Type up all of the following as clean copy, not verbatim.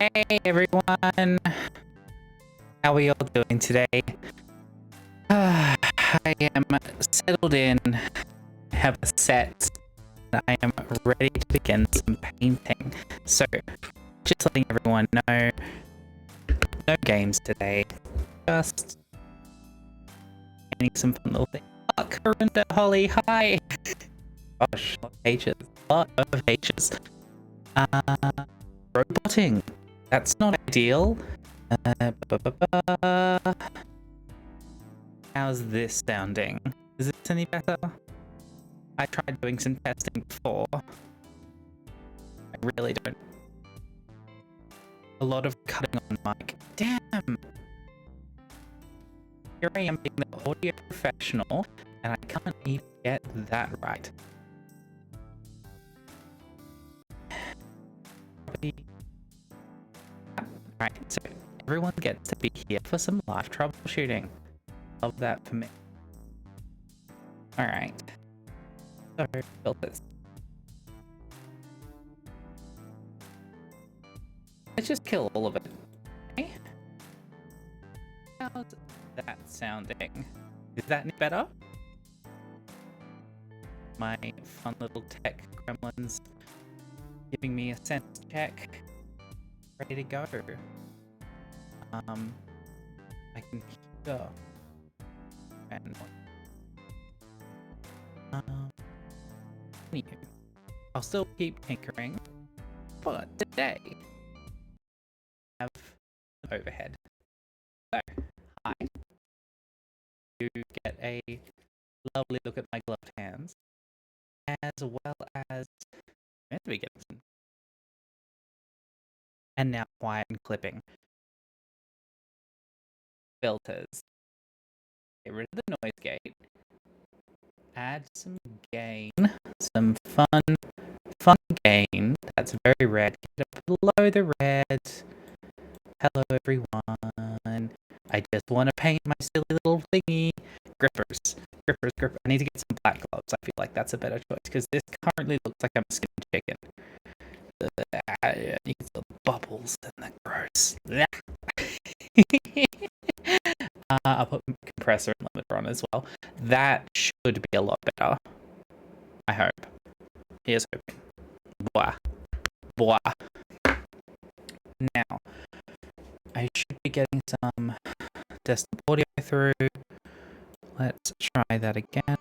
Hey everyone, how are you all doing today? I am settled in, have a set, and I am ready to begin some painting. So, just letting everyone know, no games today, just painting some fun little things. Oh, Corinda, Holly, hi! Gosh, lot of H's. Roboting, that's not ideal. How's this sounding? Is this any better? I tried doing some testing before. I really don't. A lot of cutting on mic. Damn! Here I am being the audio professional, and I can't even get that right. Right, so everyone gets to be here for some live troubleshooting. Love that for me. Alright. So, filters. Let's just kill all of it. Okay? How's that sounding? Is that any better? My fun little tech gremlins giving me a sense check. Ready to go. I can hear. And anywho, I'll still keep tinkering, but today I have an overhead. So, hi. You get a lovely look at my gloved hands, as well as meant to be getting some. And now quiet and clipping. Filters. Get rid of the noise gate. Add some gain. Some fun gain. That's very red. Get it below the red. Hello everyone. I just want to paint my silly little thingy. Grippers. I need to get some black gloves. I feel like that's a better choice because this currently looks like I'm a skin chicken. You can feel the bubbles and the gross. I'll put compressor and limiter on as well. That should be a lot better. I hope. Here's hoping. Blah. Blah. Now, I should be getting some desktop audio through. Let's try that again.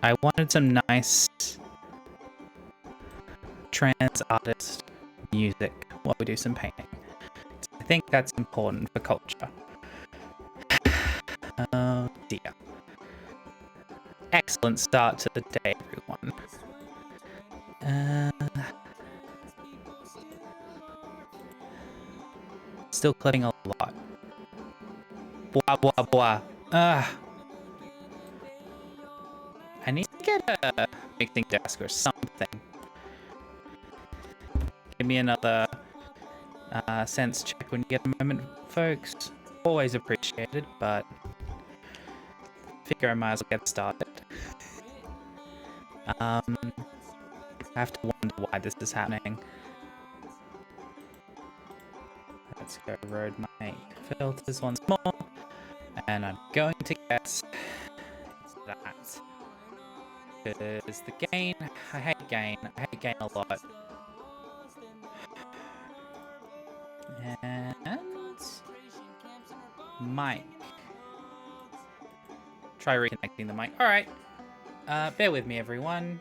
I wanted some nice trans artist music while we do some painting. I think that's important for culture. Oh dear. Excellent start to the day, everyone. Still clipping a lot. Blah, blah, blah. I need to get a mixing desk or something. Give me another sense check when you get a moment, folks. Always appreciated, but figure I might as well get started. I have to wonder why this is happening. Let's go road my filters once more. And I'm going to guess that. Because the gain, I hate gain a lot. And mic. Try reconnecting the mic. Alright. Bear with me, everyone.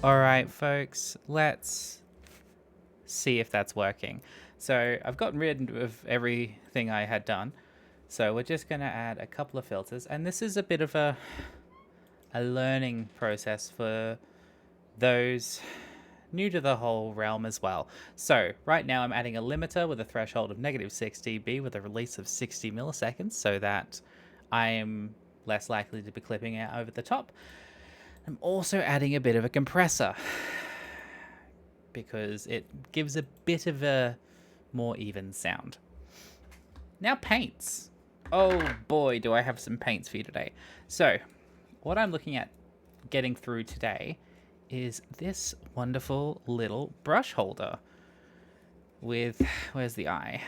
Alright, folks, let's see if that's working. So I've gotten rid of everything I had done. So we're just going to add a couple of filters. And this is a bit of a learning process for those new to the whole realm as well. So right now I'm adding a limiter with a threshold of -6 dB with a release of 60 milliseconds so that I am less likely to be clipping out over the top. I'm also adding a bit of a compressor because it gives a bit of a more even sound. Now paints. Oh boy, do I have some paints for you today. So what I'm looking at getting through today is this wonderful little brush holder with, where's the eye?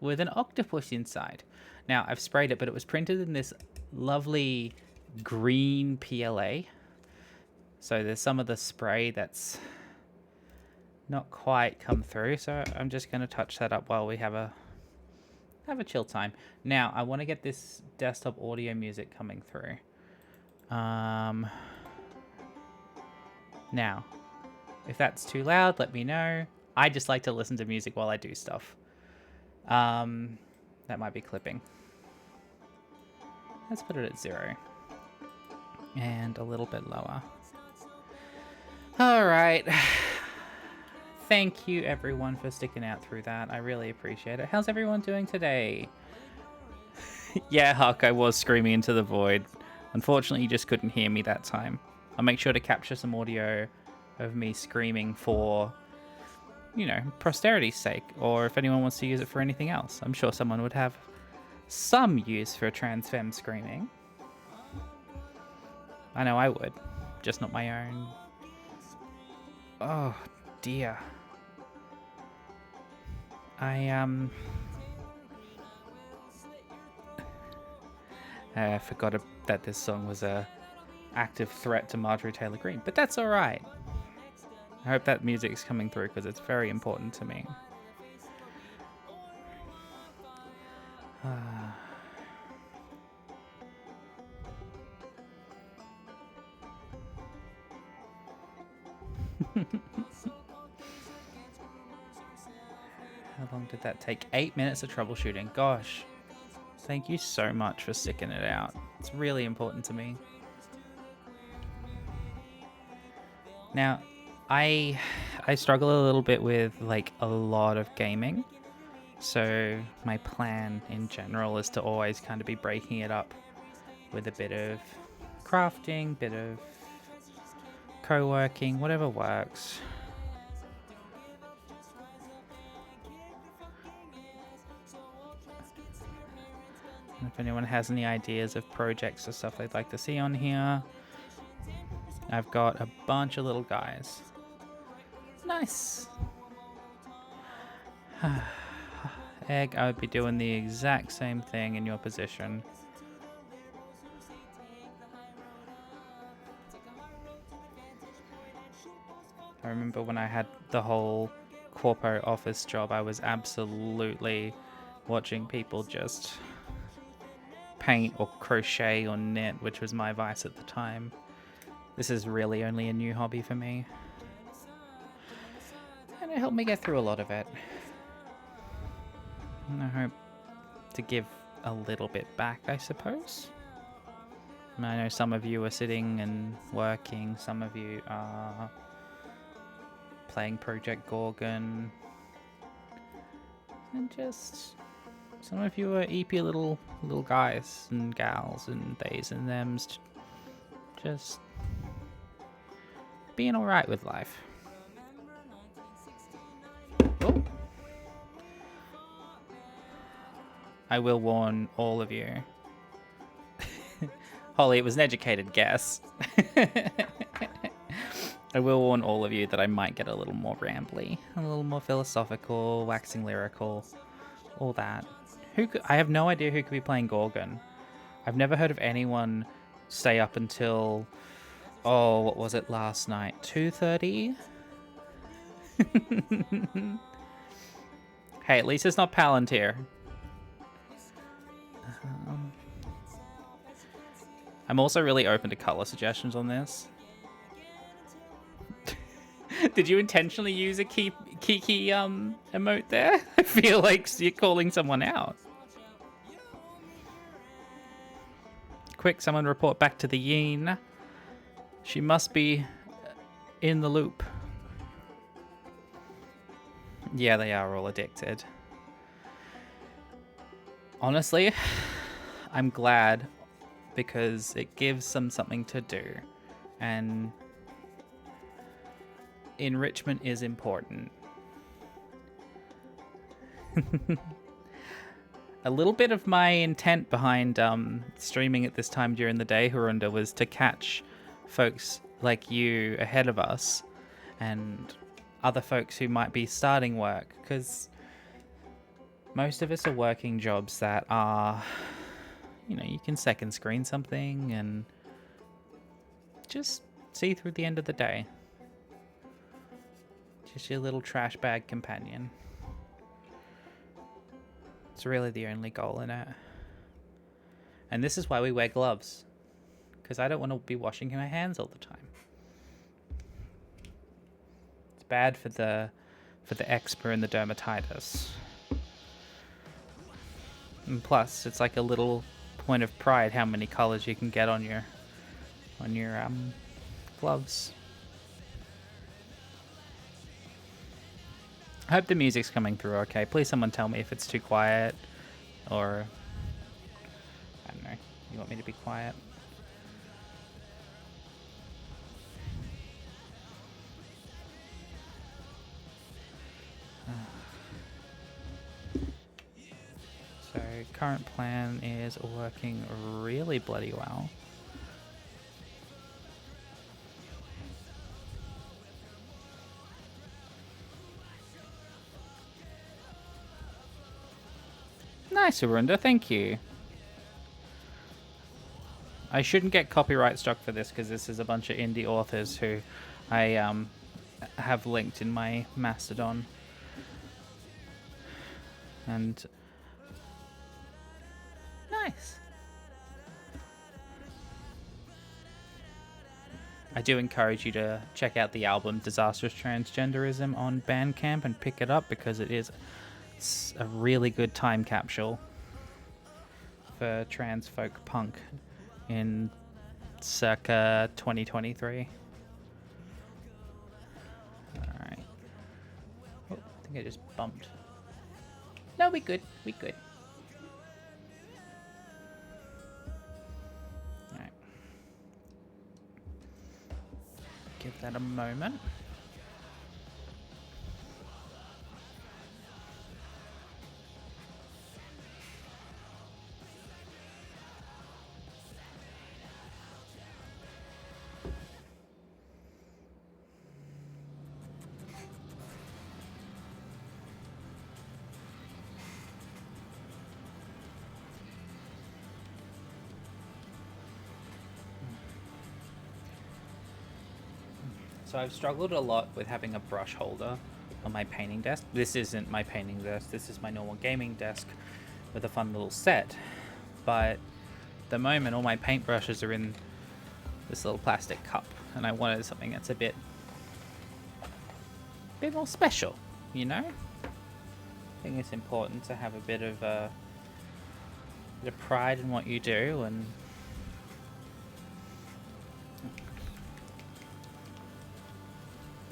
With an octopus inside. Now I've sprayed it, but it was printed in this lovely green PLA. So there's some of the spray that's not quite come through. So I'm just going to touch that up while we have a chill time. Now I want to get this desktop audio music coming through. Now, if that's too loud, let me know. I just like to listen to music while I do stuff. That might be clipping. Let's put it at 0. And a little bit lower. All right. Thank you, everyone, for sticking out through that. I really appreciate it. How's everyone doing today? Yeah, Huck, I was screaming into the void. Unfortunately, you just couldn't hear me that time. I'll make sure to capture some audio of me screaming for, you know, posterity's sake, or if anyone wants to use it for anything else. I'm sure someone would have some use for trans femme screaming. I know I would, just not my own. Oh, dear. I forgot that this song was a active threat to Marjorie Taylor Greene, but that's all right. I hope that music's coming through because it's very important to me. How long did that take? 8 minutes of troubleshooting. Gosh. Thank you so much for sticking it out. It's really important to me. Now, I struggle a little bit with like a lot of gaming. So my plan in general is to always kind of be breaking it up with a bit of crafting, bit of co-working, whatever works. And if anyone has any ideas of projects or stuff they'd like to see on here, I've got a bunch of little guys. Nice. Egg, I would be doing the exact same thing in your position. I remember when I had the whole corpo office job, I was absolutely watching people just paint or crochet or knit, which was my vice at the time. This is really only a new hobby for me. And it helped me get through a lot of it. And I hope to give a little bit back, I suppose. And I know some of you are sitting and working, some of you are playing Project Gorgon, and just some of you are EP little guys and gals and theys and thems, just being alright with life. Oh. I will warn all of you. Holly, it was an educated guess. I will warn all of you that I might get a little more rambly, a little more philosophical, waxing lyrical, all that. I have no idea who could be playing Gorgon. I've never heard of anyone stay up until, oh, what was it last night? 2:30? Hey, at least it's not Palantir. I'm also really open to color suggestions on this. Did you intentionally use a Kiki emote there? I feel like you're calling someone out. Quick, someone report back to the Yeen. She must be in the loop. Yeah, they are all addicted. Honestly, I'm glad because it gives them something to do. And enrichment is important. A little bit of my intent behind streaming at this time during the day, Harunda, was to catch folks like you ahead of us and other folks who might be starting work, because most of us are working jobs that are, you know, you can second screen something and just see through the end of the day. Just your little trash bag companion. It's really the only goal in it. And this is why we wear gloves. Because I don't want to be washing my hands all the time. It's bad for the eczema and the dermatitis. And plus, it's like a little point of pride how many colors you can get on your gloves. I hope the music's coming through okay. Please someone tell me if it's too quiet or I don't know. You want me to be quiet? So current plan is working really bloody well. Nice, Arunda, thank you. I shouldn't get copyright struck for this because this is a bunch of indie authors who I have linked in my Mastodon. And nice. I do encourage you to check out the album Disastrous Transgenderism on Bandcamp and pick it up because it's a really good time capsule for trans folk punk in circa 2023. Alright. Oh, I think I just bumped. No, we good. We good. Alright. Give that a moment. So I've struggled a lot with having a brush holder on my painting desk. This isn't my painting desk, this is my normal gaming desk with a fun little set. But at the moment all my paintbrushes are in this little plastic cup and I wanted something that's a bit more special, you know? I think it's important to have a bit of pride in what you do and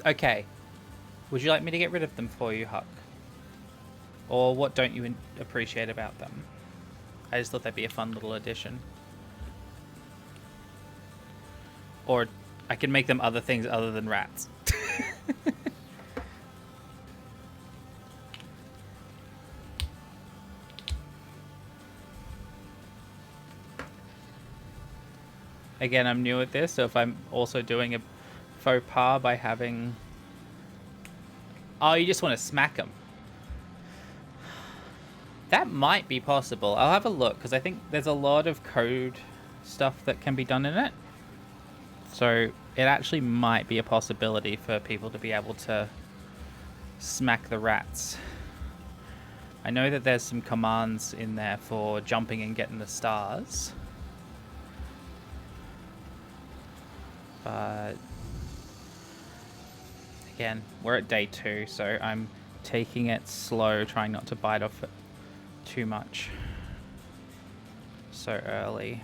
okay, would you like me to get rid of them for you, Huck? Or what don't you appreciate about them? I just thought that'd be a fun little addition. Or I can make them other things other than rats. Again, I'm new at this, so if I'm also doing a faux pas by having... Oh, you just want to smack them. That might be possible. I'll have a look, because I think there's a lot of code stuff that can be done in it. So it actually might be a possibility for people to be able to smack the rats. I know that there's some commands in there for jumping and getting the stars. But Again, we're at day 2, so I'm taking it slow, trying not to bite off it too much so early.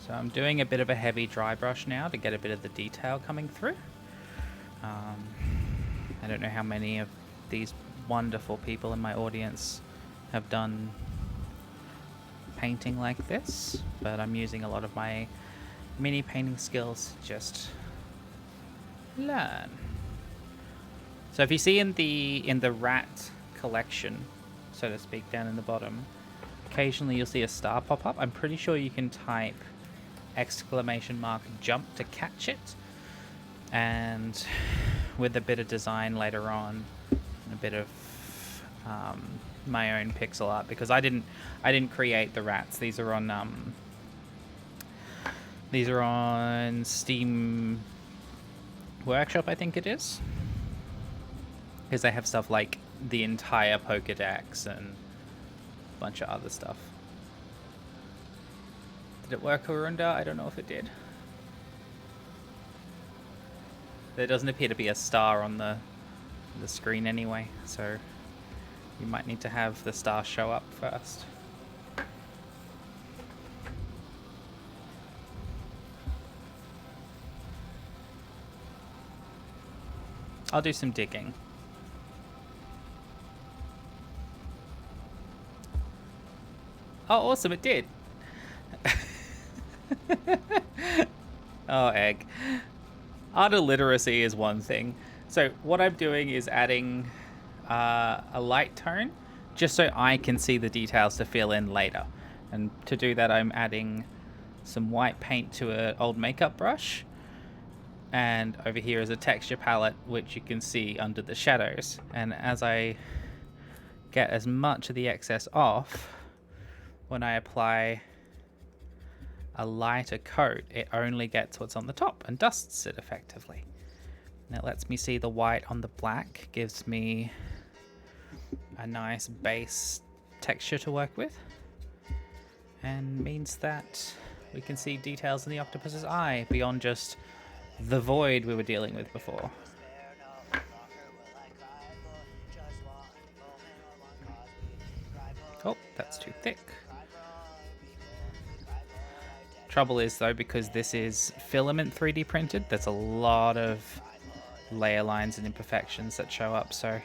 So I'm doing a bit of a heavy dry brush now to get a bit of the detail coming through. I don't know how many of these wonderful people in my audience have done painting like this, but I'm using a lot of my mini painting skills to just learn. So if you see in the rat collection, so to speak, down in the bottom, occasionally you'll see a star pop up. I'm pretty sure you can type !jump to catch it, and with a bit of design later on, and a bit of my own pixel art, because I didn't create the rats. These are on Steam Workshop, I think it is, because they have stuff like the entire Pokédex and a bunch of other stuff. Did it work, Arunda? I don't know if it did. There doesn't appear to be a star on the screen anyway, so you might need to have the star show up first. I'll do some digging. Oh, awesome, it did. Oh, egg. Art illiteracy is one thing. So what I'm doing is adding a light tone just so I can see the details to fill in later. And to do that, I'm adding some white paint to an old makeup brush. And over here is a texture palette, which you can see under the shadows. And as I get as much of the excess off, when I apply a lighter coat, it only gets what's on the top and dusts it effectively. And it lets me see the white on the black, gives me a nice base texture to work with, and means that we can see details in the octopus's eye beyond just the void we were dealing with before. Oh, that's too thick. Trouble is, though, because this is filament 3D printed, there's a lot of layer lines and imperfections that show up, so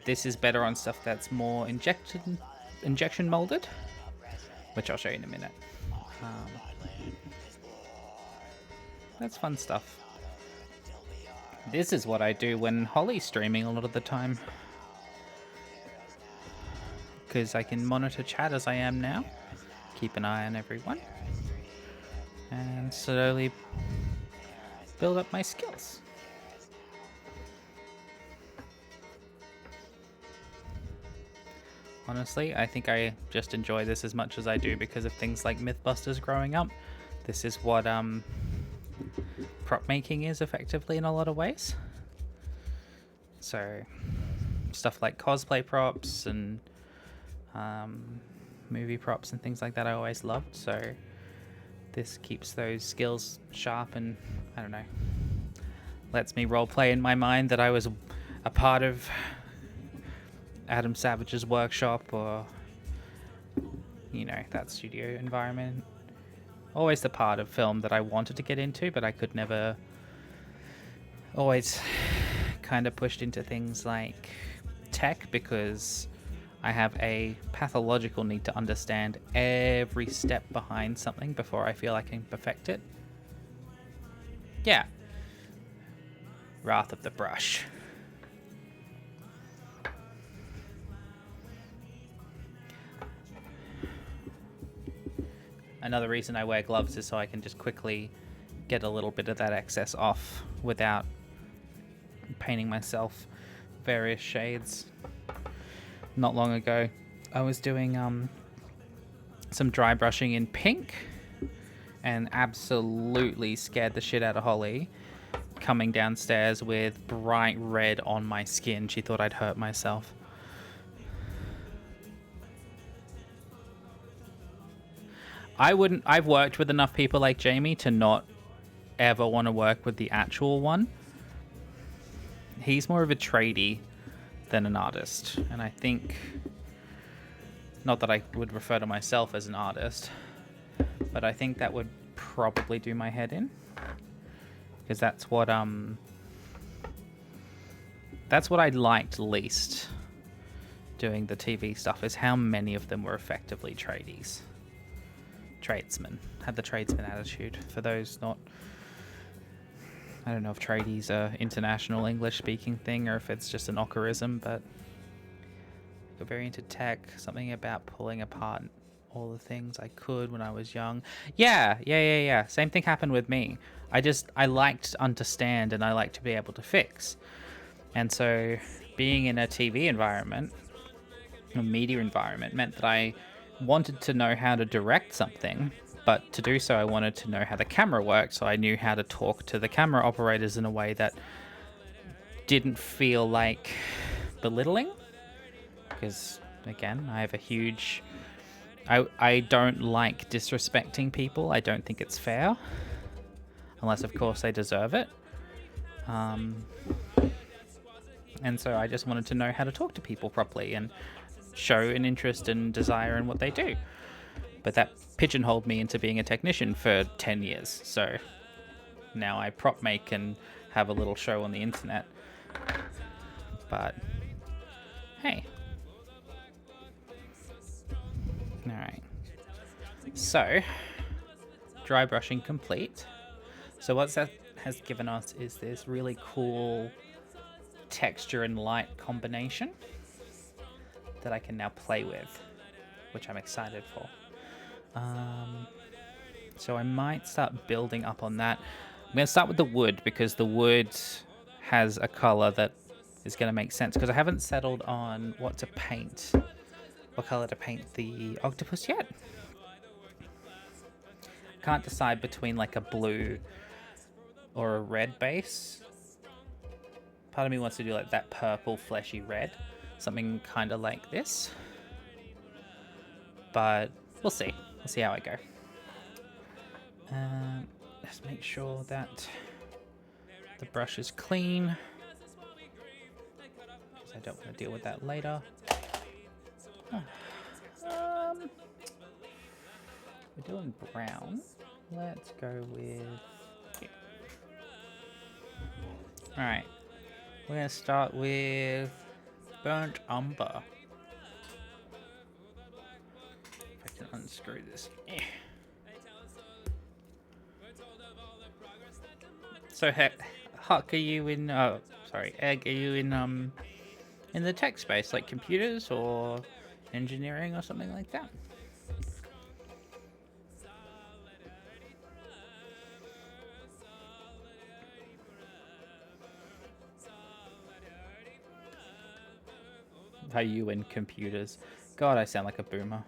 this is better on stuff that's more injection molded, which I'll show you in a minute. That's fun stuff. This is what I do when Holly's streaming a lot of the time, because I can monitor chat as I am now, keep an eye on everyone, and slowly build up my skills. Honestly, I think I just enjoy this as much as I do because of things like Mythbusters growing up. This is what prop making is effectively in a lot of ways. So stuff like cosplay props and movie props and things like that I always loved, so this keeps those skills sharp and, I don't know, lets me roleplay in my mind that I was a part of Adam Savage's workshop, or, you know, that studio environment. Always the part of film that I wanted to get into, but I could never. Always kind of pushed into things like tech because I have a pathological need to understand every step behind something before I feel I can perfect it. Yeah. Wrath of the Brush. Another reason I wear gloves is so I can just quickly get a little bit of that excess off without painting myself various shades. Not long ago, I was doing some dry brushing in pink and absolutely scared the shit out of Holly coming downstairs with bright red on my skin. She thought I'd hurt myself. I've worked with enough people like Jamie to not ever want to work with the actual one. He's more of a tradie than an artist, and I think, not that I would refer to myself as an artist, but I think that would probably do my head in, because that's what I liked least doing the TV stuff, is how many of them were effectively tradesmen, had the tradesman attitude. For those not, I don't know if tradies are international English speaking thing or if it's just an Ockerism, but got very into tech, something about pulling apart all the things I could when I was young. Yeah. Same thing happened with me. I liked to understand and I liked to be able to fix. And so being in a TV environment, a media environment, meant that I wanted to know how to direct something, but to do so I wanted to know how the camera worked, so I knew how to talk to the camera operators in a way that didn't feel like belittling, because again, I have a huge... I don't like disrespecting people. I don't think it's fair, unless of course they deserve it. And so I just wanted to know how to talk to people properly and show an interest and desire in what they do. But that pigeonholed me into being a technician for 10 years. So now I prop make and have a little show on the internet. But hey. Alright. So, dry brushing complete. So what that has given us is this really cool texture and light combination that I can now play with, which I'm excited for. So I might start building up on that. I'm going to start with the wood, because the wood has a color that is going to make sense, because I haven't settled on what color to paint the octopus yet. Can't decide between like a blue or a red base. Part of me wants to do like that purple fleshy red, something kind of like this, but we'll see how I go. Let's make sure that the brush is clean, because I don't want to deal with that later. We're doing brown. Let's go with... Alright, we're going to start with burnt umber. If I can unscrew this. So, Huck, are you in... Oh, sorry, Egg, are you in the tech space, like computers or engineering or something like that? Are you in computers? God, I sound like a boomer.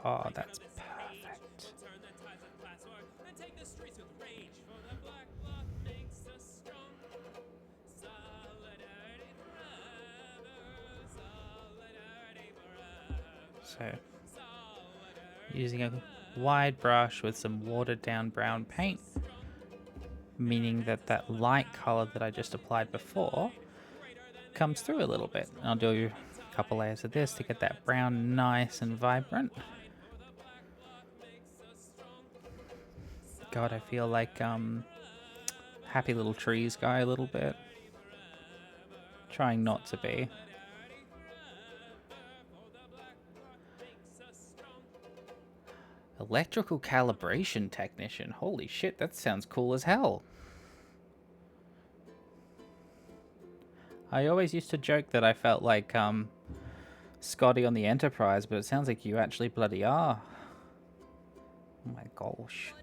Oh, that's perfect. So, using a wide brush with some watered down brown paint, meaning that that light color that I just applied before comes through a little bit. I'll do a couple layers of this to get that brown nice and vibrant. God, I feel like Happy Little Trees guy a little bit. Trying not to be. Electrical calibration technician. Holy shit, that sounds cool as hell. I always used to joke that I felt like Scotty on the Enterprise, but it sounds like you actually bloody are. Oh my gosh.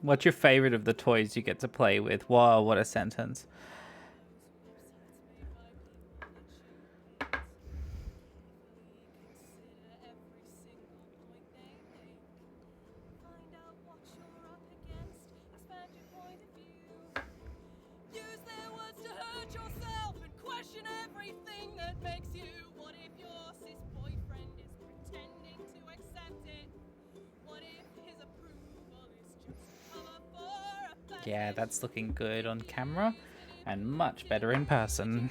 What's your favorite of the toys you get to play with? Wow, what a sentence. Yeah, that's looking good on camera and much better in person.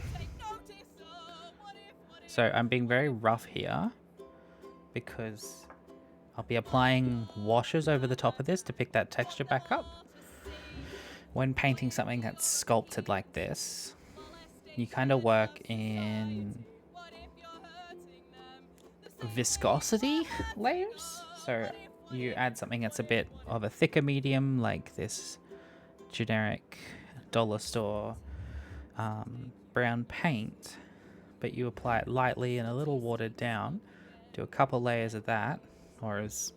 So I'm being very rough here because I'll be applying washes over the top of this to pick that texture back up. When painting something that's sculpted like this, you kind of work in viscosity layers. So you add something that's a bit of a thicker medium, like this generic dollar store brown paint, but you apply it lightly and a little watered down. Do a couple layers of that, or as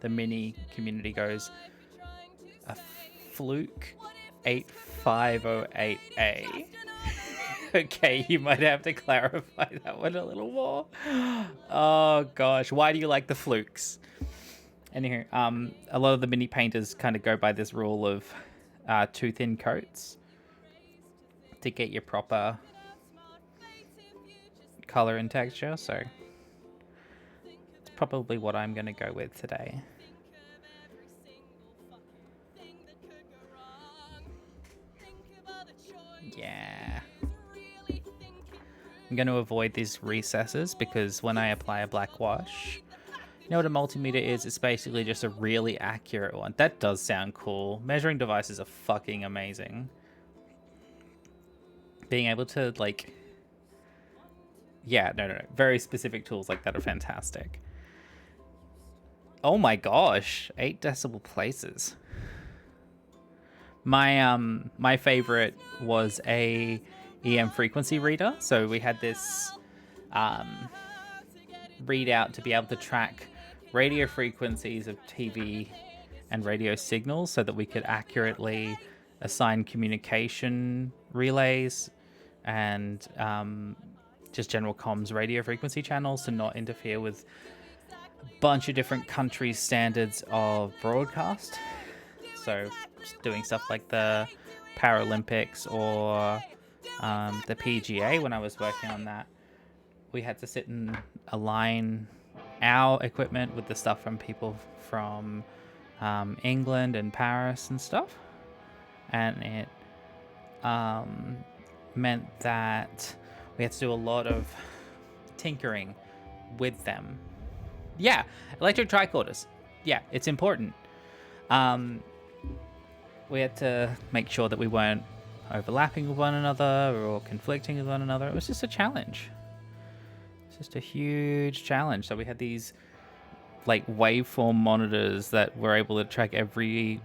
the mini community goes, a fluke 8508A. Okay, you might have to clarify that one a little more. Oh gosh, why do you like the flukes? Anywho, a lot of the mini painters kind of go by this rule of 2 thin coats to get your proper color and texture, so it's probably what I'm going to go with today. Yeah. I'm going to avoid these recesses because when I apply a black wash, you know what a multimeter is? It's basically just a really accurate one. That does sound cool. Measuring devices are fucking amazing. Being able to, like... Yeah, no. Very specific tools like that are fantastic. Oh my gosh. 8 decibel places. My favorite was a EM frequency reader. So we had this readout to be able to track radio frequencies of TV and radio signals so that we could accurately assign communication relays and just general comms radio frequency channels to not interfere with a bunch of different countries' standards of broadcast. So doing stuff like the Paralympics or the PGA, when I was working on that, we had to sit and align our equipment with the stuff from people from England and Paris and stuff. And it meant that we had to do a lot of tinkering with them. Yeah, electric tricorders. Yeah, it's important. We had to make sure that we weren't overlapping with one another or conflicting with one another. It was just a challenge. It's just a huge challenge. So we had these like waveform monitors that were able to track every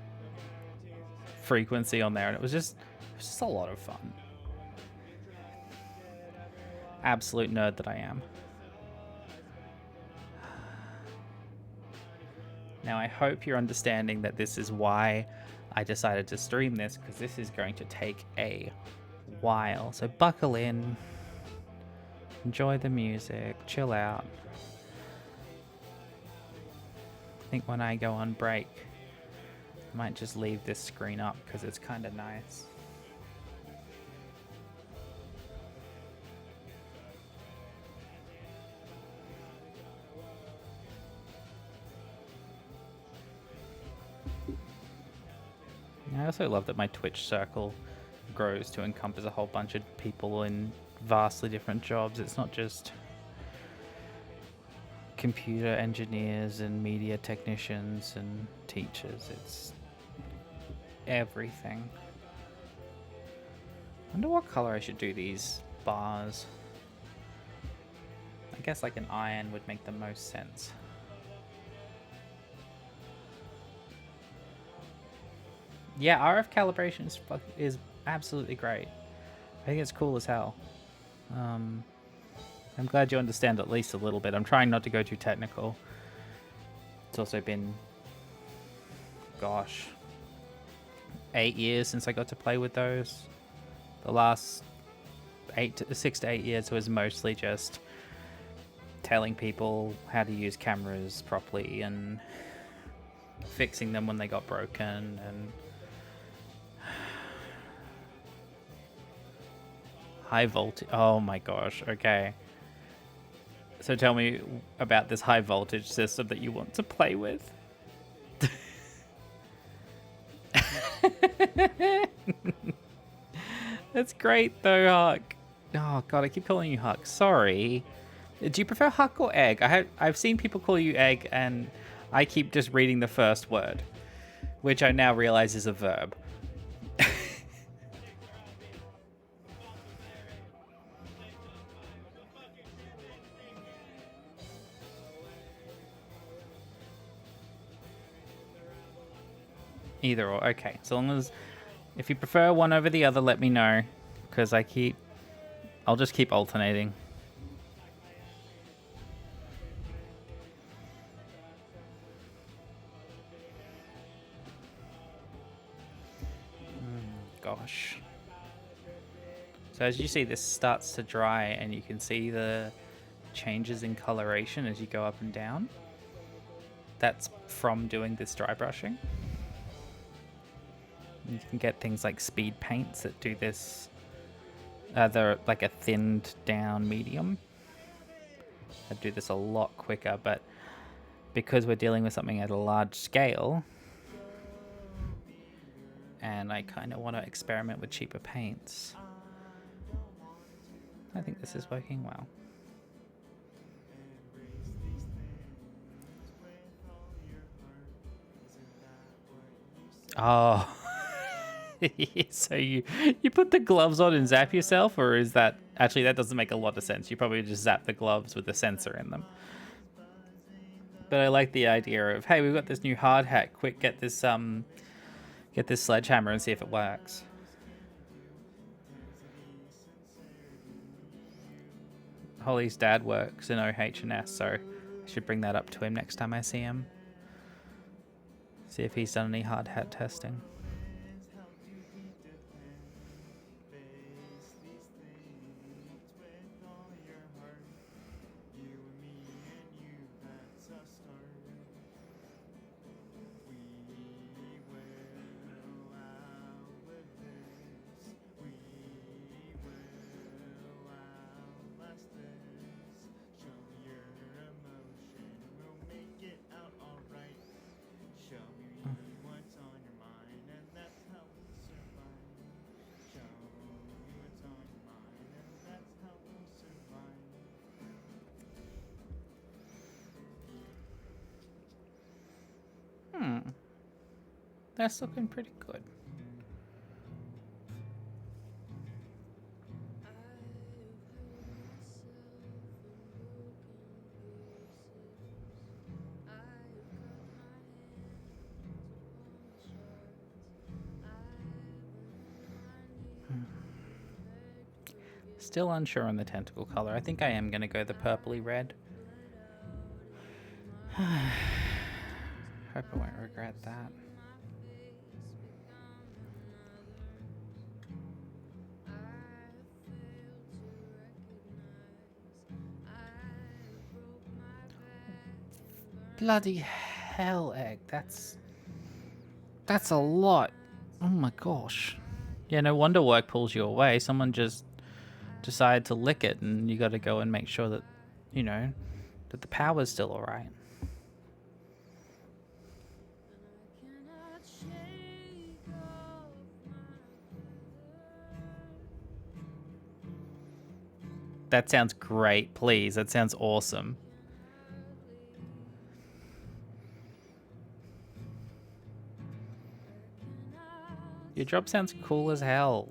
frequency on there, and it was just a lot of fun. Absolute nerd that I am. Now I hope you're understanding that this is why I decided to stream this, because this is going to take a while. So buckle in, enjoy the music, chill out. I think when I go on break, I might just leave this screen up because it's kind of nice. I also love that my Twitch circle grows to encompass a whole bunch of people in vastly different jobs. It's not just computer engineers and media technicians and teachers. It's everything. I wonder what color I should do these bars. guess like an iron would make the most sense. Yeah, RF calibration is absolutely great. I think it's cool as hell. I'm glad you understand at least a little bit. I'm trying not to go too technical. It's also been, gosh, 8 years since I got to play with those. The last 6 to 8 years was mostly just telling people how to use cameras properly and fixing them when they got broken and high voltage. Oh my gosh. Okay. So tell me about this high voltage system that you want to play with. That's great though, Huck. Oh god, I keep calling you Huck. Sorry. Do you prefer Huck or Egg? I've seen people call you Egg, and I keep just reading the first word, which I now realize is a verb. Either or. Okay, so long as if you prefer one over the other, let me know, because I'll just keep alternating. Gosh. So as you see, this starts to dry, and you can see the changes in coloration as you go up and down. That's from doing this dry brushing. You can get things like speed paints that do this. They're like a thinned down medium. I do this a lot quicker, but because we're dealing with something at a large scale, and I kind of want to experiment with cheaper paints, I think this is working well. Oh. So you put the gloves on and zap yourself, or is that actually, that doesn't make a lot of sense. You probably just zap the gloves with the sensor in them. But I like the idea of, hey, we've got this new hard hat. Quick, get this sledgehammer and see if it works. Holly's dad works in OH&S, so I should bring that up to him next time I see him. See if he's done any hard hat testing. That's looking pretty good. Still unsure on the tentacle color. I think I am going to go the purpley red. Hope I won't regret that. Bloody hell, Egg. That's a lot. Oh my gosh. Yeah, no wonder work pulls you away. Someone just decided to lick it, and you got to go and make sure that, that the power's still alright. That sounds great, please. That sounds awesome. Your drop sounds cool as hell.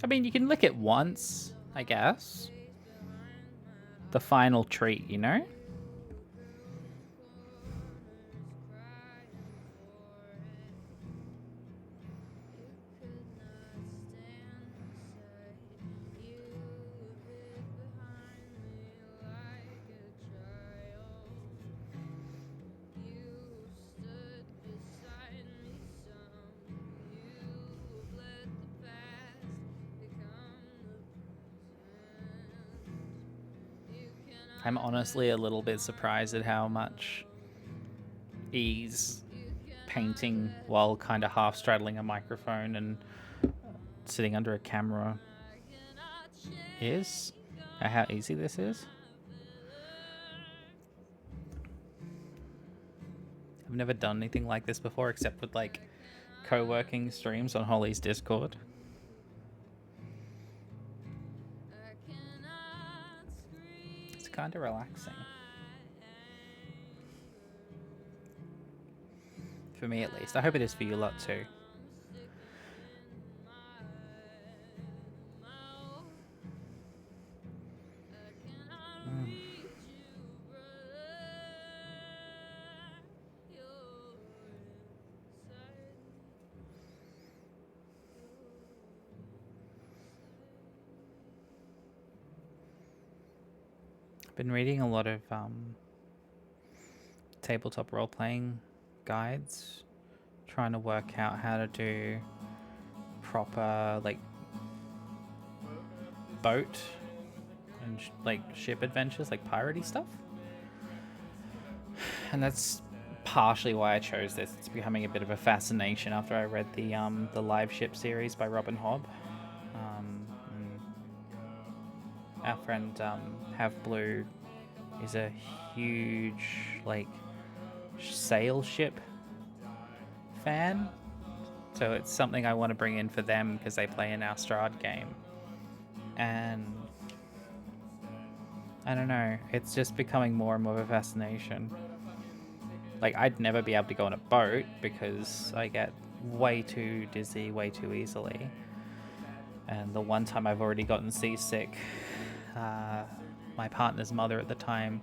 I mean, you can lick it once, I guess. The final treat, you know? I'm honestly a little bit surprised at how much ease painting while kind of half straddling a microphone and sitting under a camera is. How easy this is. I've never done anything like this before except with like co-working streams on Holly's Discord. It's kind of relaxing. For me, at least. I hope it is for you lot too. I've been reading a lot of tabletop role-playing guides, trying to work out how to do proper like boat and like ship adventures, like piratey stuff. And that's partially why I chose this. It's becoming a bit of a fascination after I read the live ship series by Robin Hobb. Our friend Have Blue is a huge like sail ship fan, so it's something I want to bring in for them because they play an Strahd game, and I don't know, it's just becoming more and more of a fascination. Like, I'd never be able to go on a boat because I get way too dizzy way too easily, and the one time I've already gotten seasick, my partner's mother at the time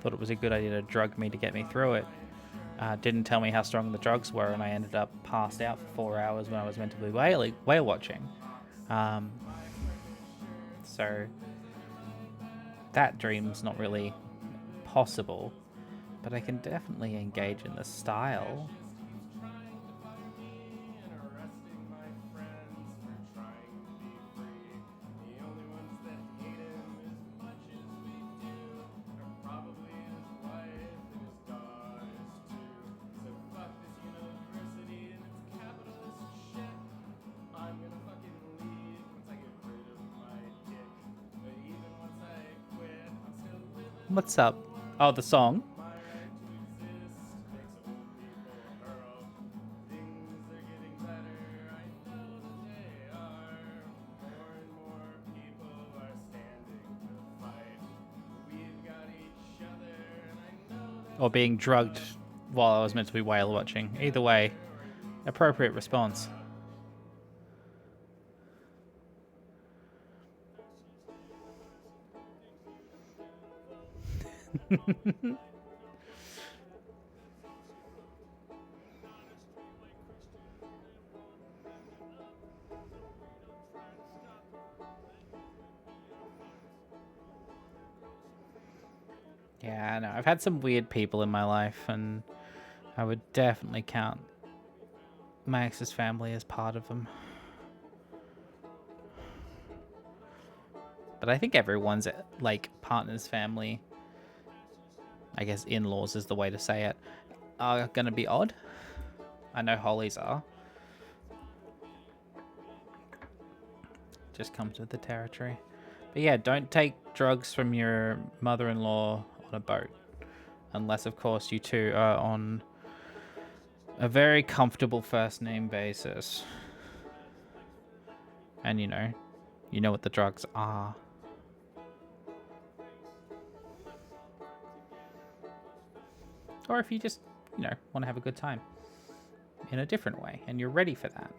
thought it was a good idea to drug me to get me through it. Didn't tell me how strong the drugs were, and I ended up passed out for 4 hours when I was meant to be whale watching. So that dream's not really possible, but I can definitely engage in the style. What's up? Oh, the song. Or being drugged while I was meant to be whale watching. Either way, appropriate response. Yeah, I know. I've had some weird people in my life, and I would definitely count my ex's family as part of them. But I think everyone's, like, partner's family, I guess in-laws is the way to say it, are going to be odd. I know Holly's are. Just comes with the territory. But yeah, don't take drugs from your mother-in-law on a boat. Unless, of course, you two are on a very comfortable first name basis. And you know what the drugs are. Or if you just, want to have a good time in a different way and you're ready for that.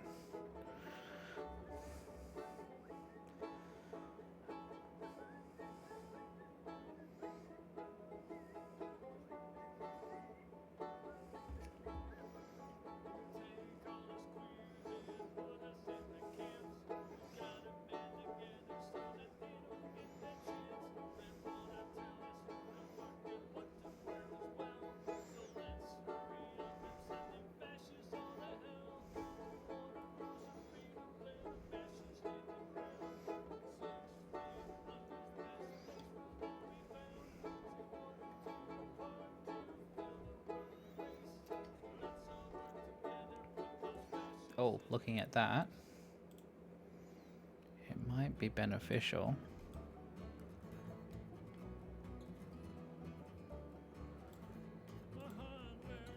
Oh, looking at that, it might be beneficial.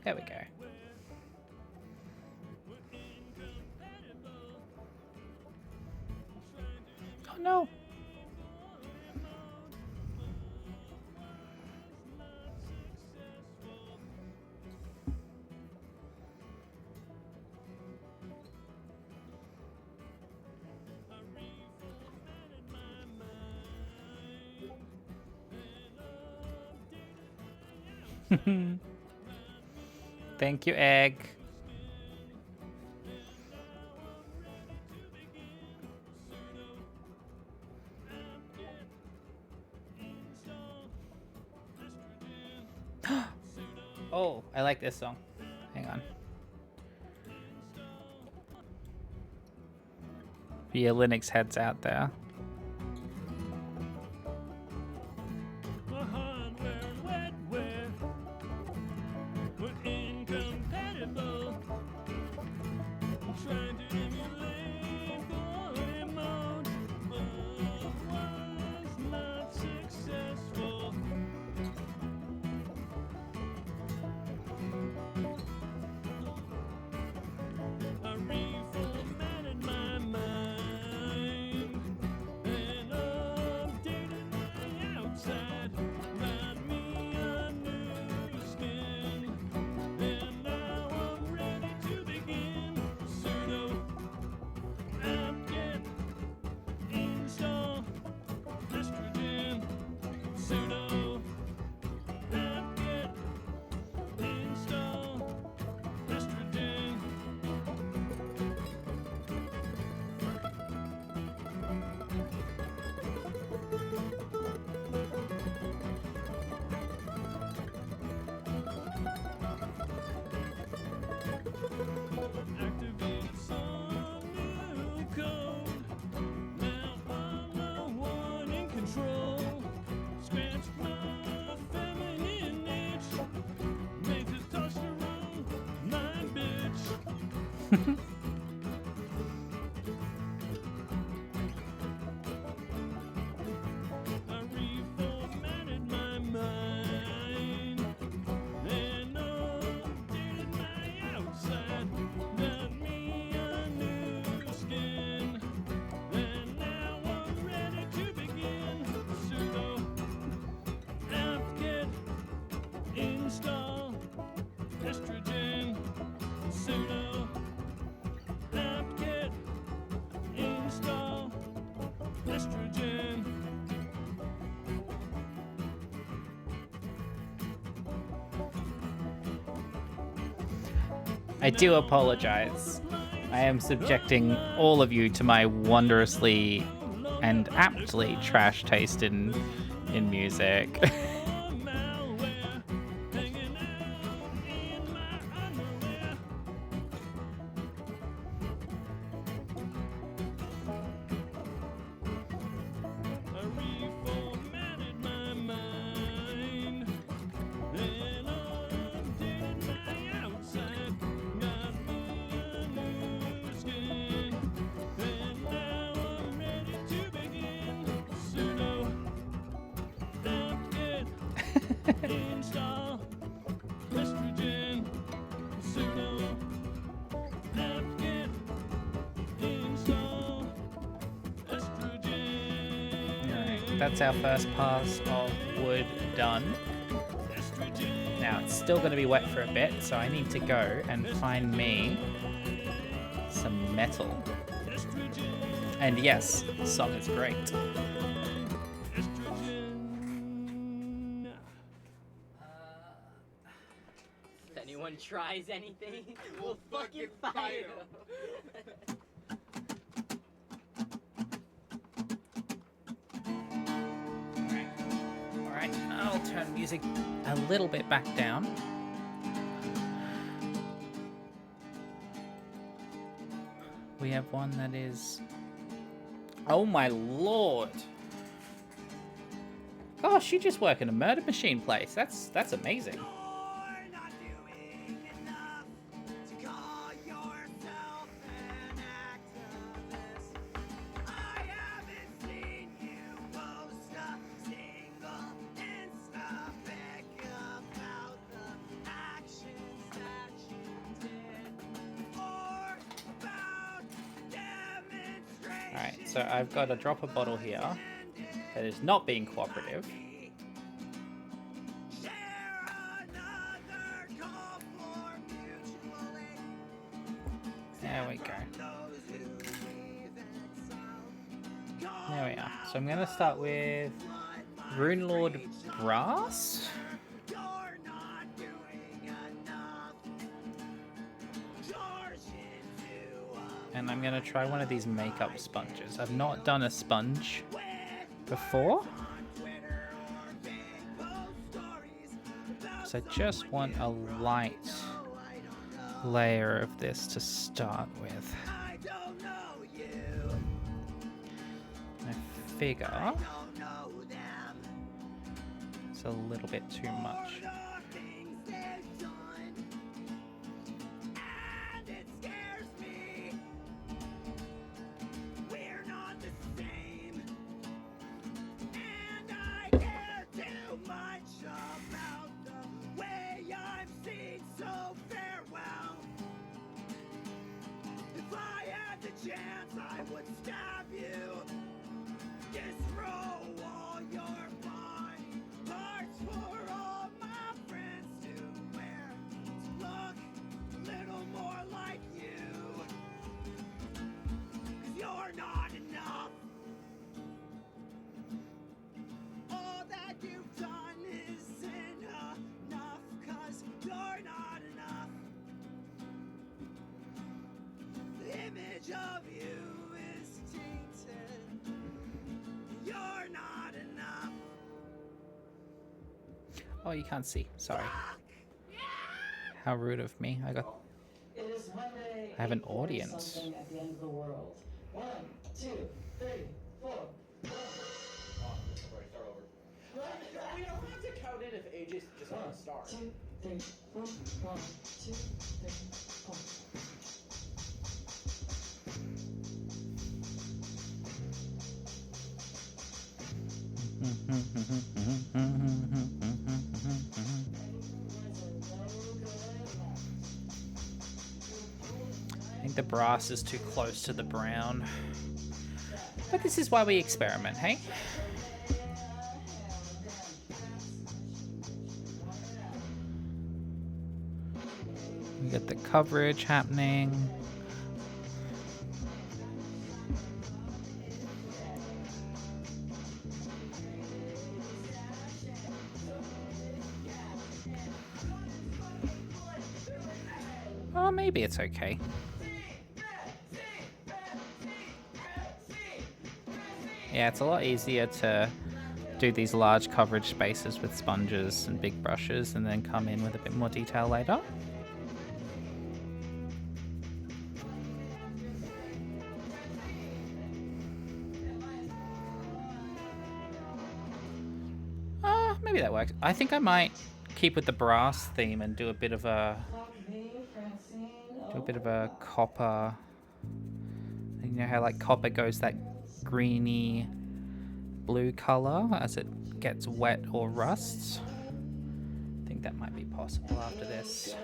There we go. Oh no! Thank you, Egg. Oh, I like this song. Hang on. For your Linux heads out there. I do apologize. I am subjecting all of you to my wondrously and aptly trash taste in music. That's our first pass of wood done. Now it's still going to be wet for a bit, so I need to go and find me some metal. And yes, the song is great. If anyone tries anything, we'll fucking fire them. Alright, I'll turn music a little bit back down. We have one that is... Oh my lord! Gosh, you just work in a murder machine place. That's amazing. So I've got a dropper bottle here that is not being cooperative. There we go. There we are. So I'm going to start with Rune Lord Brass. And I'm going to try one of these makeup sponges. I've not done a sponge before. So I just want a light layer of this to start with. I figure it's a little bit too much. Of you is tainted. You're not enough. Oh, you can't see. Sorry. How rude of me. I have an audience. At the end of the world. 1, 2, 3, 4. We don't have to count it if AJ's just on a start. 2, 3, 4. 1, 2, 3, 4. I think the brass is too close to the brown. But this is why we experiment, hey? We get the coverage happening. Oh, maybe it's okay. Yeah, it's a lot easier to do these large coverage spaces with sponges and big brushes and then come in with a bit more detail later. Maybe that works. I think I might keep with the brass theme and do a bit of a copper. You know how like copper goes that greeny blue color as it gets wet or rusts? I think that might be possible after this.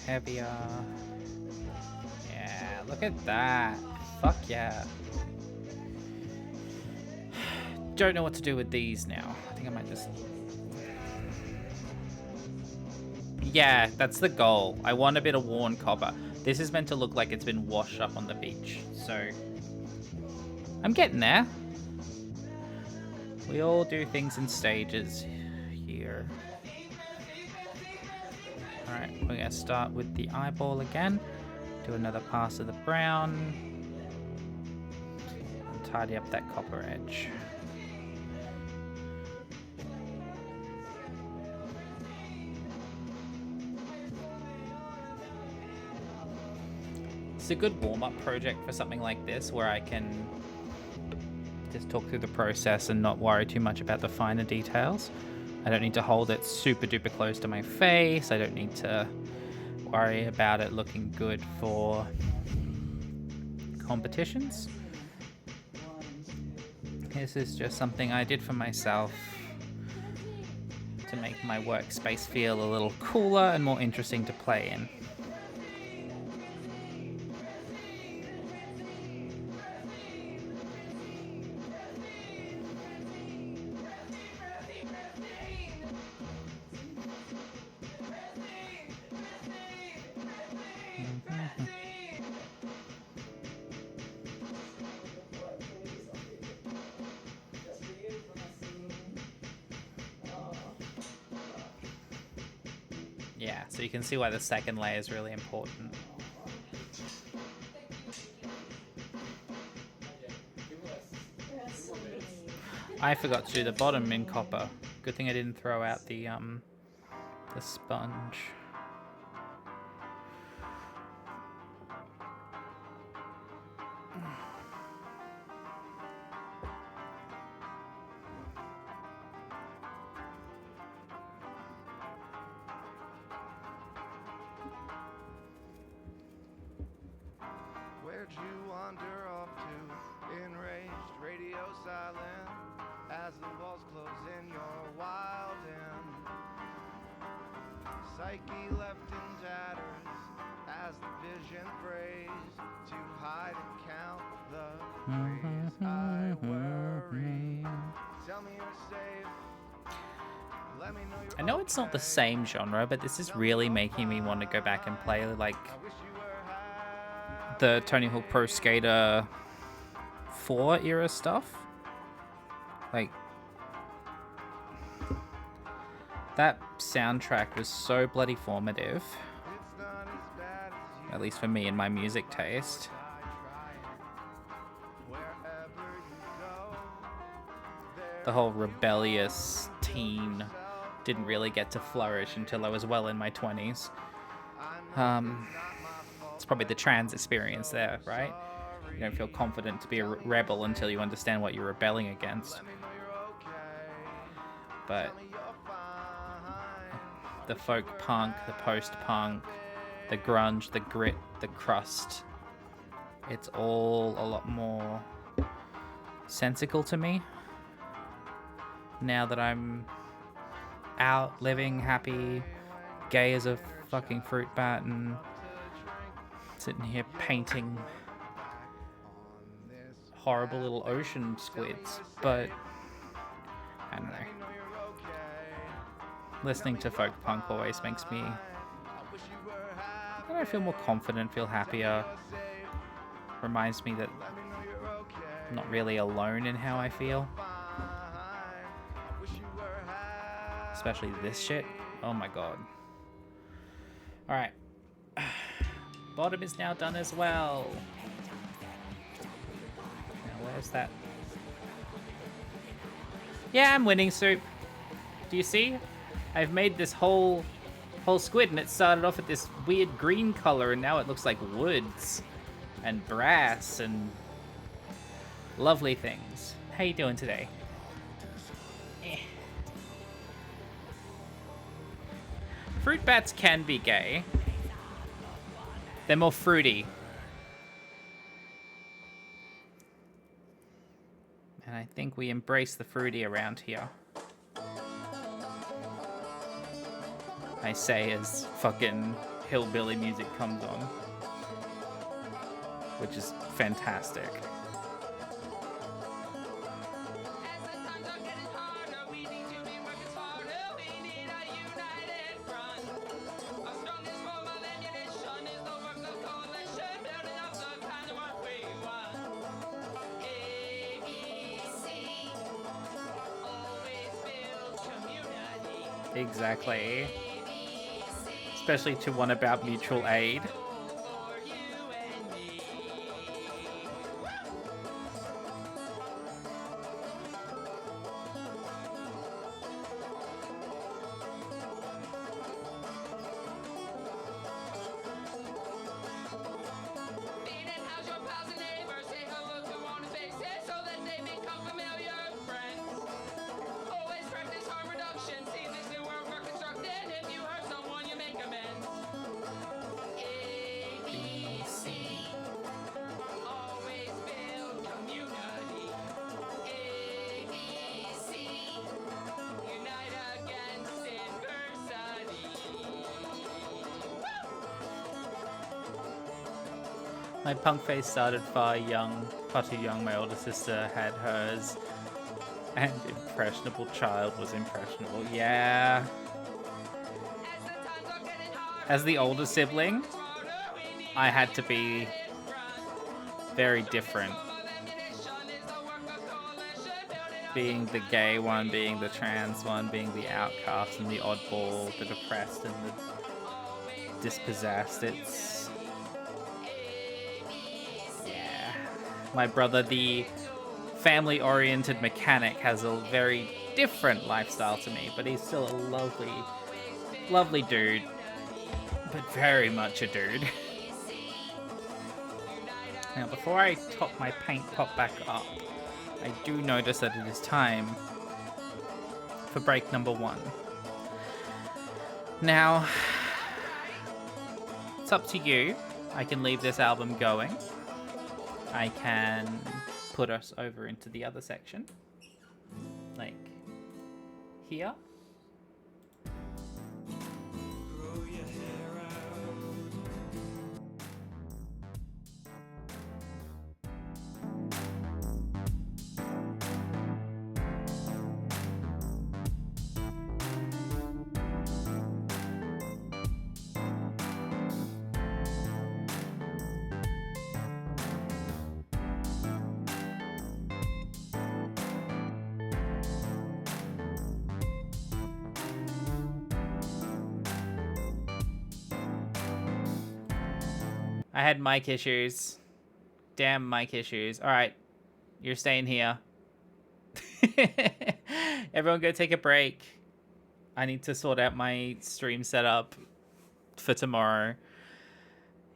Heavier. Yeah, look at that. Fuck yeah. Don't know what to do with these now. I think I might just... Yeah, that's the goal. I want a bit of worn copper. This is meant to look like it's been washed up on the beach, so... I'm getting there. We all do things in stages here. Alright, we're going to start with the eyeball again. Do another pass of the brown. And tidy up that copper edge. It's a good warm-up project for something like this where I can just talk through the process and not worry too much about the finer details. I don't need to hold it super duper close to my face. I don't need to worry about it looking good for competitions. This is just something I did for myself to make my workspace feel a little cooler and more interesting to play in. Yeah, so you can see why the second layer is really important. I forgot to do the bottom in copper. Good thing I didn't throw out the sponge. Where'd you wander off to? Enraged, radio silent, as the walls close in your wild end. Psyche left in tatters, as the vision prays, to hide and count the ways I worry. Tell me you're safe. Let me know you're I know it's not the same genre, but this is really making me want to go back and play like the Tony Hawk Pro Skater 4 era stuff. Like, that soundtrack was so bloody formative, at least for me and my music taste. The whole rebellious teen didn't really get to flourish until I was well in my 20s. It's probably the trans experience there, right? You don't feel confident to be a rebel until you understand what you're rebelling against. But the folk punk, the post-punk, the grunge, the grit, the crust, it's all a lot more sensical to me now that I'm out, living, happy, gay as a fucking fruit bat, and sitting here painting horrible little ocean squids. But I don't know. Listening to folk punk always makes me, I feel more confident, feel happier. Reminds me that I'm not really alone in how I feel. Especially this shit. Oh my god. Alright. Bottom is now done as well. Now where's that? Yeah, I'm winning, Soup. Do you see? I've made this whole squid, and it started off at this weird green color, and now it looks like woods and brass and lovely things. How you doing today? Fruit bats can be gay. They're more fruity. And I think we embrace the fruity around here. I say as fucking hillbilly music comes on. Which is fantastic. Exactly. Especially to one about mutual aid. My punk phase started far too young. My older sister had hers. And impressionable child was impressionable. Yeah. As the older sibling, I had to be very different. Being the gay one, being the trans one, being the outcast and the oddball, the depressed and the dispossessed. It's... yeah. My brother, the family-oriented mechanic, has a very different lifestyle to me, but he's still a lovely, lovely dude. But very much a dude. Now, before I top my paint pot back up, I do notice that it is time for break number 1. Now, it's up to you. I can leave this album going. I can put us over into the other section. Like here. I had mic issues. Damn mic issues. Alright. You're staying here. Everyone go take a break. I need to sort out my stream setup for tomorrow.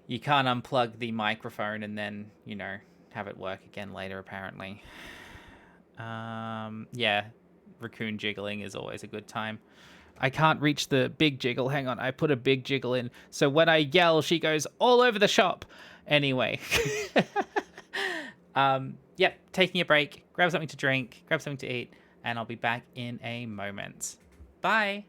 You can't unplug the microphone and then, you know, have it work again later, apparently. Yeah. Raccoon jiggling is always a good time. I can't reach the big jiggle. Hang on, I put a big jiggle in. So when I yell, she goes all over the shop. Anyway. Yep, taking a break. Grab something to drink, grab something to eat, and I'll be back in a moment. Bye.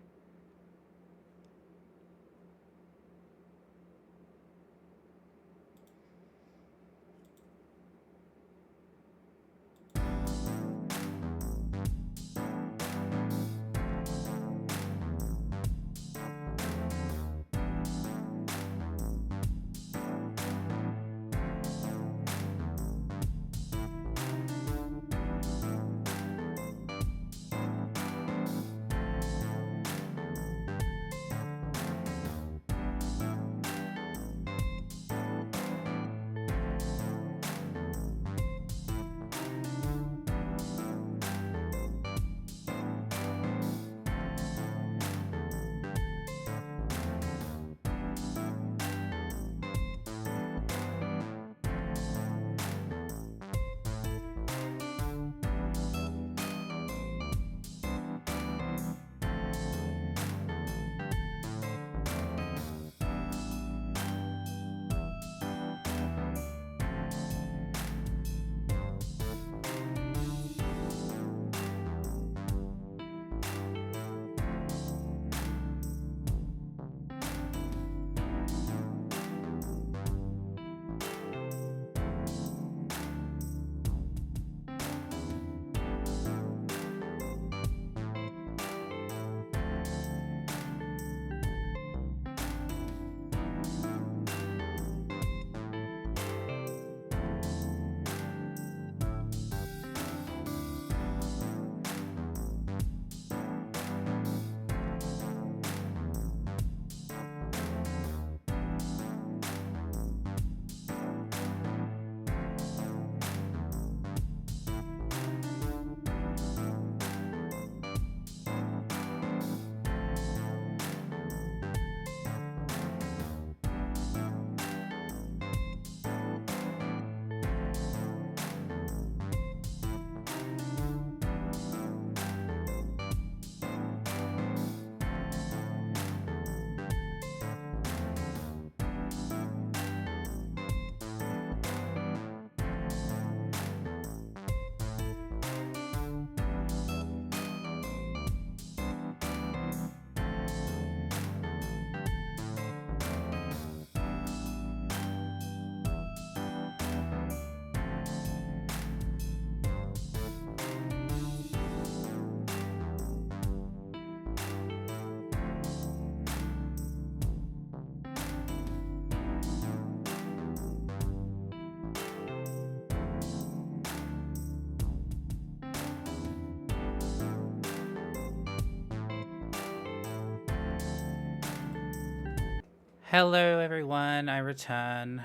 Hello everyone, I return.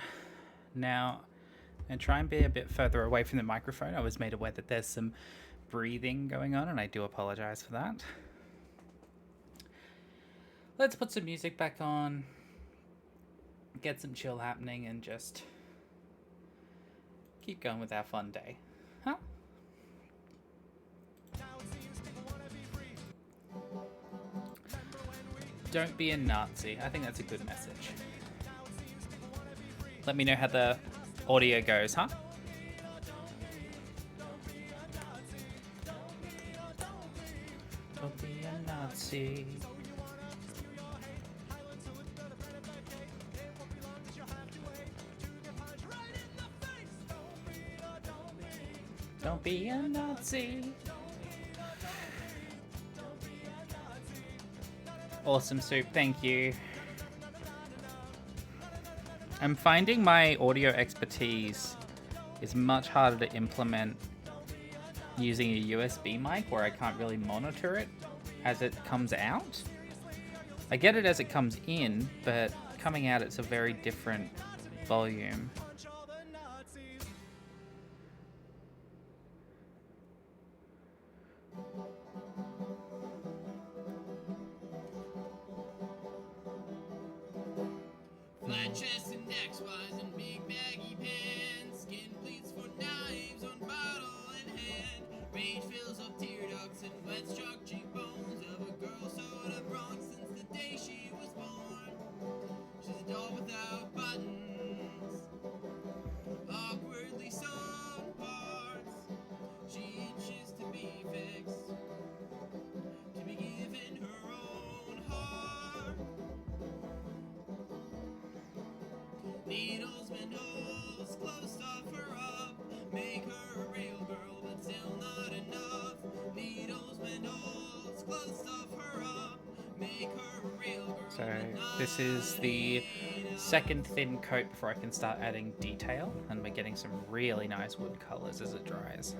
Now, and try and be a bit further away from the microphone. I was made aware that there's some breathing going on, and I do apologize for that. Let's put some music back on, get some chill happening, and just keep going with our fun day. Huh? Don't be a Nazi. I think that's a good message. Let me know how the audio goes, huh? Don't be a Nazi. Don't be a Nazi. Awesome soup, thank you. I'm finding my audio expertise is much harder to implement using a USB mic where I can't really monitor it as it comes out. I get it as it comes in, but coming out it's a very different volume. Flat chest and XYs and big baggy pants, skin pleats for knives on bottle in hand. Rage fills up tear ducts and wet struck cheekbones of a girl sort of wrong since the day she was born. She's a doll without buttons, awkwardly sewn parts. She itches to be fixed, to be given her own heart. Needles, windows, close stuff her up, make her a real girl, but still not enough. Needles, windows, close stuff her up, make her a real girl. So this is the second thin coat before I can start adding detail, and we're getting some really nice wood colors as it dries.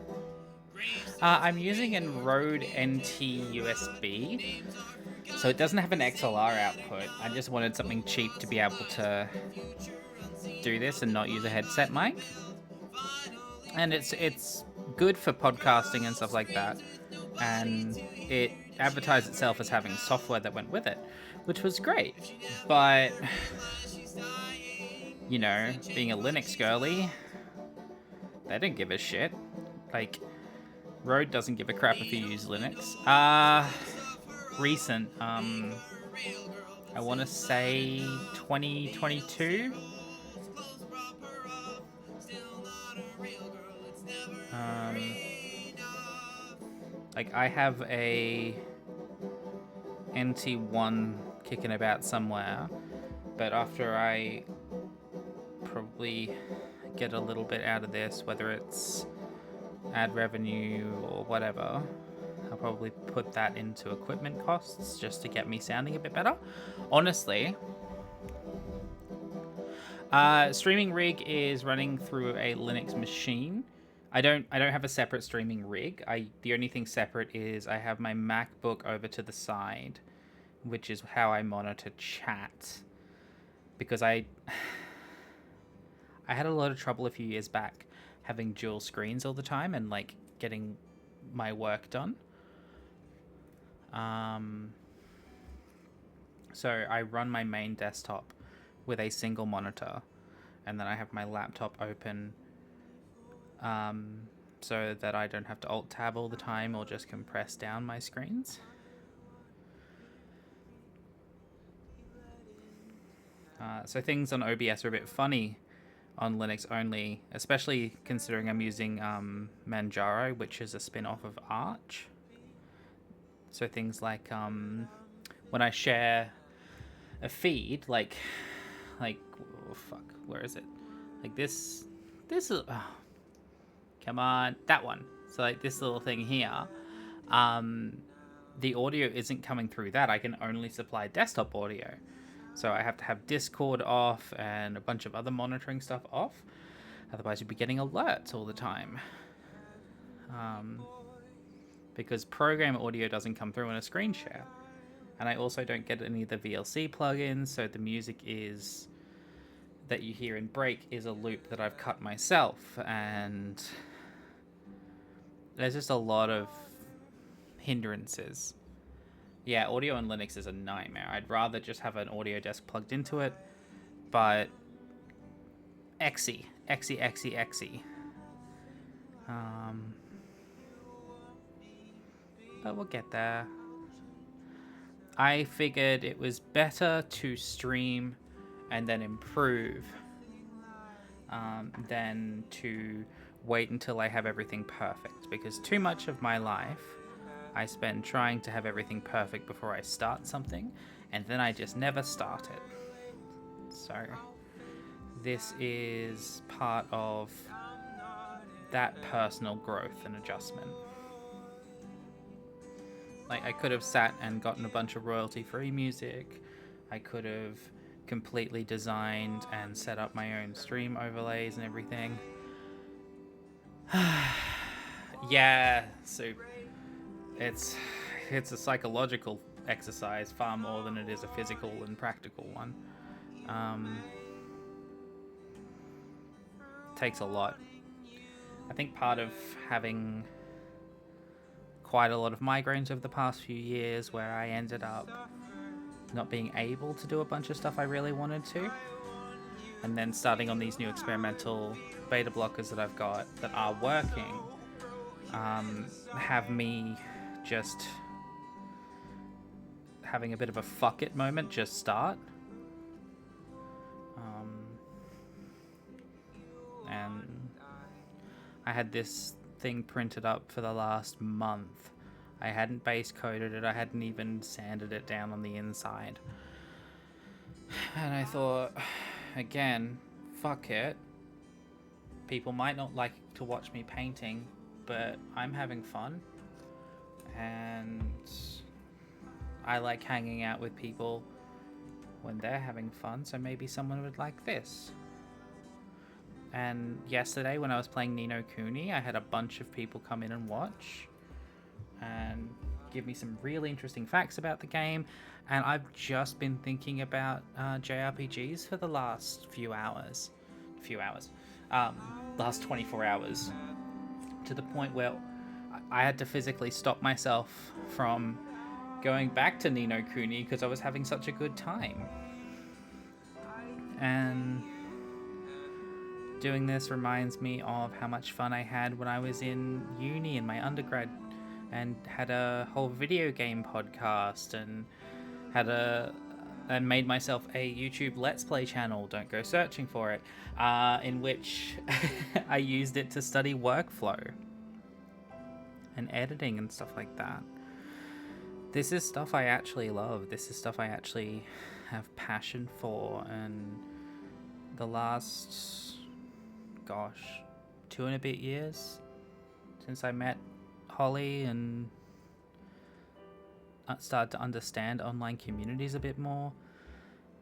I'm using a Rode NT USB, so it doesn't have an XLR output. I just wanted something cheap to be able to do this and not use a headset mic. And it's good for podcasting and stuff like that. And it advertised itself as having software that went with it, which was great. But, you know, being a Linux girly, they didn't give a shit. Like, Rode doesn't give a crap if you use Linux. Recent, I want to say 2022. Like I have a NT1 kicking about somewhere, but after I probably get a little bit out of this, whether it's ad revenue or whatever, I'll probably put that into equipment costs just to get me sounding a bit better. Honestly, streaming rig is running through a Linux machine. I don't have a separate streaming rig. The only thing separate is I have my MacBook over to the side, which is how I monitor chat, because I had a lot of trouble a few years back having dual screens all the time and like getting my work done. So I run my main desktop with a single monitor, and then I have my laptop open so that I don't have to alt tab all the time or just compress down my screens. So things on OBS are a bit funny on Linux only, especially considering I'm using Manjaro, which is a spin-off of Arch. So things like when I share a feed, like oh fuck, where is it? Like this is, oh, come on, that one. So like this little thing here, the audio isn't coming through that. I can only supply desktop audio. So I have to have Discord off and a bunch of other monitoring stuff off. Otherwise you'd be getting alerts all the time. Because program audio doesn't come through in a screen share. And I also don't get any of the VLC plugins, so the music is that you hear in Break is a loop that I've cut myself, and there's just a lot of hindrances. Yeah, audio on Linux is a nightmare. I'd rather just have an audio desk plugged into it, but exy. But we'll get there. I figured it was better to stream and then improve than to wait until I have everything perfect, because too much of my life I spend trying to have everything perfect before I start something, and then I just never start it. So this is part of that personal growth and adjustment. Like, I could have sat and gotten a bunch of royalty-free music. I could have completely designed and set up my own stream overlays and everything. Yeah, Soup. It's a psychological exercise far more than it is a physical and practical one. Takes a lot. I think part of having quite a lot of migraines over the past few years, where I ended up not being able to do a bunch of stuff I really wanted to, and then starting on these new experimental beta blockers that I've got that are working, have me just having a bit of a fuck it moment, just start. And I had this thing printed up for the last month. I hadn't base coated it, I hadn't even sanded it down on the inside. And I thought, again, fuck it. People might not like to watch me painting, but I'm having fun. And I like hanging out with people when they're having fun, so maybe someone would like this. And yesterday when I was playing Ni no Kuni, I had a bunch of people come in and watch and give me some really interesting facts about the game. And I've just been thinking about JRPGs for the last last 24 hours, to the point where I had to physically stop myself from going back to Ni no Kuni because I was having such a good time. And doing this reminds me of how much fun I had when I was in uni in my undergrad, and had a whole video game podcast, and made myself a YouTube Let's Play channel, don't go searching for it, in which I used it to study workflow and editing and stuff like that. This is stuff I actually love. This is stuff I actually have passion for, and the last 2 and a bit years since I met Holly and started to understand online communities a bit more,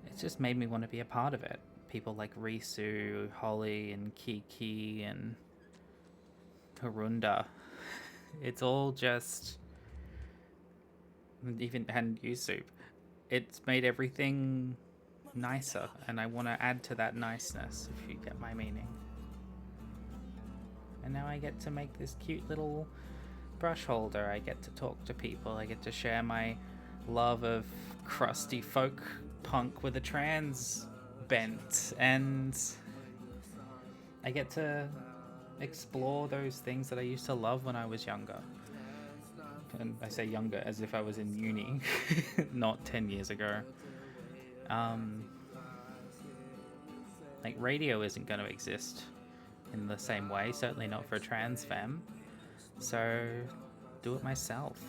it's just made me want to be a part of it. People like Risu, Holly, and Kiki, and Harunda. It's all just... and Yusup. It's made everything nicer, and I want to add to that niceness, if you get my meaning. And now I get to make this cute little brush holder. I get to talk to people. I get to share my love of crusty folk punk with a trans bent, and I get to explore those things that I used to love when I was younger. And I say younger as if I was in uni, not 10 years ago. Like, radio isn't going to exist in the same way, certainly not for a trans femme. So, do it myself.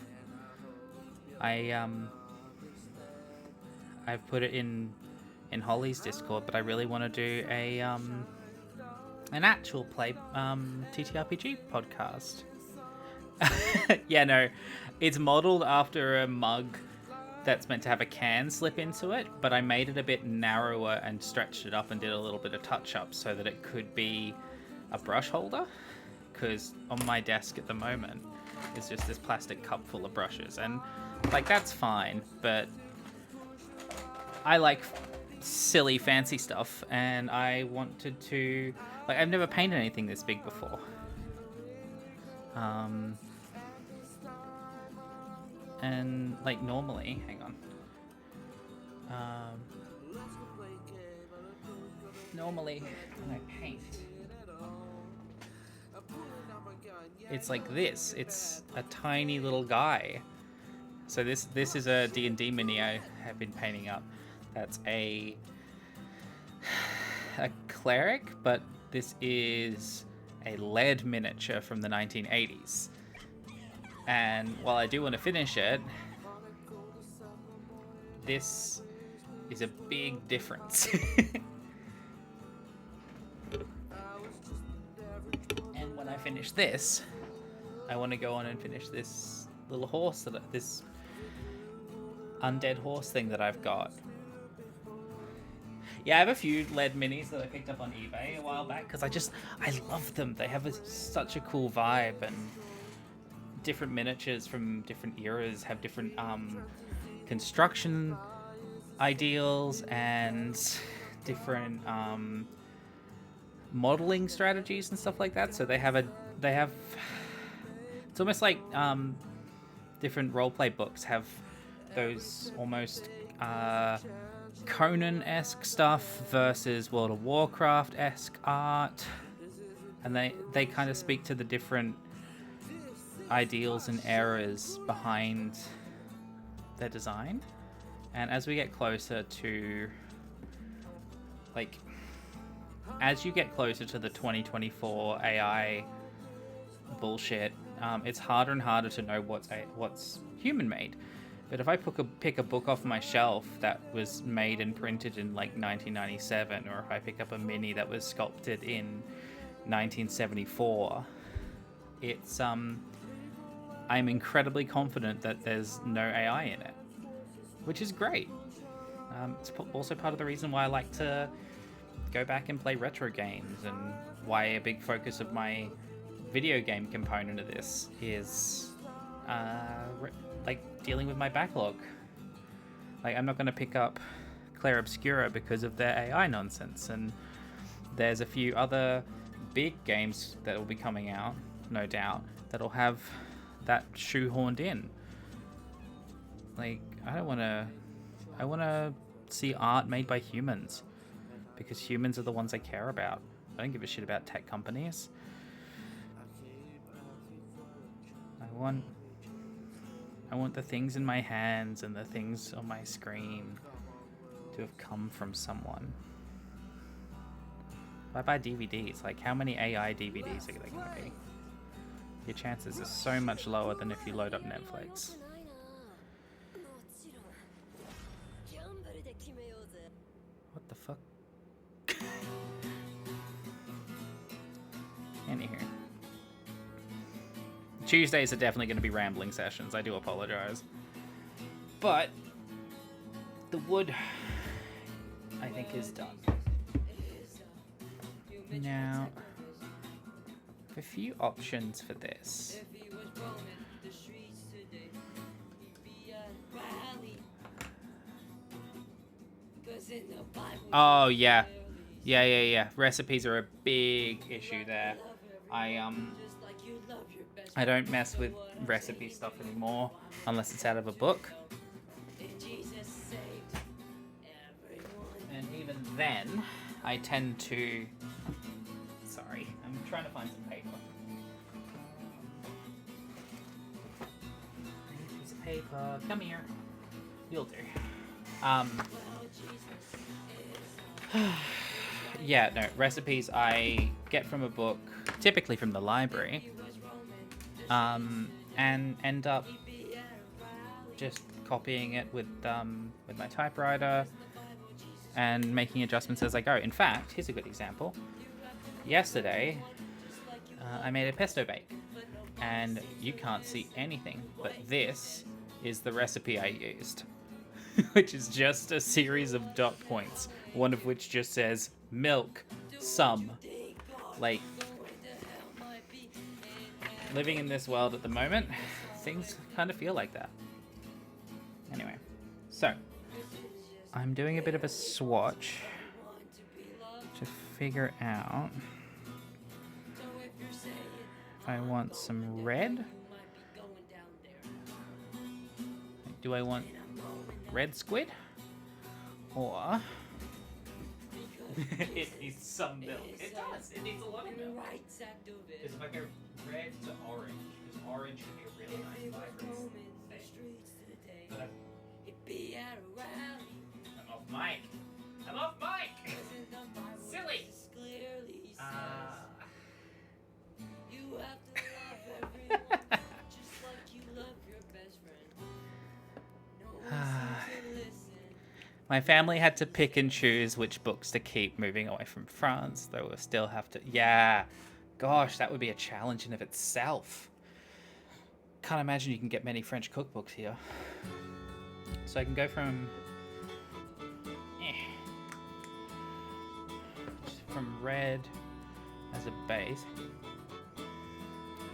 I've put it in Holly's Discord, but I really want to do an actual play TTRPG podcast. Yeah, no, it's modeled after a mug that's meant to have a can slip into it, but I made it a bit narrower and stretched it up and did a little bit of touch-up so that it could be a brush holder, because on my desk at the moment is just this plastic cup full of brushes, and like that's fine, but I like silly fancy stuff, and I wanted to, like, I've never painted anything this big before. And like normally, hang on. Normally when I paint, it's like this. It's a tiny little guy. So this is a D&D mini I have been painting up. That's a cleric, but this is a lead miniature from the 1980s. And while I do want to finish it, this is a big difference. And when I finish this, I want to go on and finish this little horse, this undead horse thing that I've got. Yeah, I have a few lead minis that I picked up on eBay a while back because I love them. They have such a cool vibe, and different miniatures from different eras have different construction ideals and different modeling strategies and stuff like that. So they have it's almost like different roleplay books have those almost Conan-esque stuff versus World of Warcraft-esque art, and they kind of speak to the different ideals and eras behind their design. And as we get closer to, like, as you get closer to the 2024 AI bullshit, it's harder and harder to know what's human made. But if I pick a book off my shelf that was made and printed in like 1997, or if I pick up a mini that was sculpted in 1974, it's I'm incredibly confident that there's no AI in it, which is great. It's also part of the reason why I like to go back and play retro games, and why a big focus of my video game component of this is like dealing with my backlog. Like, I'm not going to pick up Claire Obscura because of their AI nonsense, and there's a few other big games that will be coming out, no doubt, that'll have that shoehorned in. Like, I want to see art made by humans, because humans are the ones I care about. I don't give a shit about tech companies. I want the things in my hands and the things on my screen to have come from someone. If I buy DVDs, like, how many AI DVDs are there going to be? Your chances are so much lower than if you load up Netflix. What the fuck? Anywho. Tuesdays are definitely going to be rambling sessions. I do apologize. But the wood, I think, is done. Now, a few options for this. Oh, yeah. Yeah. Recipes are a big issue there. I don't mess with recipe stuff anymore unless it's out of a book. And even then, I tend to... Sorry, I'm trying to find some paper. Piece of paper, come here. You'll do. Yeah, no, recipes I get from a book, typically from the library, and end up just copying it with my typewriter and making adjustments as I go. In fact, here's a good example. Yesterday, I made a pesto bake, and you can't see anything, but this is the recipe I used, which is just a series of dot points, one of which just says milk, some. Like living in this world at the moment, things kind of feel like that. Anyway, so I'm doing a bit of a swatch to figure out if I want some red. Do I want red squid? Or it needs some milk. It does. It needs a lot of milk. Because if I go red to orange, because orange would be a really nice vibrant thing. But I'm off mic. I'm off mic. Silly. My family had to pick and choose which books to keep moving away from France. They will still have to... Yeah. Gosh, that would be a challenge in of itself. Can't imagine you can get many French cookbooks here. So I can go from... from red as a base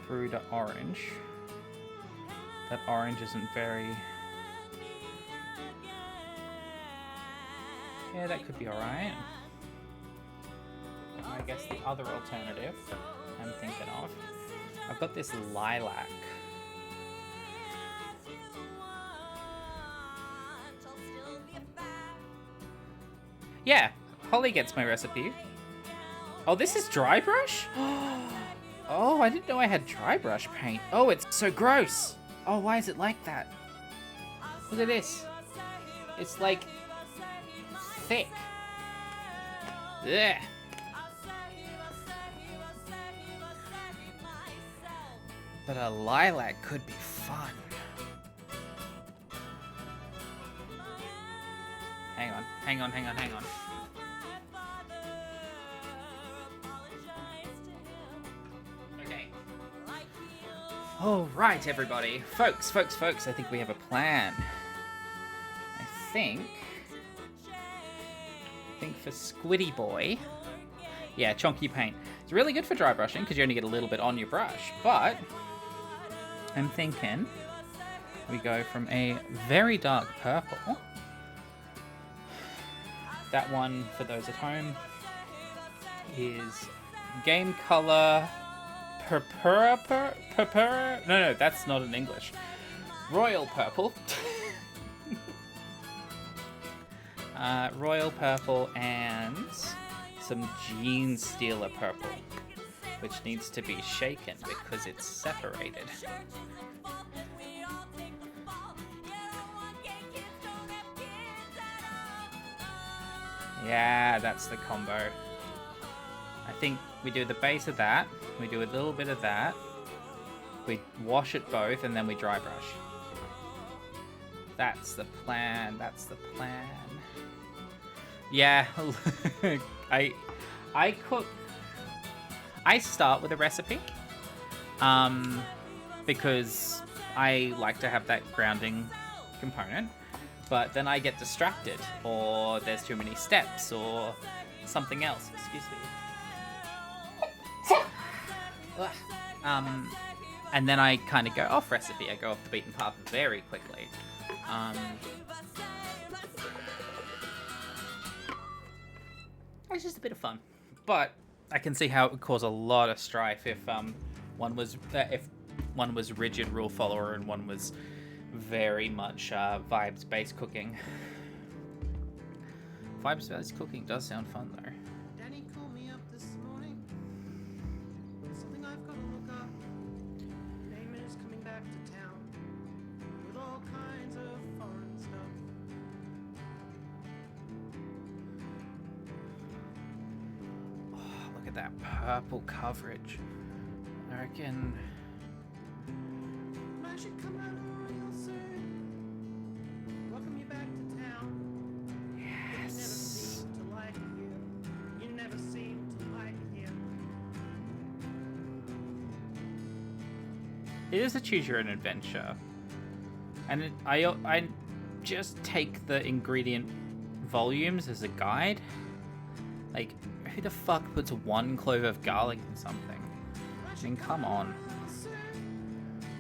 through to orange. That orange isn't very... Yeah, that could be alright. I guess the other alternative I'm thinking of, I've got this lilac. Yeah, Holly gets my recipe. Oh, this is dry brush? Oh, I didn't know I had dry brush paint. Oh, it's so gross. Oh, why is it like that? Look at this. It's like thick. Ugh. But a lilac could be fun. Hang on, hang on, hang on, hang on. Okay. All right, everybody. Folks, I think we have a plan. I think for Squiddy Boy, yeah, chunky paint. It's really good for dry brushing because you only get a little bit on your brush, but I'm thinking we go from a very dark purple. That one, for those at home, is Game Color Purpura. No, that's not in English. Royal Purple. Royal Purple and some Gene Stealer Purple, which needs to be shaken because it's separated. Yeah, that's the combo. I think we do the base of that, we do a little bit of that, we wash it both, and then we dry brush. That's the plan, that's the plan. Yeah, I cook... I start with a recipe, because I like to have that grounding component, but then I get distracted, or there's too many steps, or something else. Excuse me. And then I kind of go off recipe. I go off the beaten path very quickly. It's just a bit of fun, but I can see how it would cause a lot of strife if one was rigid rule follower and one was very much vibes-based cooking. Vibes-based cooking does sound fun though. Danny called me up this morning. Something I've got to look up. Name is coming back to town with all kinds of foreign stuff. Oh, look at that purple coverage. I reckon... I should come out real soon. Welcome you back to town. Yes. You never seem to like it. It is a choose your own adventure, and I just take the ingredient volumes as a guide. Like, who the fuck puts one clove of garlic in something? I mean, come on.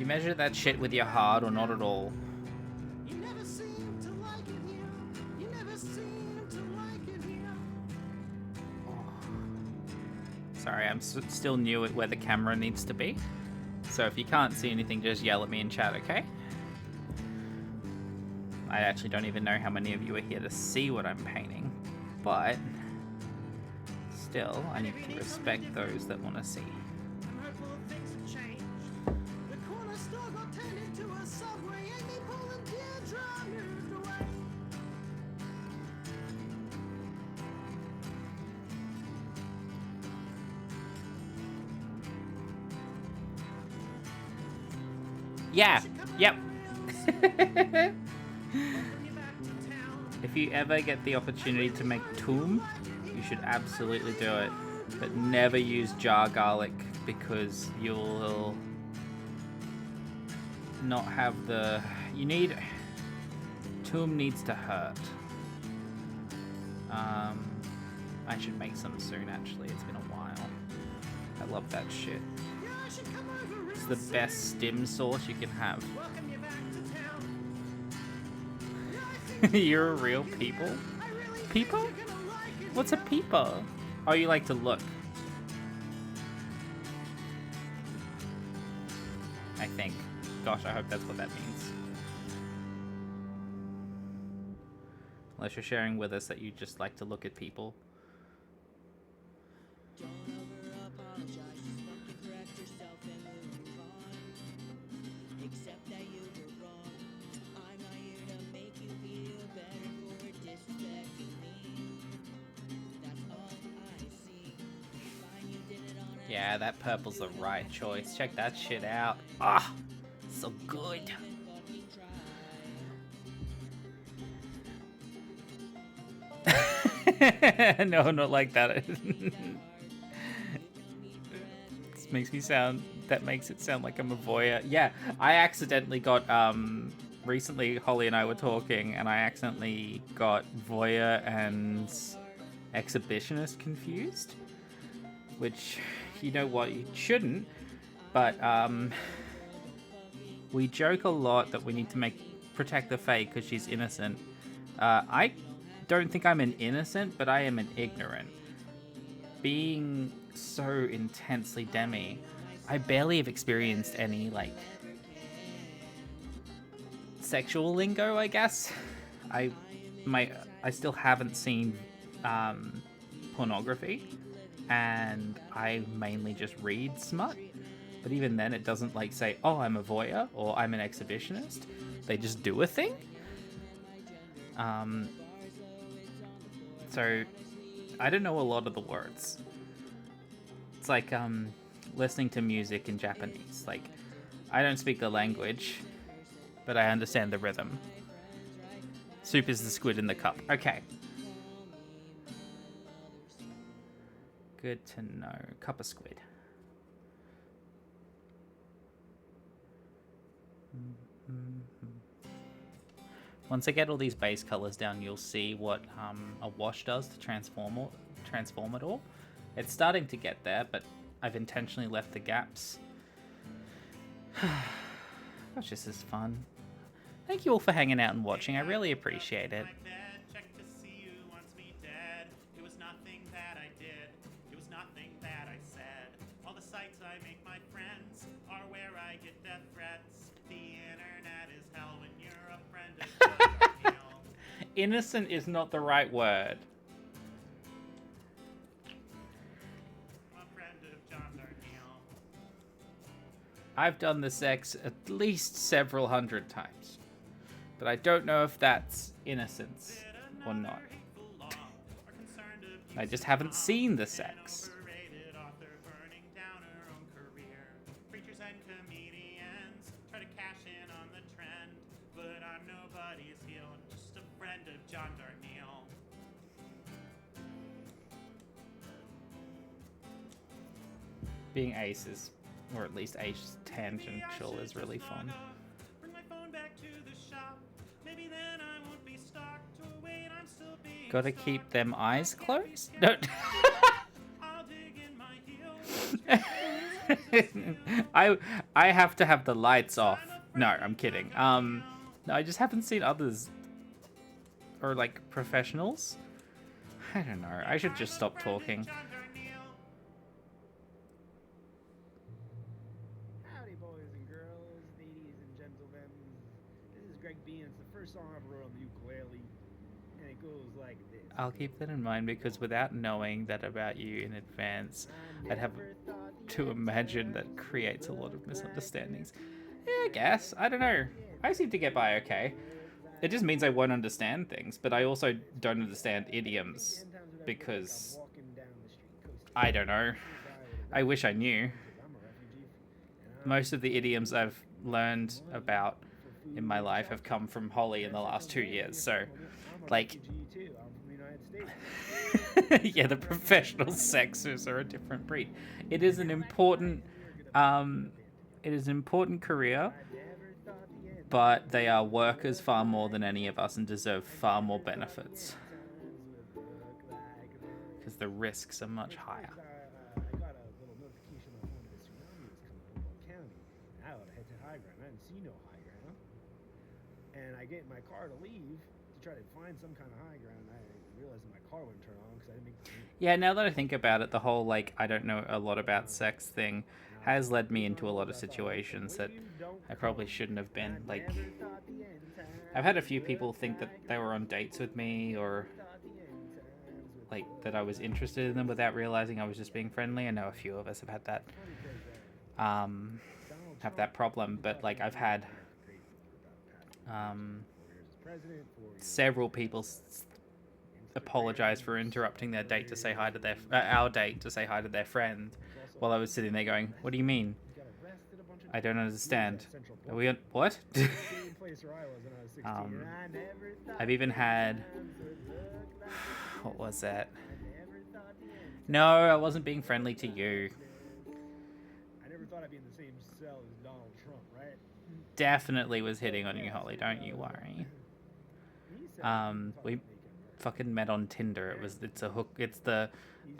you measure that shit with your heart or not at all? You never seem to like it here. You never seem to like it here. Sorry, I'm still new at where the camera needs to be. So if you can't see anything, just yell at me in chat, okay? I actually don't even know how many of you are here to see what I'm painting, but still, I need to respect those that want to see. I'm hopeful things have changed. The corner store got turned into a subway. Amy Pole and Deirdre moved away. Yeah, yep. Welcome you back to town. If you ever get the opportunity to make toom, you should absolutely do it. But never use jar garlic because you'll not have the... Toom needs to hurt. I should make some soon actually, it's been a while. I love that shit. Yeah, I should come over It's the best stim sauce you can have. Welcome you back to town. Yeah, I think You're a real people? I really think People? you're gonna like it. What's a peeper? Oh, you like to look. I think. Gosh, I hope that's what that means. Unless you're sharing with us that you just like to look at people. Don't over apologize, just fucking correct yourself and move on. Accept that you were wrong. I'm not here to make you feel better for disrespecting me. That's all I see. Fine, you did it on Yeah, that purple's the right choice. Check that shit out. Ah, so good. No, not like that. This makes me sound... That makes it sound like I'm a voyeur. Yeah, I accidentally got... recently, Holly and I were talking, and I accidentally got voyeur and exhibitionist confused. Which, you know what, you shouldn't. But, we joke a lot that we need to protect the Fae because she's innocent. I don't think I'm an innocent, but I am an ignorant. Being so intensely demi, I barely have experienced any, like, sexual lingo, I guess. I still haven't seen pornography, and I mainly just read smut. But even then, it doesn't, like, say, oh, I'm a voyeur, or I'm an exhibitionist. They just do a thing. So, I don't know a lot of the words. It's like, listening to music in Japanese. Like, I don't speak the language, but I understand the rhythm. Soup is the squid in the cup. Okay. Good to know. Cup of squid. Once I get all these base colors down, you'll see what a wash does to transform it all. It's starting to get there, but I've intentionally left the gaps. Gosh, this is fun. Thank you all for hanging out and watching. I really appreciate it. Innocent is not the right word. I've done the sex at least several hundred times, but I don't know if that's innocence or not. I just haven't seen the sex. Being ace is, or at least ace tangential, is really fun. Gotta keep them eyes closed? No. I have to have the lights off. No, I'm kidding. No, I just haven't seen others or like professionals. I don't know. I should just stop talking. Howdy, boys and girls, ladies and gentlemen. This is Greg B, and it's the first song I ever wrote on the ukulele, and it goes like this. I'll keep that in mind because without knowing that about you in advance, I'd have to imagine that creates a lot of misunderstandings. Yeah, I guess. I don't know. I seem to get by okay. It just means I won't understand things, but I also don't understand idioms because I don't know. I wish I knew. Most of the idioms I've learned about in my life have come from Holly in the last 2 years, so like yeah, the professional sexers are a different breed. It is an important career, but they are workers far more than any of us and deserve far more benefits because the risks are much higher. I got a little notification on my phone that a tsunami was coming over Ball County. I ought to head to high ground. I didn't see no high ground. And I get in my car to leave to try to find some kind of high ground. I realized that my car wouldn't turn on because I didn't make the payment. Yeah, now that I think about it, the whole like I don't know a lot about sex thing has led me into a lot of situations that I probably shouldn't have been. Like, I've had a few people think that they were on dates with me or like that I was interested in them without realizing I was just being friendly. I know a few of us have had that problem, but like I've had several people apologize for interrupting their date to say hi to their our date to say hi to their friend while I was sitting there going, "What do you mean? I don't understand. Are we on what?" I've even had what was that? No, I wasn't being friendly to you. I never thought I'd be in the same cell as Donald Trump, right? Definitely was hitting on you, Holly. Don't you worry. We fucking met on Tinder. It's a hook. It's the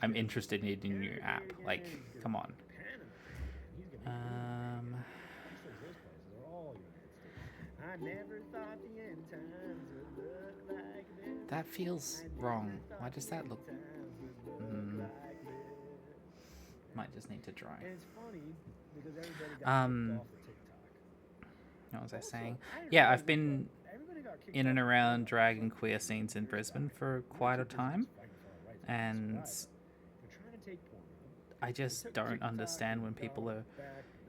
I'm interested in your app. Like, come on. That feels wrong. Why does that look? Might just need to dry. What was I saying? Yeah, I've been in and around drag and queer scenes in Brisbane for quite a time, and I just don't understand when people are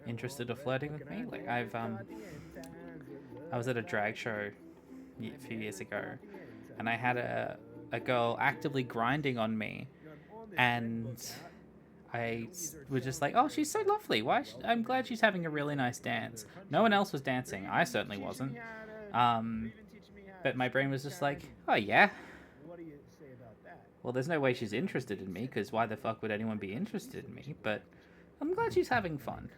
interested or flirting with me. Like I was at a drag show a few years ago, and I had a girl actively grinding on me, and I was just like, "Oh, she's so lovely. I'm glad she's having a really nice dance." No one else was dancing. I certainly wasn't. But my brain was just like, "Oh yeah. Well, there's no way she's interested in me, because why the fuck would anyone be interested in me? But I'm glad she's having fun."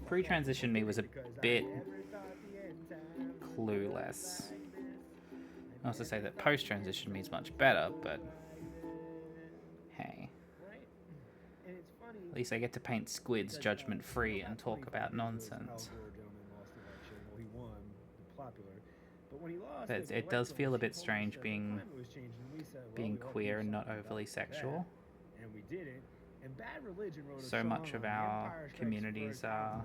Pre-transition me was a bit clueless. I also say that post-transition me is much better, but hey. At least I get to paint squids judgment-free and talk about nonsense. But it does feel a bit strange being queer and not overly sexual. So much of our communities are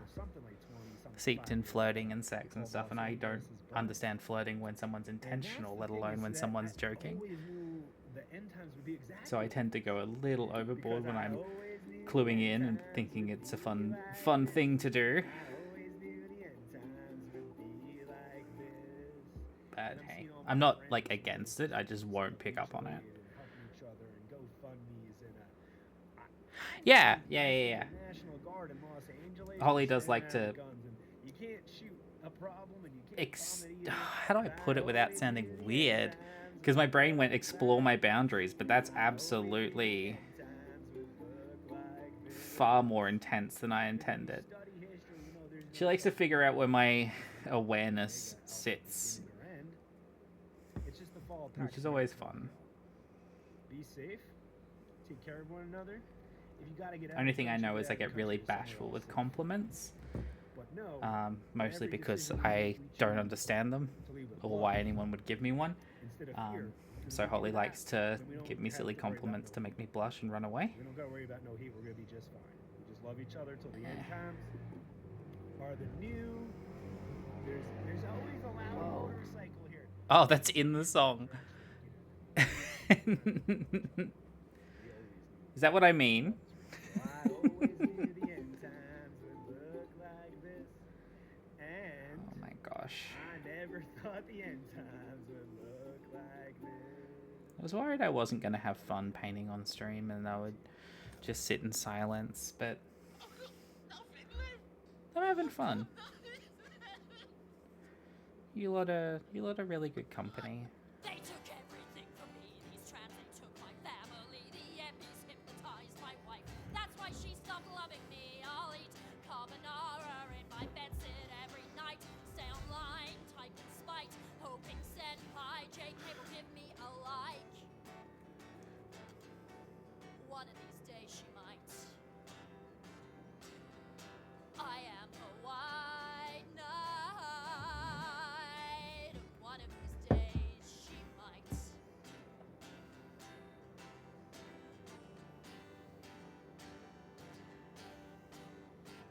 seeped in flirting and sex and stuff, and I don't understand flirting when someone's intentional, let alone when someone's joking. So I tend to go a little overboard when I'm cluing in and thinking it's a fun thing to do. But hey, I'm not like against it, I just won't pick up on it. Yeah. Holly does like to how do I put it without sounding weird? Because my brain went explore my boundaries, but that's absolutely far more intense than I intended. She likes to figure out where my awareness sits, which is always fun. Be safe. Take care of one another. if you gotta get out, Only thing I don't you know get is I out of the get really country somewhere bashful else with safe. compliments, But no, mostly every because decision you I make, we don't choose understand them to lead with or love why anyone would give me one. instead of fear. 'Cause So if we do Holly that, likes to then we don't give me have silly to worry about compliments no to make hate. me blush and run away. We don't gotta worry about no hate. We're gonna be just fine. We just love each other till the end times. Are the new? There's always a loud motorcycle here. Oh, that's in the song. We always Is that what I mean? I always knew the end times would look like this, and Oh my gosh. I never thought the end times would look like this. I was worried I wasn't going to have fun painting on stream and I would just sit in silence, but I'm having fun. You lot are really good company. They took everything from me. These trans, they took my family. The Emmys hypnotized my wife. That's why she stopped loving me. I'll eat carbonara in my bedsit every night. Stay online, type in spite, hoping senpai JK will give me a like. One of these days she might. I am a white knight. One of these days she might.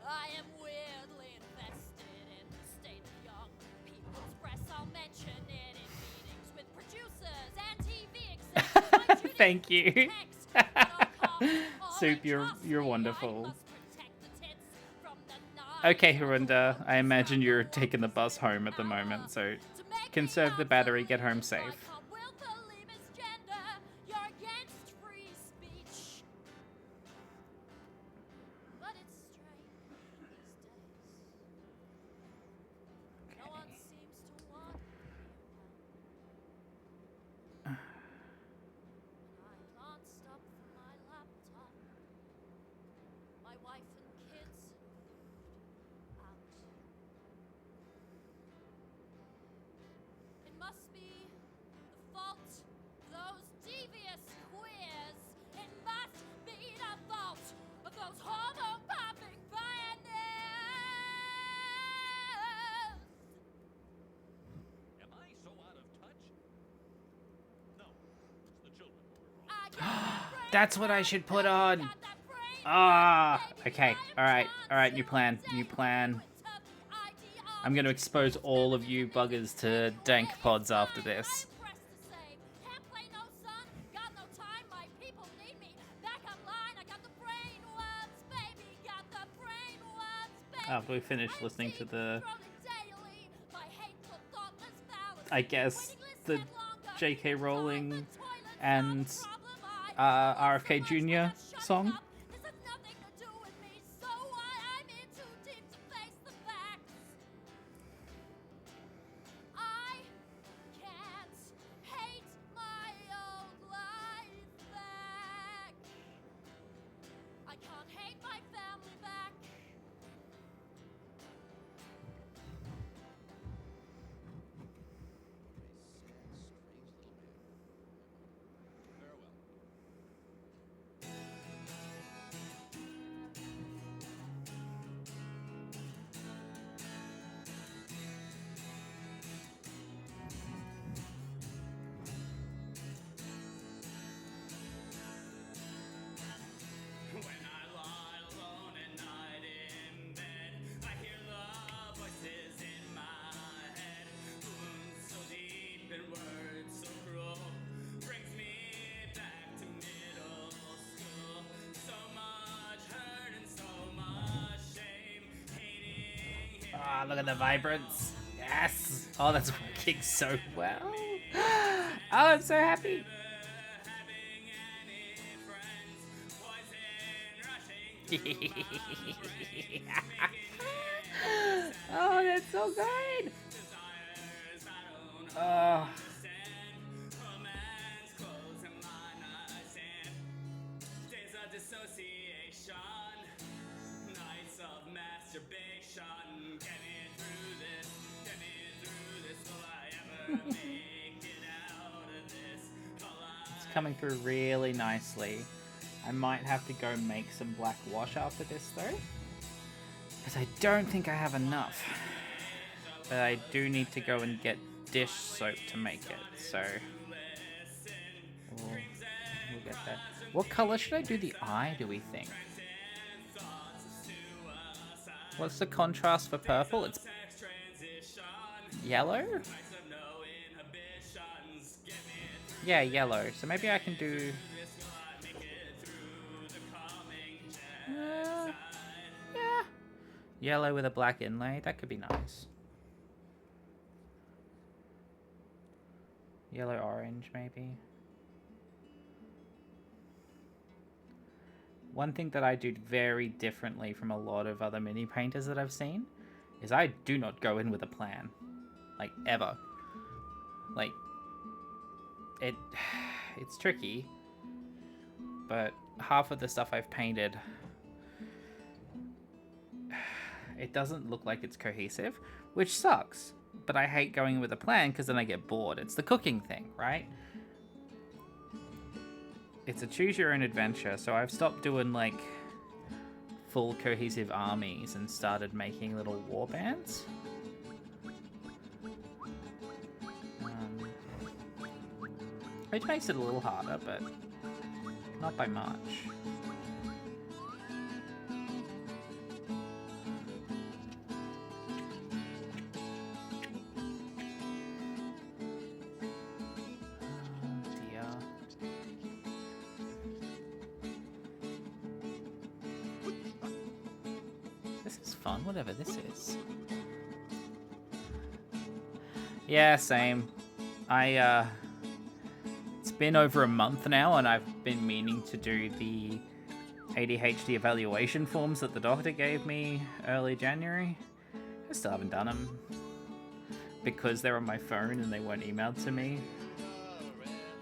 I am weirdly invested in the state of young people's press. I'll mention it in meetings with producers and TV executives. My duty Thank is to you. protect, but I'll call all Soup, they you're trust me. I wonderful. must protect the tits from the knives Okay, of the Harunda, woke I imagine Islam you're woke taking the bus Muslim home at the power. moment, so To make conserve me the battery, get home obsolete, safe. icon will believe his gender. You're against free speech. But it's strange these days. No one seems to want me here now. When I glanced up from my laptop, my wife and kids moved out. It must be the fault of those devious queers. It must be the fault of those hormone-popping pioneers. Am I so out of touch? No, it's the children who are wrong. I got that brain That's what I rot, should put baby, on. got that brain Ah, rot, baby. okay. I am All right, you John plan. Cena, You Dave plan. Lewis, the I'm going to ideology, expose all of you buggers to dank pods after this. I am pressed to save. Can't play no son, got no time. My people need me back online. I got the brain worms, baby. Got the brain worms, baby. After we finish I'm listening to seeing the, scrolling daily. My hateful, thoughtless fallacy. I guess, Waiting lists the get longer. J.K. Even Rowling toilet solve and the problem. I RFK so much Jr. wanna shut song. up. This has nothing to do with me. So what? I'm in too deep to face the facts. I can't hate my old life back. I can't hate my family back. Farewell. When I lie alone at night in bed, I hear the voices in my head. Wounds so deep and words so cruel brings me back to middle school. So much hurt and so much shame, hating him. Ah, look at the vibrance. Yes. Oh, that's working so well. Oh, I'm so happy. Having any friends, poison rushing through Oh, that's so good. desires I don't Oh, understand. A man's clothes and my nightstand. Days of dissociation, nights of masturbation. Get me through this, get me through this. Will I ever make it out of this? it's coming through really nicely. I might have to go make some black wash after this though, because I don't think I have enough. But I do need to go and get dish soap to make it, so we'll get that. What color should I do the eye, do we think? What's the contrast for purple? It's yellow? Yeah, yellow. So maybe I can do... yeah. Yellow with a black inlay. That could be nice. Yellow orange, maybe. One thing that I do very differently from a lot of other mini painters that I've seen is I do not go in with a plan. Like, ever. Like, it's tricky, but half of the stuff I've painted, it doesn't look like it's cohesive, which sucks. But I hate going with a plan because then I get bored. It's the cooking thing, right? It's a choose your own adventure, so I've stopped doing like full cohesive armies and started making little war bands. Which makes it a little harder, but not by much. This is fun, whatever this is. Yeah, same. It's been over a month now, and I've been meaning to do the ADHD evaluation forms that the doctor gave me early January. I still haven't done them because they're on my phone and they weren't emailed to me.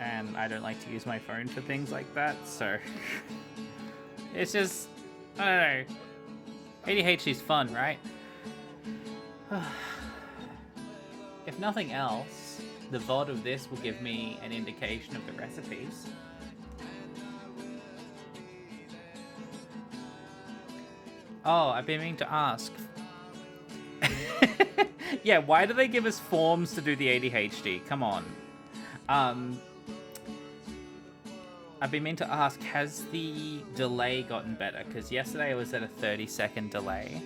And I don't like to use my phone for things like that, so it's just, I don't know. ADHD's fun, right? If nothing else, the VOD of this will give me an indication of the recipes. Oh, I've been meaning to ask. Yeah, why do they give us forms to do the ADHD? Come on. I've been meaning to ask, has the delay gotten better? Because yesterday I was at a 30-second delay.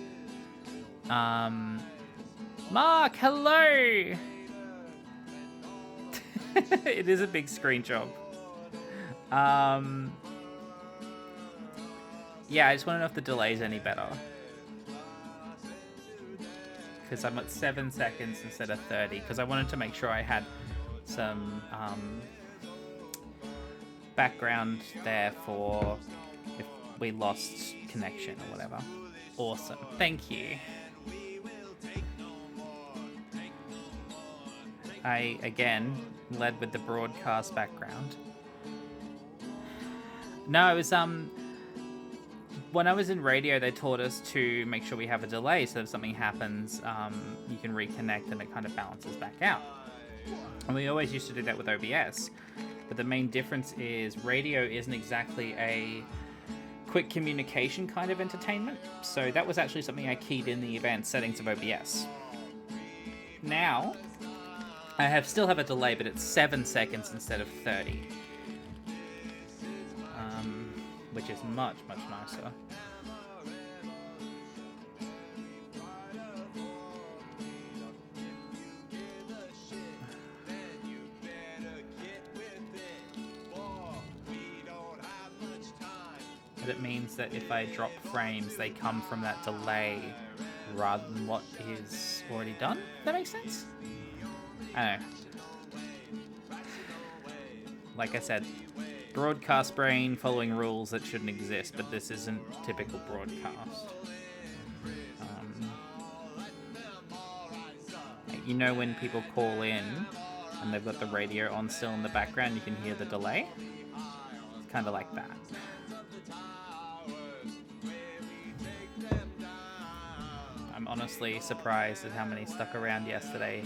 Mark, hello! It is a big screen job. Yeah, I just want to know if the delay is any better. Because I'm at 7 seconds instead of 30. Because I wanted to make sure I had some background there for if we lost connection or whatever. Awesome. Thank you. I, again, led with the broadcast background. No, it was, when I was in radio, they taught us to make sure we have a delay, so if something happens, you can reconnect and it kind of balances back out. And we always used to do that with OBS. But the main difference is radio isn't exactly a quick communication kind of entertainment. So that was actually something I keyed in the advanced settings of OBS. Now, I still have a delay, but it's 7 seconds instead of 30. Which is much, much nicer. But it means that if I drop frames, they come from that delay rather than what is already done. That makes sense? I don't know. Like I said, broadcast brain following rules that shouldn't exist, but this isn't typical broadcast. You know when people call in and they've got the radio on still in the background, you can hear the delay? It's kind of like that. I'm honestly surprised at how many stuck around yesterday,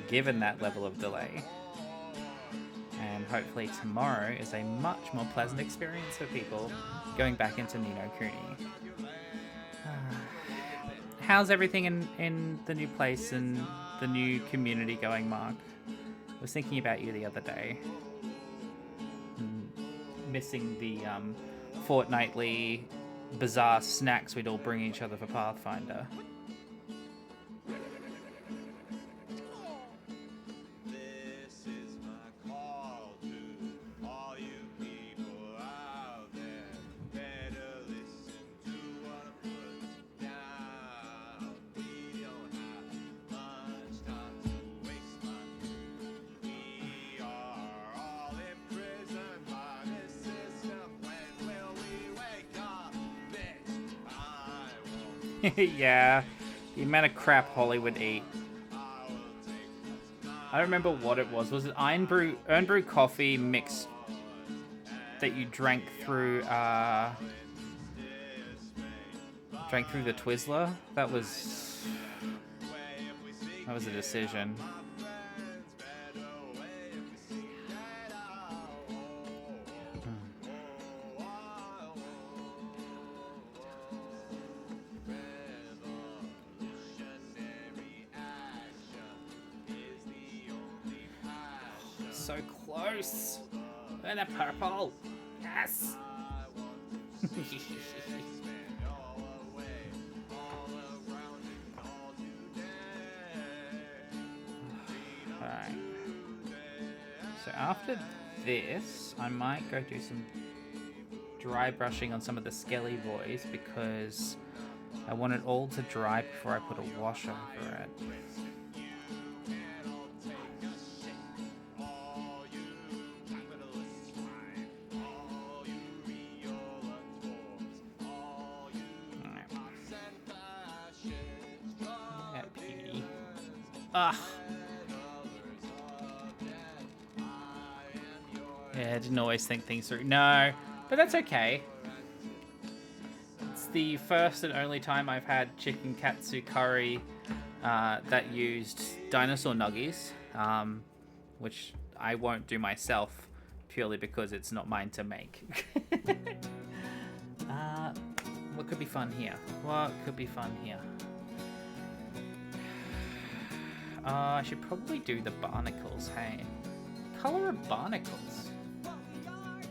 given that level of delay. And hopefully tomorrow is a much more pleasant experience for people going back into Ni no Kuni. How's everything in the new place and the new community going, Mark? I was thinking about you the other day. Missing the fortnightly bizarre snacks we'd all bring each other for Pathfinder. This is my call to all you people out there. Better listen to what I put down. We don't have much time to waste, man. We are all imprisoned by this system. When will we wake up? Bitch, I won't. Yeah, the amount of crap Hollywood eat. I don't remember what it was. Was it Earn Brew coffee mixed that you drank through the Twizzler? That was a decision. So close. And a purple. Yes. Alright. So after this, I might go do some dry brushing on some of the skelly boys because I want it all to dry before I put a wash over it. Ugh. Yeah, I didn't always think things through. No, but that's okay. It's the first and only time I've had chicken katsu curry that used dinosaur nuggies, which I won't do myself purely because it's not mine to make. What could be fun here? What could be fun here? I should probably do the barnacles, hey? Color of barnacles. Right,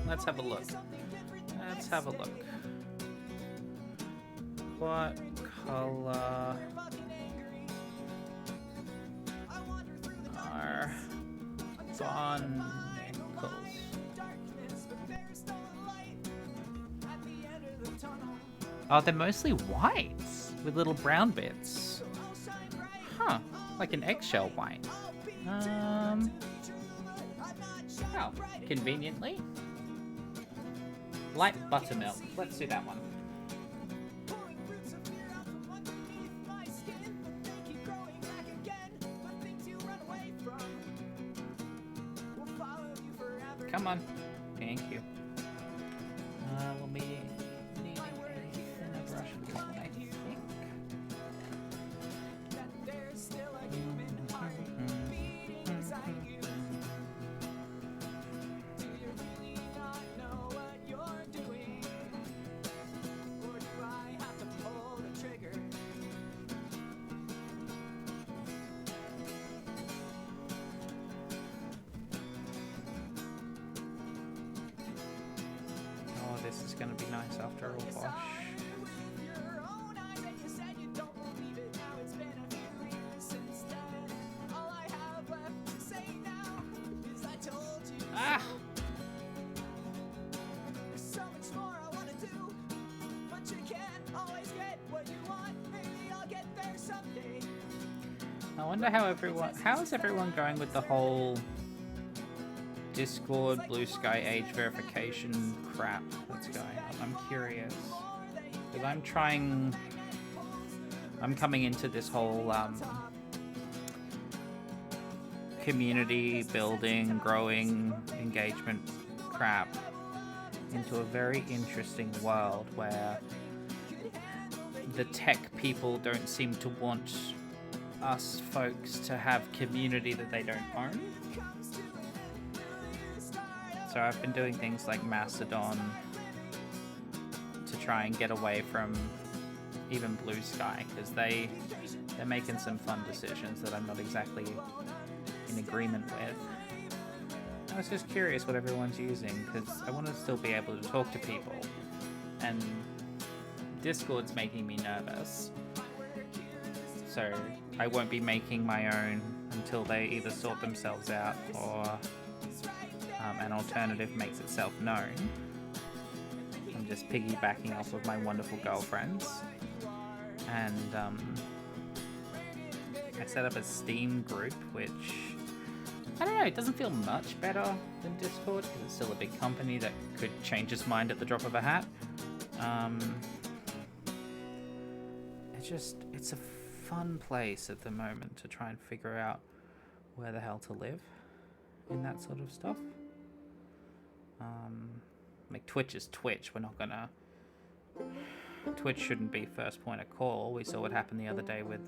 let's have a look. Let's have a look. What color are barnacles? Oh, they're mostly white with little brown bits. Huh, like an eggshell white. Oh, conveniently. Light buttermilk. Let's do that one. Come on. Thank you. We'll be needing a thinner brush for this one, I think. This is going to be nice after a wash. Ah! I wonder how is everyone going with the whole Discord, Blue Sky age verification crap that's going on. I'm curious. Because I'm coming into this whole community building, growing, engagement crap into a very interesting world where the tech people don't seem to want us folks to have community that they don't own. So I've been doing things like Mastodon to try and get away from even Blue Sky, because they're making some fun decisions that I'm not exactly in agreement with. I was just curious what everyone's using, because I want to still be able to talk to people, and Discord's making me nervous. So I won't be making my own until they either sort themselves out or an alternative makes itself known. I'm just piggybacking off of my wonderful girlfriends. And I set up a Steam group, which, I don't know, it doesn't feel much better than Discord, because it's still a big company that could change its mind at the drop of a hat. It's a fun place at the moment to try and figure out where the hell to live in that sort of stuff. Like, Twitch is Twitch. We're not gonna... Twitch shouldn't be first point of call. We saw what happened the other day with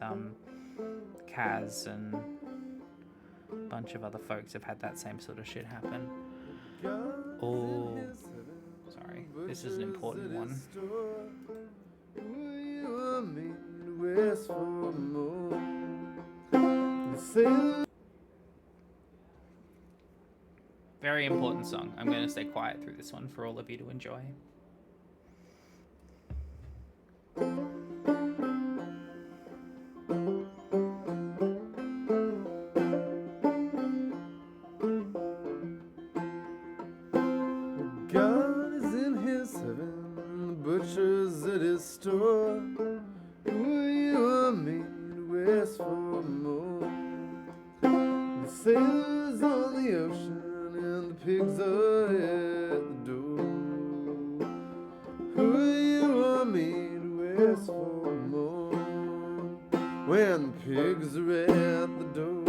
Kaz, and a bunch of other folks have had that same sort of shit happen. Oh, sorry. This is an important one. Very important song. I'm going to stay quiet through this one for all of you to enjoy. God is in his heaven, the butcher's at his store. Who you and me to ask for more? The sailors on the ocean and the pigs are at the door. Who you and me to ask for more? When the pigs are at the door,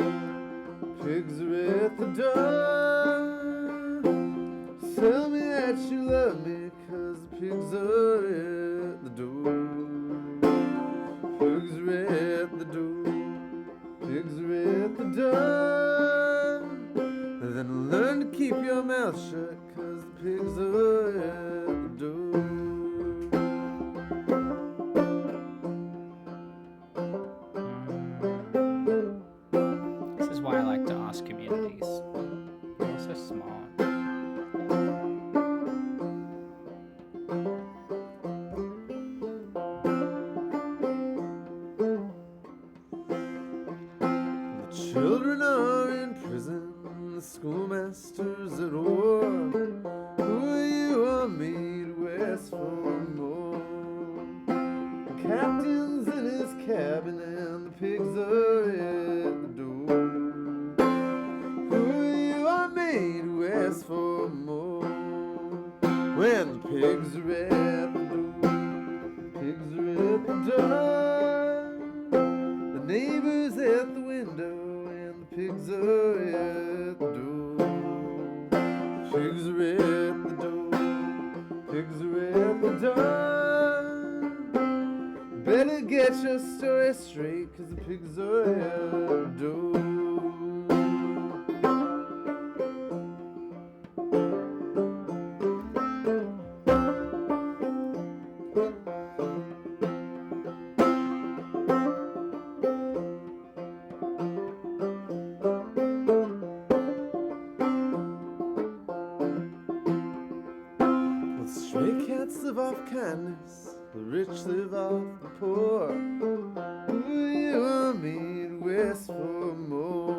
pigs are at the door. Tell me that you love me, 'cause the pigs are at the door. Pigs are at the door. Pigs are at the door. Then learn to keep your mouth shut, 'cause the pigs are at the door. This is why I like to ask communities. They're so smart. Children are in prison, the schoolmaster's at war. Who are you or me to ask for more? The captain's in his cabin and the pigs are at the door. Who are you or me to ask for more? When the pigs are at the door, pigs are at the door. The neighbor's at the window, pigs are at the door. Pigs are at the door. Pigs are at the door. Better get your story straight, 'cause the pigs are at the door. Stray cats live off kindness, the rich live off the poor. Who are you and me to ask for more?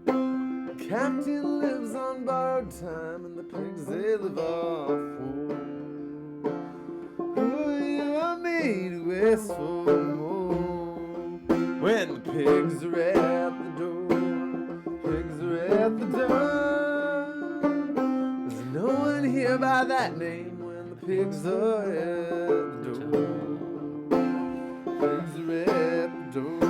The captain lives on borrowed time, and the pigs they live off war. Who are you and me to ask for more? When the pigs are at the door, pigs are at the door. There's no one here by that name. Pigs are at the door. Pigs are at the door.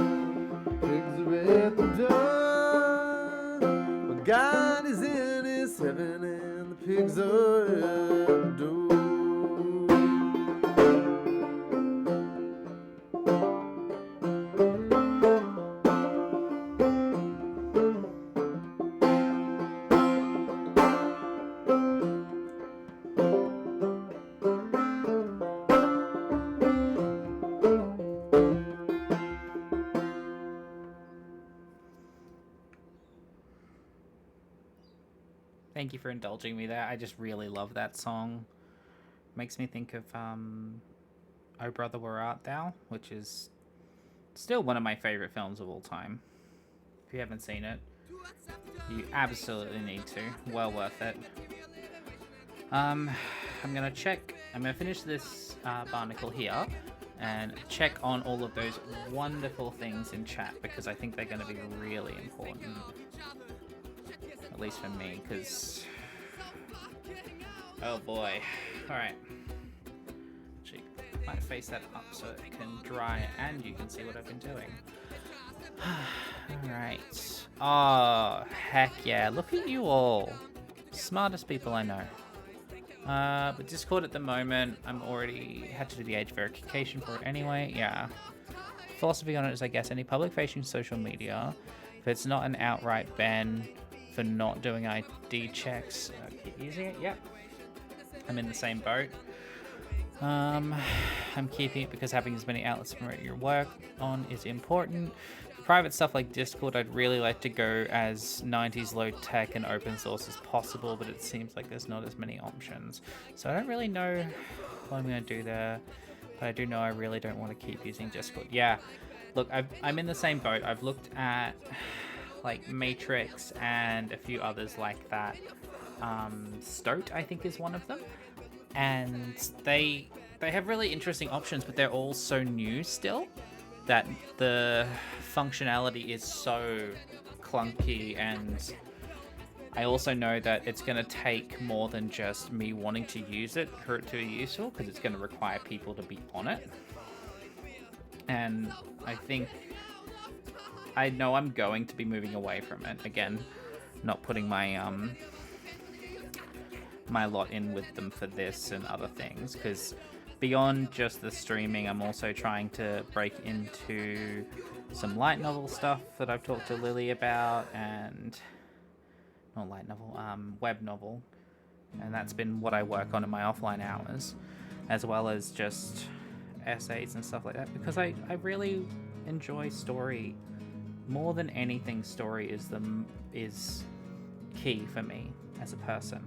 Pigs are at the door. But God is in his heaven and the pigs are at the door. Thank you for indulging me there. I just really love that song. Makes me think of Oh Brother Where Art Thou, which is still one of my favorite films of all time. If you haven't seen it, you absolutely need to. Well worth it. I'm gonna finish this barnacle here and check on all of those wonderful things in chat, because I think they're going to be really important. At least for me, because... oh boy. Alright. Actually, I might face that up so it can dry and you can see what I've been doing. Alright. Oh, heck yeah. Look at you all. Smartest people I know. But Discord at the moment, I'm already had to do the age verification for it anyway. Yeah. Philosophy on it is, I guess, any public-facing social media, if it's not an outright ban for not doing ID checks, keep using it. Yep. I'm in the same boat. I'm keeping it because having as many outlets to promote your work on is important. Private stuff like Discord, I'd really like to go as 90s low tech and open source as possible, but it seems like there's not as many options. So I don't really know what I'm going to do there, but I do know I really don't want to keep using Discord. Yeah, look, I'm in the same boat. I've looked at like Matrix and a few others like that. Stoat, I think, is one of them. And they have really interesting options, but they're all so new still that the functionality is so clunky, and I also know that it's going to take more than just me wanting to use it for it to be useful, because it's going to require people to be on it. And I know I'm going to be moving away from it again, not putting my my lot in with them for this and other things, because beyond just the streaming, I'm also trying to break into some light novel stuff that I've talked to Lily about, and not light novel, web novel, and that's been what I work on in my offline hours, as well as just essays and stuff like that, because I really enjoy story. More than anything, story is key for me as a person.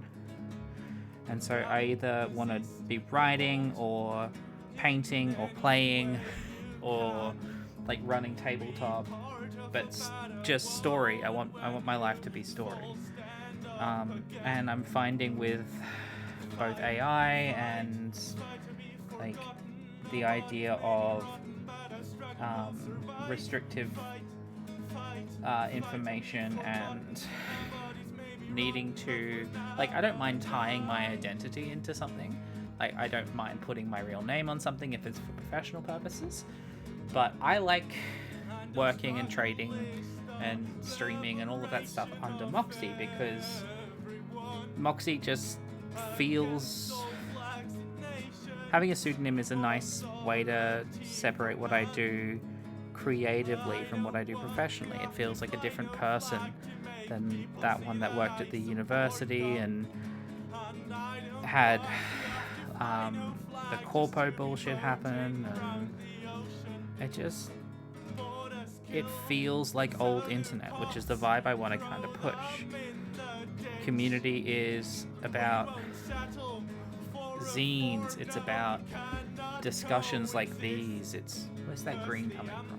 And so I either want to be writing or painting or playing or like running tabletop, but just story. I want my life to be story. And I'm finding with both AI and like the idea of restrictive information and needing to, like, I don't mind tying my identity into something. Like, I don't mind putting my real name on something if it's for professional purposes, but I like working and trading and streaming and all of that stuff under Moxie, because Moxie just feels... having a pseudonym is a nice way to separate what I do creatively from what I do professionally. It feels like a different person than that one that worked at the university and had the corpo bullshit happen, and it feels like old internet, which is the vibe I want to kind of push. Community is about zines, it's about discussions like these. Where's that green coming from?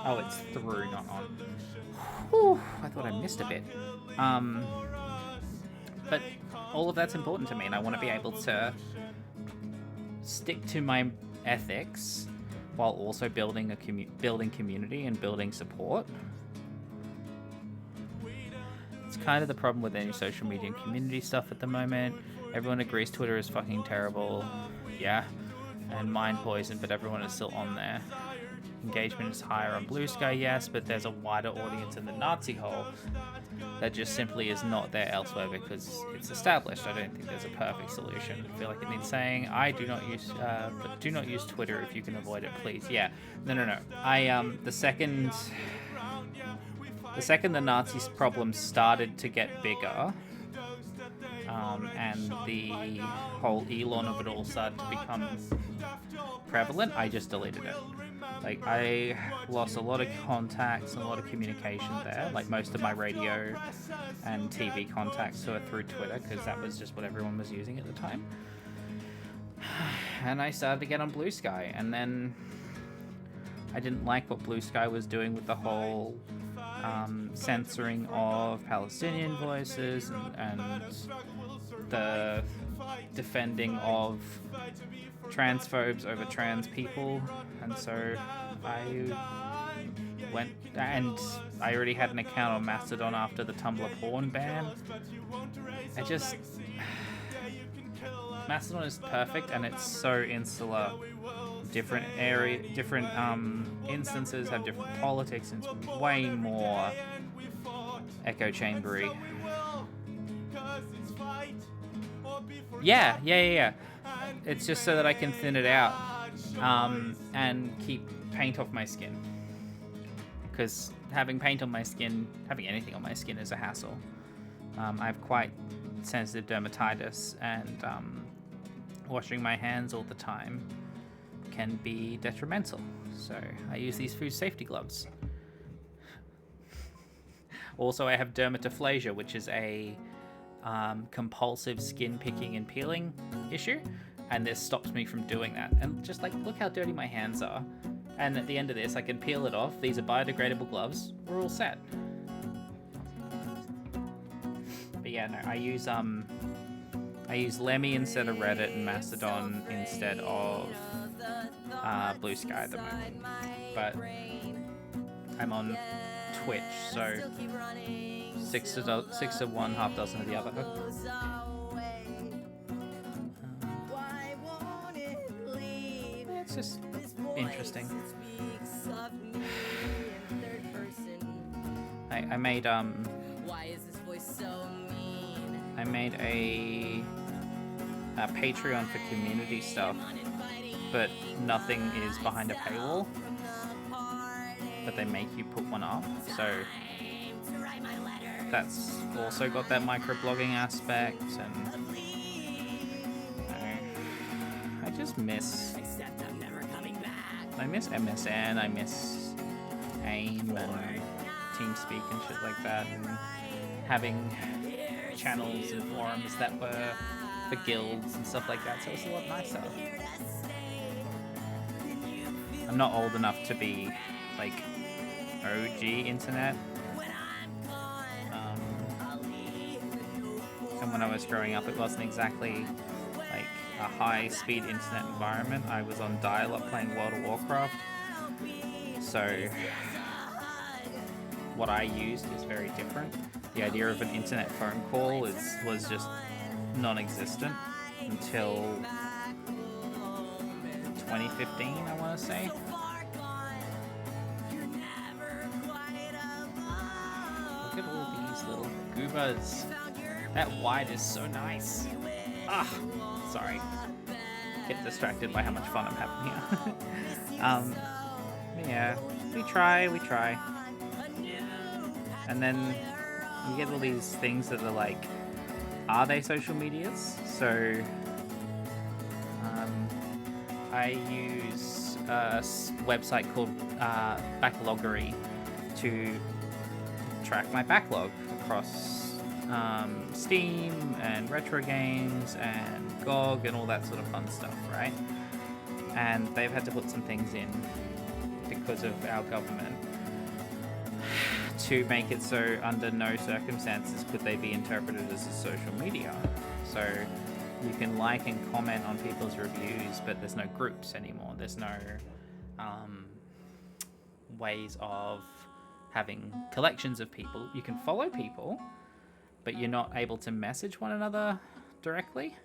Oh, it's through, not on. Whew, I thought I missed a bit. But all of that's important to me, and I want to be able to stick to my ethics while also building community and building support. It's kind of the problem with any social media and community stuff at the moment. Everyone agrees Twitter is fucking terrible, yeah, and mind poison, but everyone is still on there. Engagement is higher on Blue Sky, yes, but there's a wider audience in the Nazi hole that just simply is not there elsewhere because it's established. I don't think there's a perfect solution. I feel like it needs saying, do not use Twitter if you can avoid it, please. Yeah, no. The second the Nazis problem started to get bigger, and the whole Elon of it all started to become prevalent, I just deleted it. Like, I lost a lot of contacts and a lot of communication there. Like, most of my radio and TV contacts were through Twitter, because that was just what everyone was using at the time. And I started to get on Blue Sky, and then I didn't like what Blue Sky was doing with the whole censoring of Palestinian voices and the defending of transphobes over trans people, and so I went, and I already had an account on Mastodon after the Tumblr porn ban. I just, Mastodon is perfect, and it's so insular. Different instances have different politics, and it's way more echo chambery. Yeah. It's just so that I can thin it out and keep paint off my skin. Because having paint on my skin, having anything on my skin is a hassle. I have quite sensitive dermatitis, and washing my hands all the time can be detrimental. So I use these food safety gloves. Also, I have dermatophagia, which is a compulsive skin picking and peeling issue, and this stops me from doing that. And just like, look how dirty my hands are, and at the end of this I can peel it off. These are biodegradable gloves. We're all set. But yeah, no, I use Lemmy instead of Reddit and Mastodon instead of Blue Sky at the moment. But I'm on Twitch, so 6 of one, half dozen of the other. It's just interesting. I made a Patreon for community stuff, but nothing is behind a paywall, but they make you put one up, so that's also got that microblogging aspect. And I just miss MSN, I miss AIM and TeamSpeak and shit like that, and having channels and forums that were for guilds and stuff like that, so it's a lot nicer. I'm not old enough to be like OG internet, and when I was growing up it wasn't exactly like a high-speed internet environment. I was on dial-up playing World of Warcraft, so what I used is very different. The idea of an internet phone call was just non-existent until 2015, I want to say. Look at all these little goobas. That white is so nice. Sorry. Get distracted by how much fun I'm having here. Yeah, we try. And then you get all these things that are like, are they social medias? So I use a website called Backloggery to track my backlog across Steam and retro games and GOG and all that sort of fun stuff, right? And they've had to put some things in because of our government to make it so under no circumstances could they be interpreted as a social media. So you can like and comment on people's reviews, but there's no groups anymore. There's no ways of having collections of people. You can follow people, but you're not able to message one another directly.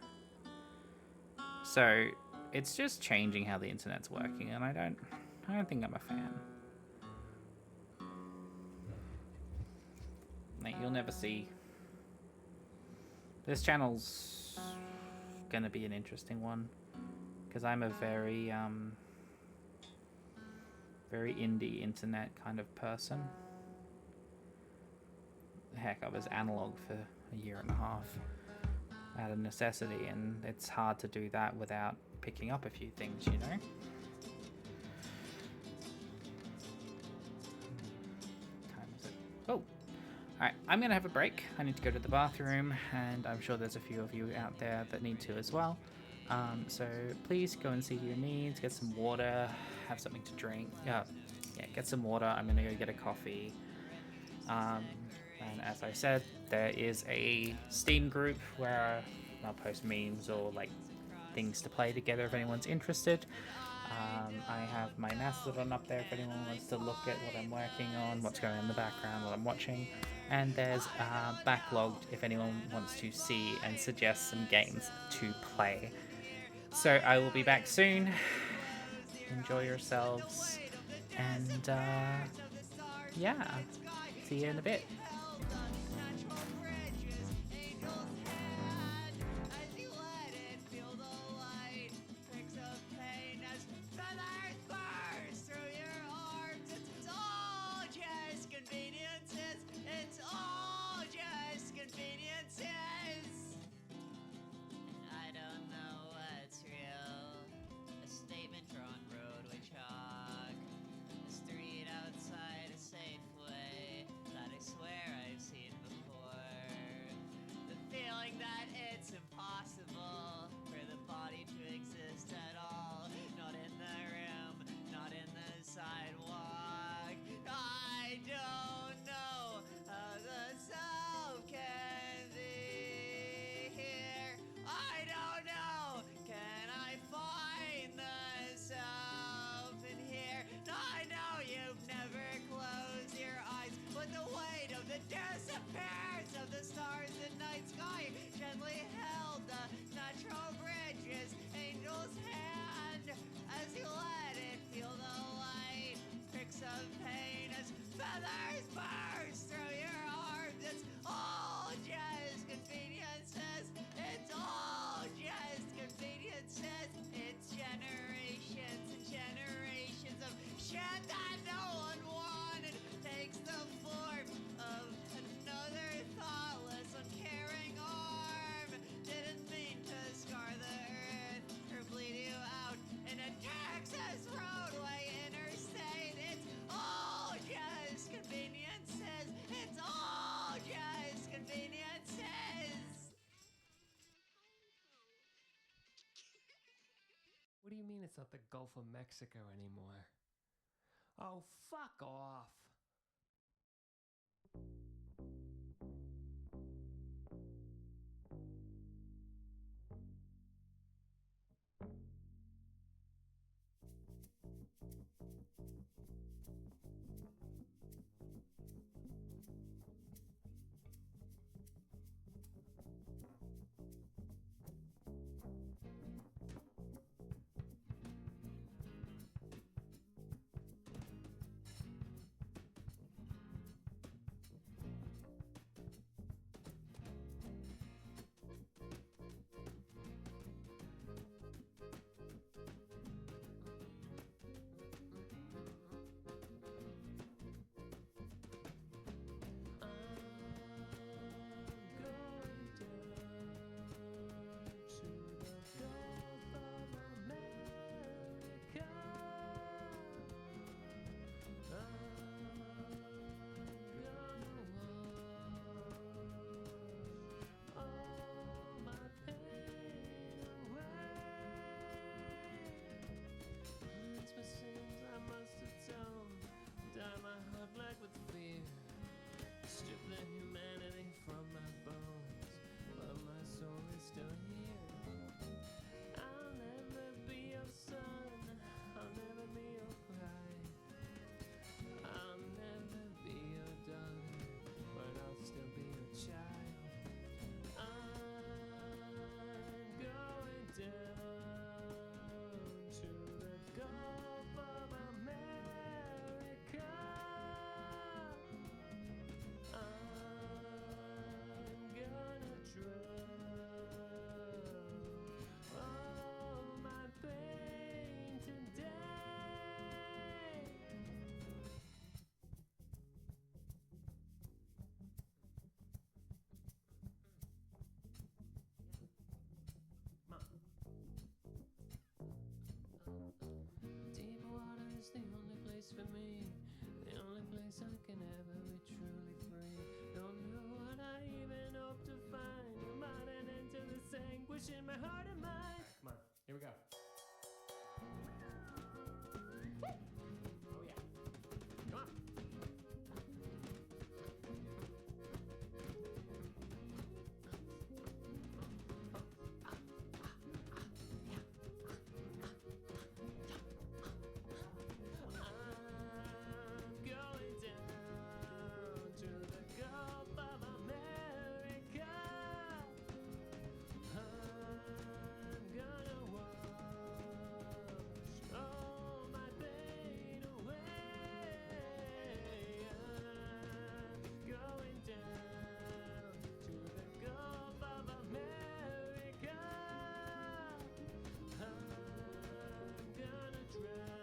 So it's just changing how the internet's working, and I don't think I'm a fan. Like, you'll never see. This channel's gonna be an interesting one, because I'm a very indie internet kind of person. Heck, I was analog for a year and a half out of necessity, and it's hard to do that without picking up a few things, you know? Alright, I'm gonna have a break. I need to go to the bathroom, and I'm sure there's a few of you out there that need to as well. So please go and see to your needs, get some water, have something to drink. Yeah, get some water. I'm gonna go get a coffee. And as I said, there is a Steam group where I'll post memes or like things to play together if anyone's interested. I have my Mastodon up there if anyone wants to look at what I'm working on, what's going on in the background, what I'm watching. And there's backlogged if anyone wants to see and suggest some games to play. So I will be back soon. Enjoy yourselves. And yeah, see you in a bit. What do you mean it's not the Gulf of Mexico anymore? Oh, fuck off! For me, the only place I can ever be truly free, the only even hope to find a modern end to this anguish in my heart and mind. Come on, here we go. Oh yeah. Come on. I'm going down to the Gulf of America. I'm gonna wash all my pain away. I'm going down to the Gulf of America. I'm gonna drown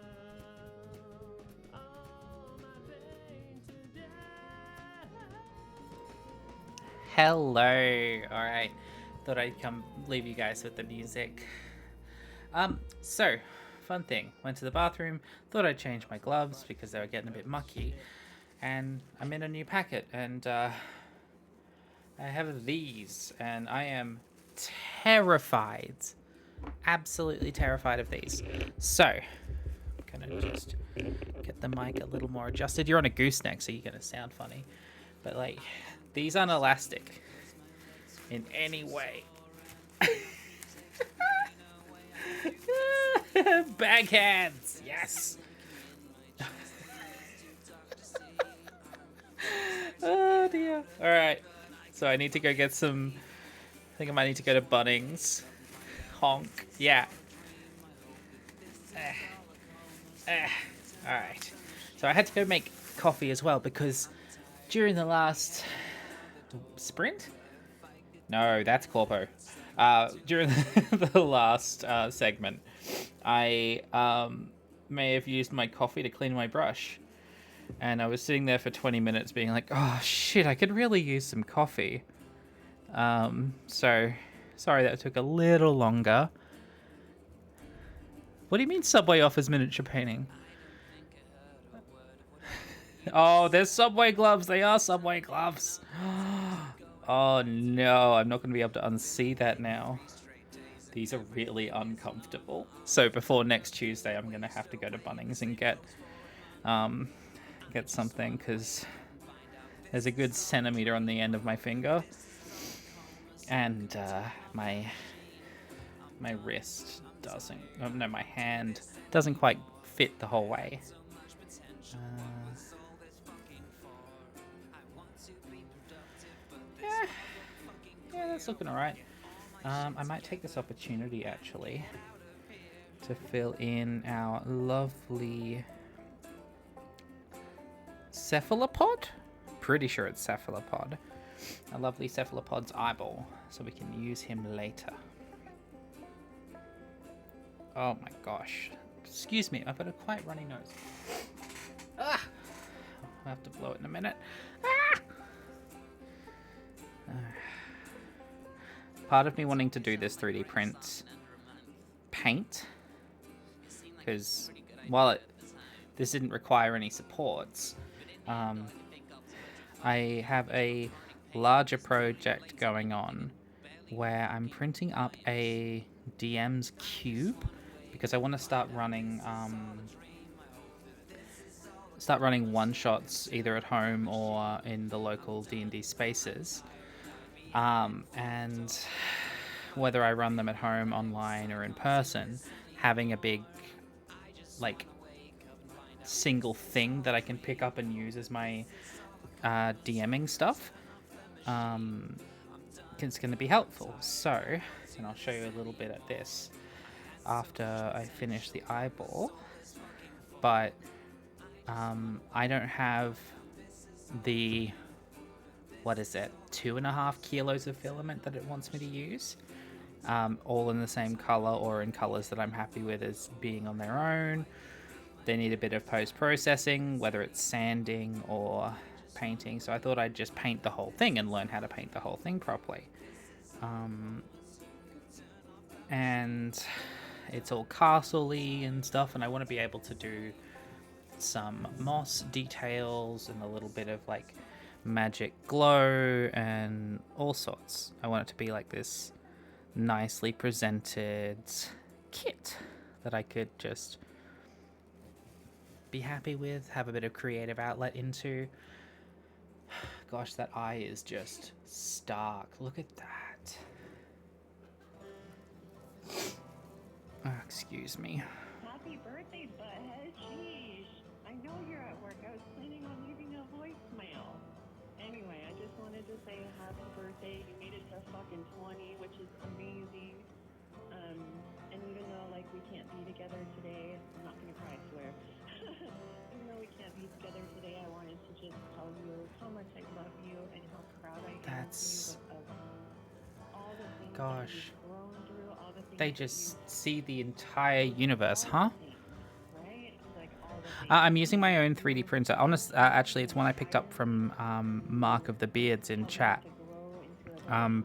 all my pain today. Hello. All right. Thought I'd come leave you guys with the music. So, fun thing. Went to the bathroom. Thought I'd change my gloves because they were getting a bit mucky. And I'm in a new packet. And I have these. And I am terrified. Absolutely terrified of these. So, I'm gonna just get the mic a little more adjusted. You're on a gooseneck, so you're gonna sound funny. But like, these aren't elastic in any way. Bag hands, yes. Oh dear. All right, so I need to go get some. I think I might need to go to Bunnings. Honk. Yeah. All right. So I had to go make coffee as well because during the last sprint. No, that's Corpo. During the last segment, I may have used my coffee to clean my brush. And I was sitting there for 20 minutes being like, oh shit, I could really use some coffee. So, sorry that took a little longer. What do you mean Subway offers miniature painting? Oh, there's Subway gloves. They are Subway gloves. Oh no, I'm not going to be able to unsee that now. These are really uncomfortable. So before next Tuesday, I'm going to have to go to Bunnings and get something because there's a good centimeter on the end of my finger, and my wrist doesn't. Oh, no, my hand doesn't quite fit the whole way. Yeah, that's looking alright. I might take this opportunity actually to fill in our lovely cephalopod. Pretty sure it's cephalopod. A lovely cephalopod's eyeball, so we can use him later. Oh my gosh. Excuse me, I've got a quite runny nose. Ah! I'll have to blow it in a minute. Ah! Part of me wanting to do this 3D print paint, because while this didn't require any supports, I have a larger project going on where I'm printing up a DM's cube because I want to start running one-shots either at home or in the local D&D spaces. And whether I run them at home, online, or in person, having a big, like, single thing that I can pick up and use as my DMing stuff, it's going to be helpful. So, and I'll show you a little bit at this after I finish the eyeball, but I don't have the, what is it, 2.5 kilos of filament that it wants me to use, all in the same color or in colors that I'm happy with as being on their own. They need a bit of post-processing, whether it's sanding or painting, so I thought I'd just paint the whole thing and learn how to paint the whole thing properly. And it's all castle-y and stuff, and I want to be able to do some moss details and a little bit of like magic glow and all sorts. I want it to be like this nicely presented kit that I could just be happy with, have a bit of creative outlet into. Gosh, that eye is just stark. Look at that. Oh, excuse me. Happy birthday, butthead. Sheesh. I know you're at work. I was planning on leaving a voicemail. Anyway, I just wanted to say happy birthday. You made it to fucking 20, which is amazing. And even though, like, we can't be together today, I'm not gonna cry, I swear. Even though we can't be together today, I wanted to just tell you how much I love you and how proud I am That's... of you, of all the things that Gosh. you've grown through, all the things They that just you've see the entire universe, huh? right? Like all the things I'm using my own 3D printer. Honest, actually, it's one I picked up from Mark of the Beards in chat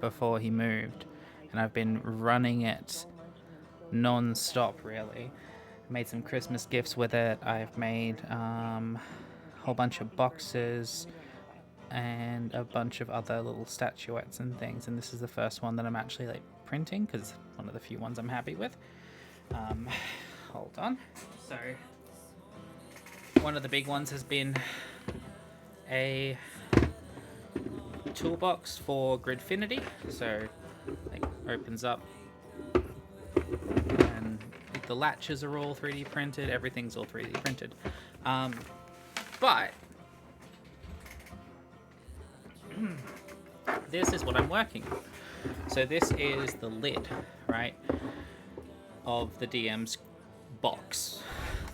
before he moved. And I've been running it non-stop, really. Made some Christmas gifts with it. I've made a whole bunch of boxes and a bunch of other little statuettes and things. And this is the first one that I'm actually like printing because one of the few ones I'm happy with. Hold on. So one of the big ones has been a toolbox for Gridfinity. So it opens up and the latches are all 3D printed. Everything's all 3D printed. But this is what I'm working on. So this is the lid, right, of the DM's box.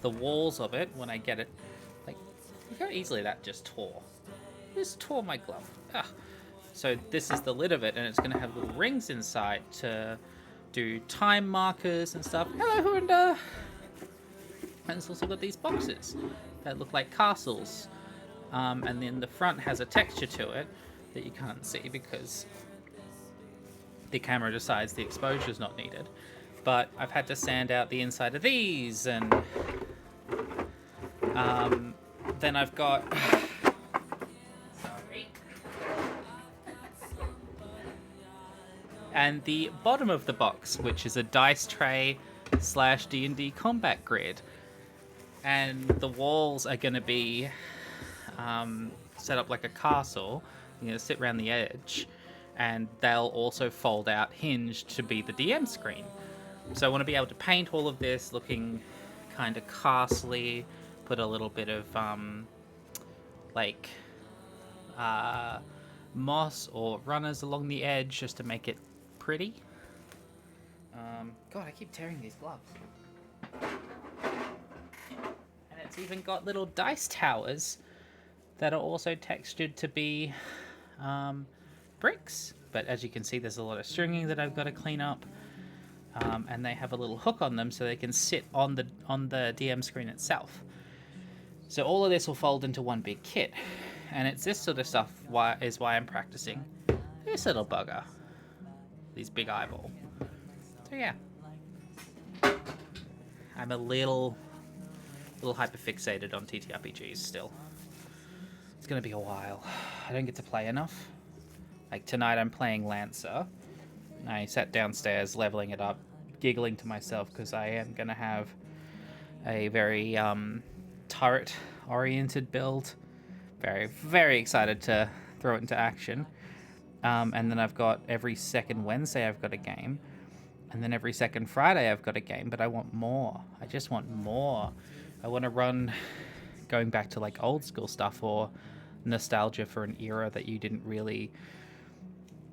The walls of it, when I get it, like, look how easily that just tore. Just tore my glove. Ah. So this is the lid of it, and it's going to have little rings inside to do time markers and stuff. Hello, Hunda! And it's also got these boxes that look like castles. And then the front has a texture to it that you can't see because the camera decides the exposure is not needed. But I've had to sand out the inside of these, and then I've got... Sorry. And the bottom of the box, which is a dice tray / D&D combat grid. And the walls are going to be set up like a castle. You're going to sit around the edge, and they'll also fold out hinged to be the DM screen. So I want to be able to paint all of this looking kind of castle-y, put a little bit of moss or runners along the edge just to make it pretty. God, I keep tearing these gloves. And it's even got little dice towers that are also textured to be bricks. But as you can see, there's a lot of stringing that I've got to clean up. And they have a little hook on them so they can sit on the DM screen itself. So all of this will fold into one big kit. And it's this sort of stuff why I'm practicing this little bugger. These big eyeball. So yeah. I'm a little hyper-fixated on TTRPGs still. It's gonna be a while. I don't get to play enough. Like tonight I'm playing Lancer. I sat downstairs leveling it up, giggling to myself because I am gonna have a very turret-oriented build. Very, very excited to throw it into action. And then I've got every second Wednesday I've got a game. And then every second Friday I've got a game, but I want more. I just want more. I want to run going back to like old school stuff or nostalgia for an era that you didn't really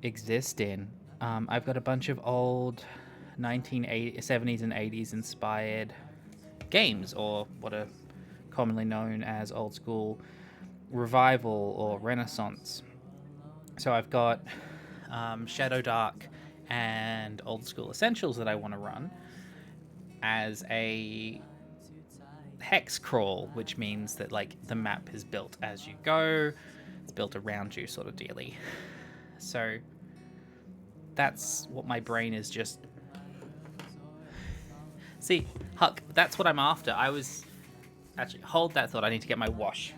exist in. I've got a bunch of old 1970s and 80s inspired games, or what are commonly known as old school revival or renaissance. So I've got Shadow Dark and Old School Essentials that I want to run as a hex crawl, which means that like the map is built as you go, it's built around you sort of dealy. So that's what my brain is just... See, Huck, that's what I'm after. I was... Actually, hold that thought, I need to get my wash.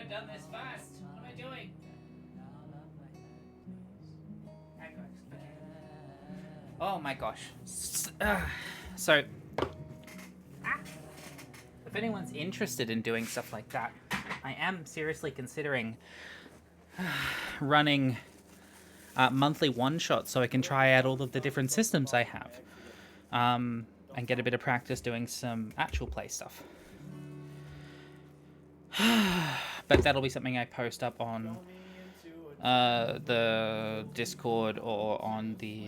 have done this fast. What am I doing? Oh my gosh. So, if anyone's interested in doing stuff like that, I am seriously considering running monthly one-shots so I can try out all of the different systems I have. And get a bit of practice doing some actual play stuff. But that'll be something I post up on the Discord or on the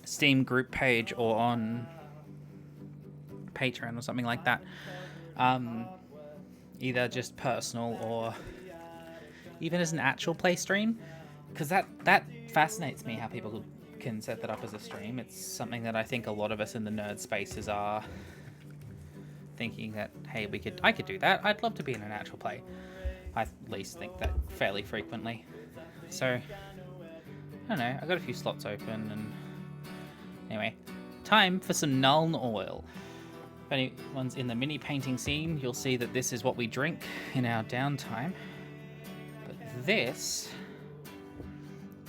Steam group page or on Patreon or something like that. Either just personal or even as an actual play stream, because that fascinates me how people can set that up as a stream. It's something that I think a lot of us in the nerd spaces are thinking that, hey, I could do that. I'd love to be in an actual play. I at least think that fairly frequently. So, I don't know, I got a few slots open, and anyway, time for some Nuln oil. If anyone's in the mini painting scene, you'll see that this is what we drink in our downtime. But this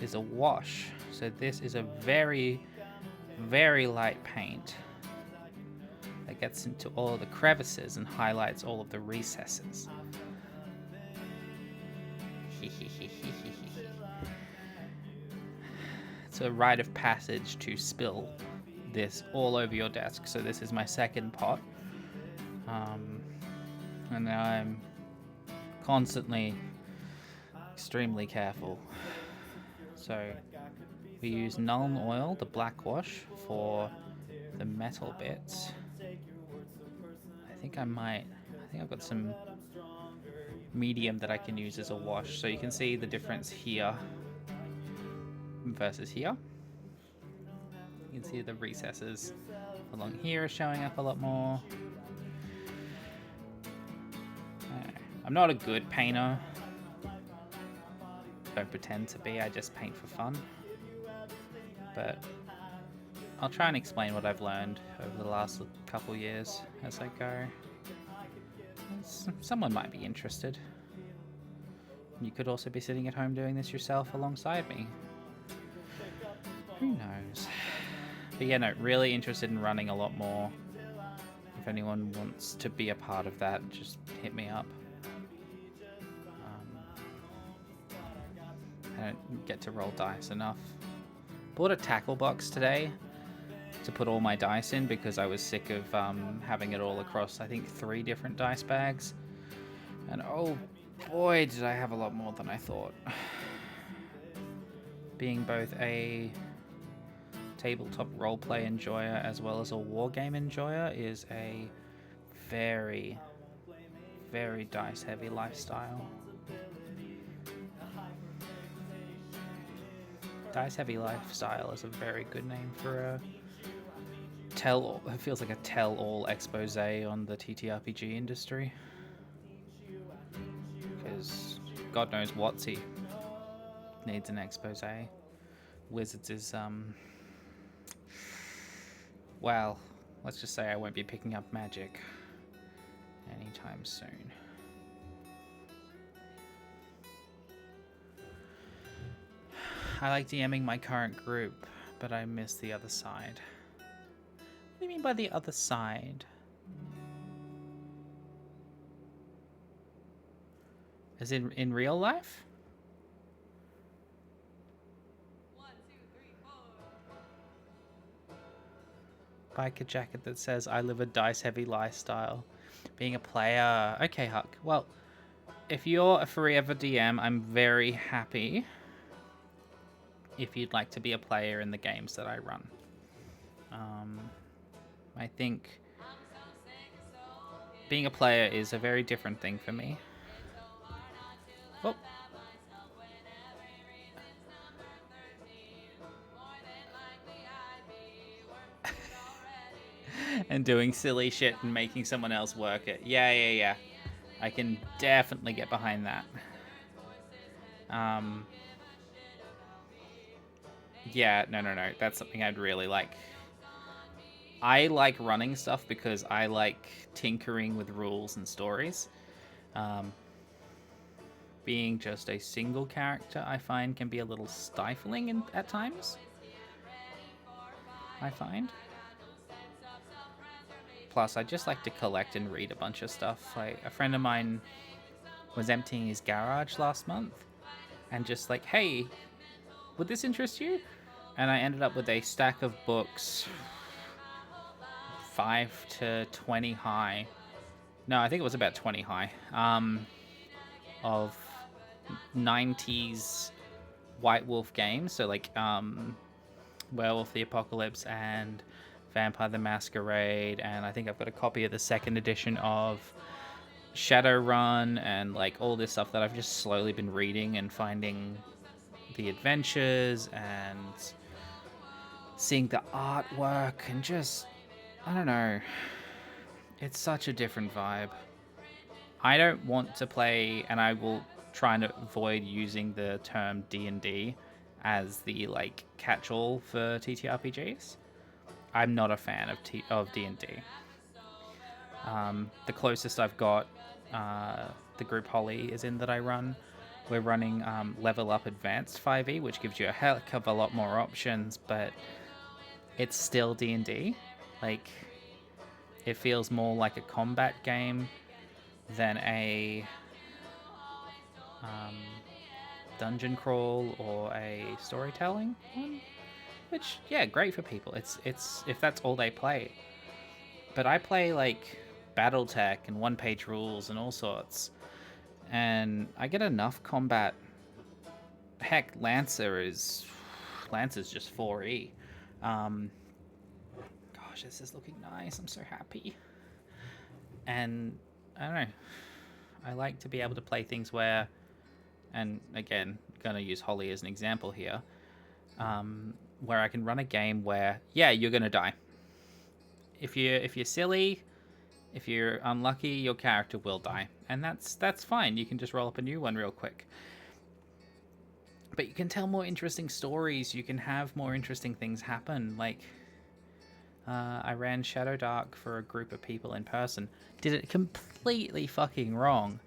is a wash. So this is a very, very light paint that gets into all of the crevices and highlights all of the recesses. It's a rite of passage to spill this all over your desk. So this is my second pot. And now I'm constantly extremely careful. So we use Nuln oil, the black wash, for the metal bits. I think I've got some medium that I can use as a wash. So you can see the difference here versus here. You can see the recesses along here are showing up a lot more. I'm not a good painter. Don't pretend to be, I just paint for fun. But I'll try and explain what I've learned over the last couple years as I go. Someone might be interested. You could also be sitting at home doing this yourself alongside me. Who knows? But yeah, no, really interested in running a lot more. If anyone wants to be a part of that, just hit me up. I don't get to roll dice enough. Bought a tackle box today to put all my dice in because I was sick of having it all across, I think, 3 different dice bags. And oh boy, did I have a lot more than I thought. Being both a tabletop roleplay enjoyer as well as a wargame enjoyer is a very, very dice-heavy lifestyle. Dice-heavy lifestyle is a very good name for a it feels like a tell-all expose on the TTRPG industry. Because God knows WotC needs an expose. Wizards is, well, let's just say I won't be picking up Magic anytime soon. I like DMing my current group, but I miss the other side. What do you mean by the other side? As in real life? 1, 2, 3, 4. Biker jacket that says, I live a dice-heavy lifestyle. Being a player. Okay, Huck. Well, if you're a forever DM, I'm very happy if you'd like to be a player in the games that I run. I think being a player is a very different thing for me. Oh. And doing silly shit and making someone else work it. Yeah. I can definitely get behind that. Yeah, no. That's something I'd really like. I like running stuff because I like tinkering with rules and stories. being just a single character, I find can be a little stifling at times. I find. Plus, I just like to collect and read a bunch of stuff. Like, a friend of mine was emptying his garage last month and just like, hey, would this interest you? And I ended up with a stack of books 5 to 20 high. No, I think it was about 20 high. Of 90s White Wolf games. So like Werewolf the Apocalypse and Vampire the Masquerade. And I think I've got a copy of the second edition of Shadowrun and like all this stuff that I've just slowly been reading and finding the adventures and seeing the artwork and just, I don't know, it's such a different vibe. I don't want to play, and I will try and avoid using the term D&D as the like catch-all for TTRPGs. I'm not a fan of D&D. The closest I've got, the group Holly is in that I run. We're running Level Up Advanced 5e, which gives you a heck of a lot more options, but it's still D&D. Like, it feels more like a combat game than a dungeon crawl or a storytelling one. Which, yeah, great for people. It's if that's all they play. But I play like BattleTech and one-page rules and all sorts, and I get enough combat. Heck, Lancer's just 4e. Gosh, this is looking nice. I'm so happy. And I don't know. I like to be able to play things where, and again, gonna use Holly as an example here, where I can run a game where, yeah, you're gonna die. If you're silly, if you're unlucky, your character will die, and that's fine. You can just roll up a new one real quick. But you can tell more interesting stories. You can have more interesting things happen. Like, I ran Shadow Dark for a group of people in person. Did it completely fucking wrong.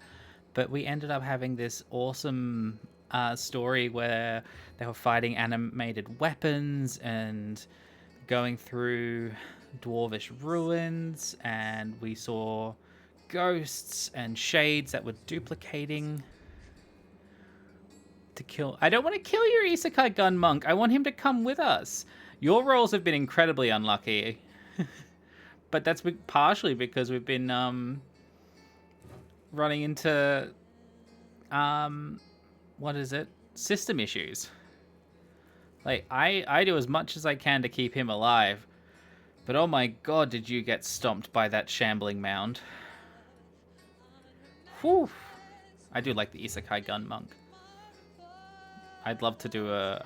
But we ended up having this awesome story where they were fighting animated weapons and going through dwarvish ruins, and we saw ghosts and shades that were duplicating to kill. I don't want to kill your Isekai Gun Monk. I want him to come with us. Your rolls have been incredibly unlucky. But that's partially because we've been running into what is it? System issues. Like, I do as much as I can to keep him alive. But oh my god, did you get stomped by that shambling mound. Whew. I do like the Isekai Gun Monk. I'd love to do a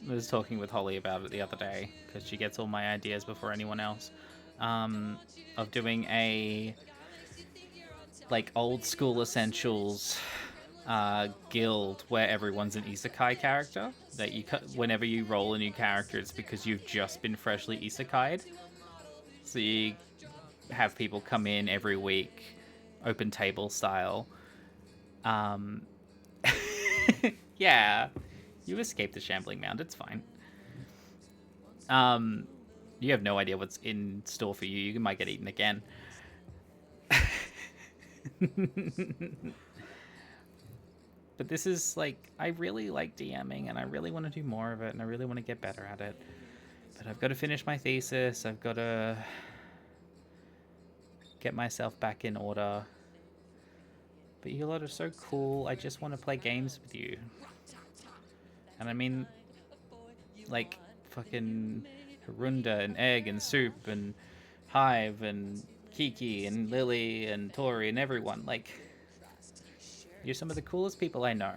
I was talking with Holly about it the other day, because she gets all my ideas before anyone else, of doing a like old school essentials guild where everyone's an isekai character. That you whenever you roll a new character, it's because you've just been freshly isekai'd. So you have people come in every week, open table style. Yeah, you escaped the shambling mound. It's fine. You have no idea what's in store for you. You might get eaten again. But this is like, I really like DMing and I really want to do more of it and I really want to get better at it. But I've got to finish my thesis. I've got to get myself back in order. But you lot are so cool. I just want to play games with you. And I mean, like, fucking Harunda and Egg and Soup and Hive and Kiki and Lily and Tori and everyone. Like, you're some of the coolest people I know.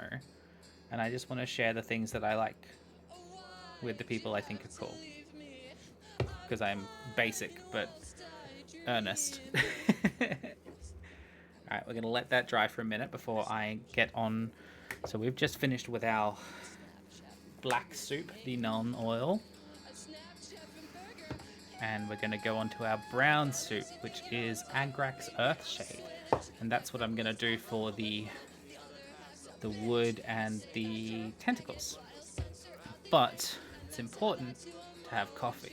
And I just want to share the things that I like with the people I think are cool. Because I'm basic, but earnest. Alright, we're going to let that dry for a minute before I get on. So we've just finished with our black soup, the non-oil. And we're going to go on to our brown soup, which is Agrax Earthshade. And that's what I'm gonna do for the wood and the tentacles. But it's important to have coffee.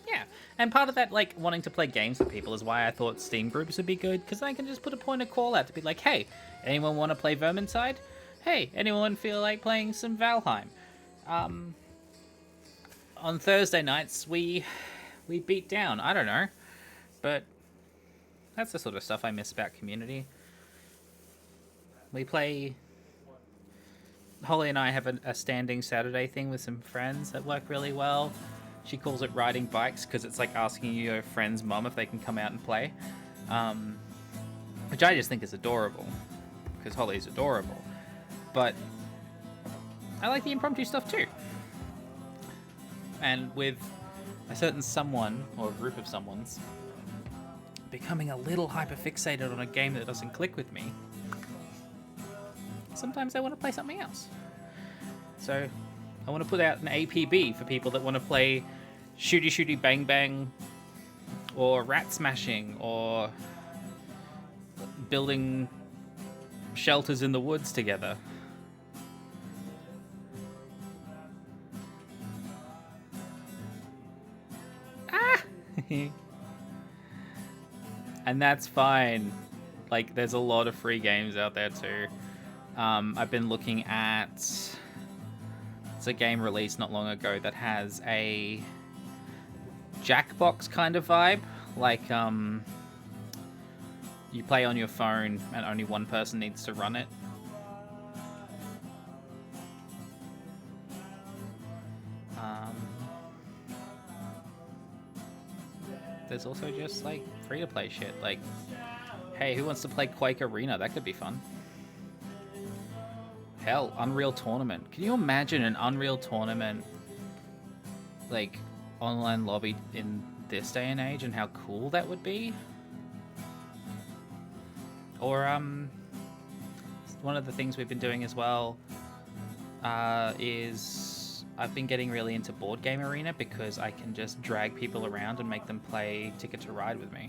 Yeah, and part of that, like, wanting to play games with people is why I thought Steam groups would be good, because I can just put a point of call out to be like, hey, anyone want to play Vermintide? Hey, anyone feel like playing some Valheim? On Thursday nights, we beat down. I don't know, but that's the sort of stuff I miss about community. We play... Holly and I have a standing Saturday thing with some friends that work really well. She calls it riding bikes because it's like asking your friend's mum if they can come out and play. Which I just think is adorable because Holly's adorable. But I like the impromptu stuff too. And with a certain someone or a group of someones becoming a little hyper-fixated on a game that doesn't click with me, sometimes I want to play something else. So I want to put out an APB for people that want to play Shooty Shooty Bang Bang or Rat Smashing or building shelters in the woods together. Ah! And that's fine. Like, there's a lot of free games out there too. I've been looking at... It's a game released not long ago that has a Jackbox kind of vibe. Like, you play on your phone and only one person needs to run it. There's also just, like, free-to-play shit. Like, hey, who wants to play Quake Arena? That could be fun. Hell, Unreal Tournament. Can you imagine an Unreal Tournament, like, online lobby in this day and age and how cool that would be? Or, one of the things we've been doing as well is I've been getting really into Board Game Arena because I can just drag people around and make them play Ticket to Ride with me.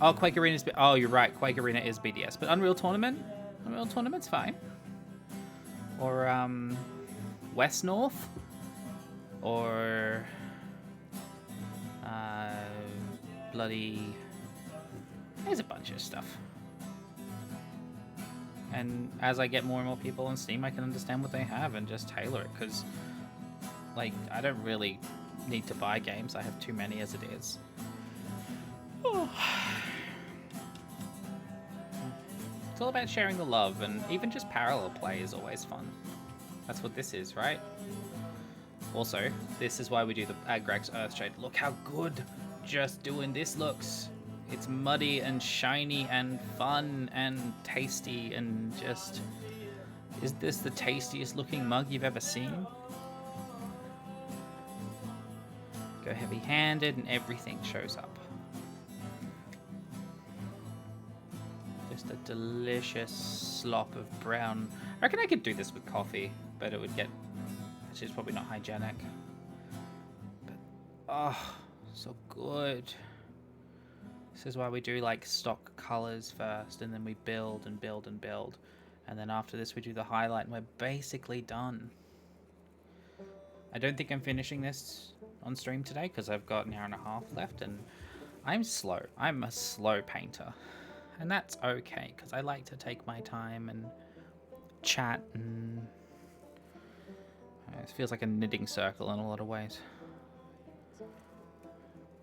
Oh, Quake Arena's... Oh, you're right. Quake Arena is BDS. But Unreal Tournament? Unreal Tournament's fine. Or, West North? Or... bloody... There's a bunch of stuff. And as I get more and more people on Steam, I can understand what they have and just tailor it, because, like, I don't really need to buy games. I have too many as it is. Oh. It's all about sharing the love, and even just parallel play is always fun. That's what this is, right? Also, this is why we do the Greg's Earthshade. Look how good just doing this looks. It's muddy and shiny and fun and tasty and just... Is this the tastiest looking mug you've ever seen? Go heavy-handed and everything shows up. Just a delicious slop of brown... I reckon I could do this with coffee, but it would get... It's just probably not hygienic. But, oh, so good. This is why we do, like, stock colors first, and then we build and build and build. And then after this we do the highlight, and we're basically done. I don't think I'm finishing this on stream today, because I've got an hour and a half left, and I'm slow. I'm a slow painter. And that's okay, because I like to take my time and chat, and... It feels like a knitting circle in a lot of ways.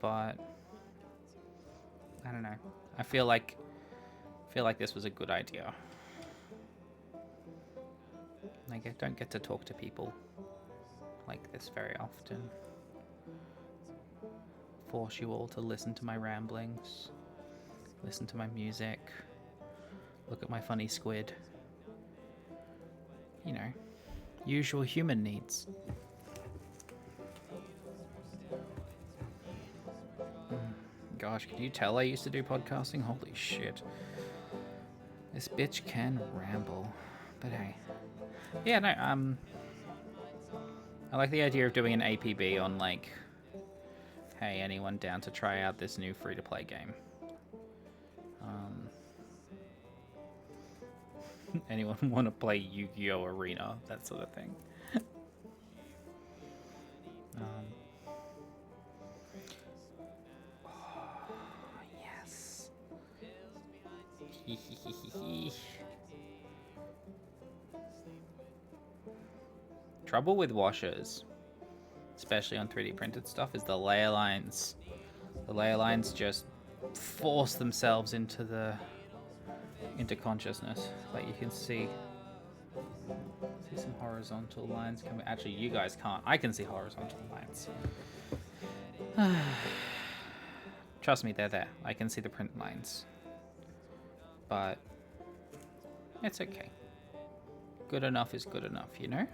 But... I don't know. I feel like this was a good idea. Like, I don't get to talk to people like this very often. Force you all to listen to my ramblings, listen to my music, look at my funny squid. You know, usual human needs. Gosh, can you tell I used to do podcasting? Holy shit. This bitch can ramble. But hey. Yeah, no, I like the idea of doing an APB on, like, hey, anyone down to try out this new free-to-play game? Anyone want to play Yu-Gi-Oh! Arena? That sort of thing. Yes. Trouble with washers, especially on 3D printed stuff, is the layer lines. The layer lines just force themselves into consciousness. Like you can see some horizontal lines coming. Actually, you guys can't. I can see horizontal lines. Trust me, they're there. I can see the print lines. But it's okay. Good enough is good enough, you know?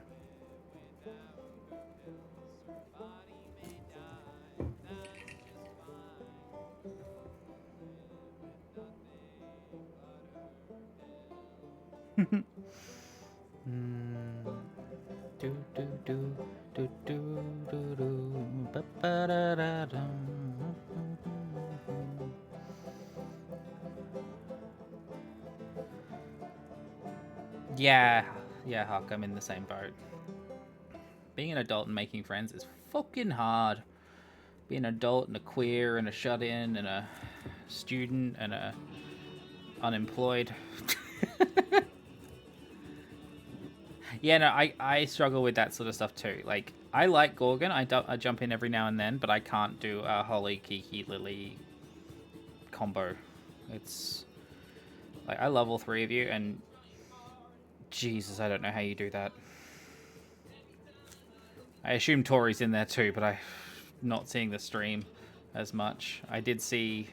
Yeah, Huck, I'm in the same boat. Being an adult and making friends is fucking hard. Being an adult and a queer and a shut-in and a student and a unemployed. Yeah, no, I struggle with that sort of stuff too. Like, I like Gorgon. I jump in every now and then, but I can't do a Holly, Kiki, Lily combo. It's like, I love all three of you, and Jesus, I don't know how you do that. I assume Tori's in there too, but I'm not seeing the stream as much. I did see